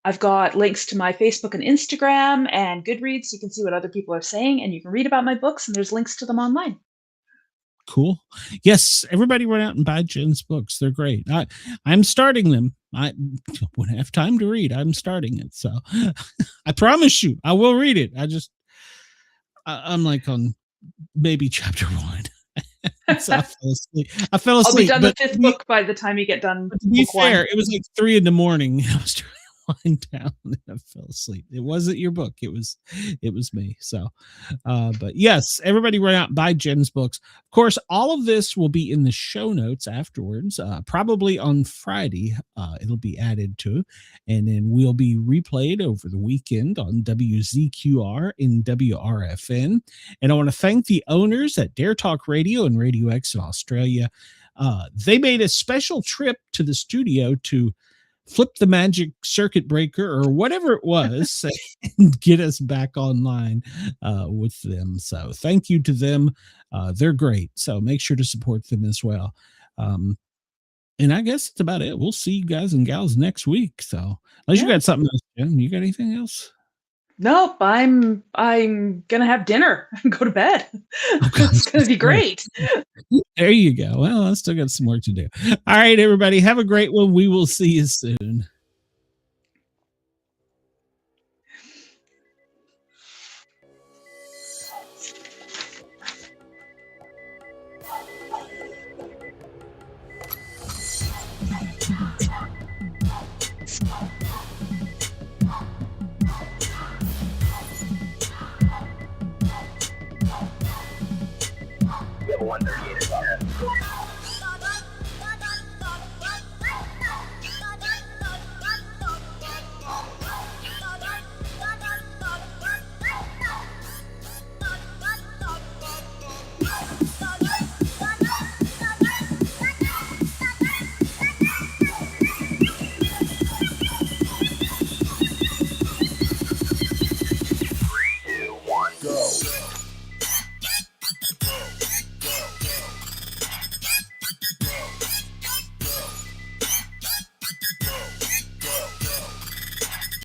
I've got links to my Facebook and Instagram and Goodreads, so you can see what other people are saying, and you can read about my books, and there's links to them online. Cool. Yes, everybody run out and buy Jen's books. They're great. I'm starting them. I wouldn't have time to read. I'm starting it. So I promise you, I will read it. I'm like on maybe chapter 1. So I fell asleep. I'll be done the 5th book by the time you get done. To be fair, it was like 3 a.m. I was trying to wind down and I fell asleep. It wasn't your book. It was me. So, but yes, everybody run out and buy Jen's books. Of course, all of this will be in the show notes afterwards. Probably on Friday, it'll be added to, and then we'll be replayed over the weekend on WZQR and WRFN. And I want to thank the owners at Dare Talk Radio and Radio X in Australia. They made a special trip to the studio to flip the magic circuit breaker or whatever it was and get us back online with them. So thank you to them. They're great. So make sure to support them as well. And I guess that's about it. We'll see you guys and gals next week. So unless you got something else, Jen, you got anything else? Nope, I'm gonna have dinner and go to bed. It's gonna be great. There you go. Well, I still got some work to do. All right, everybody, have a great one. We will see you soon. Wonder.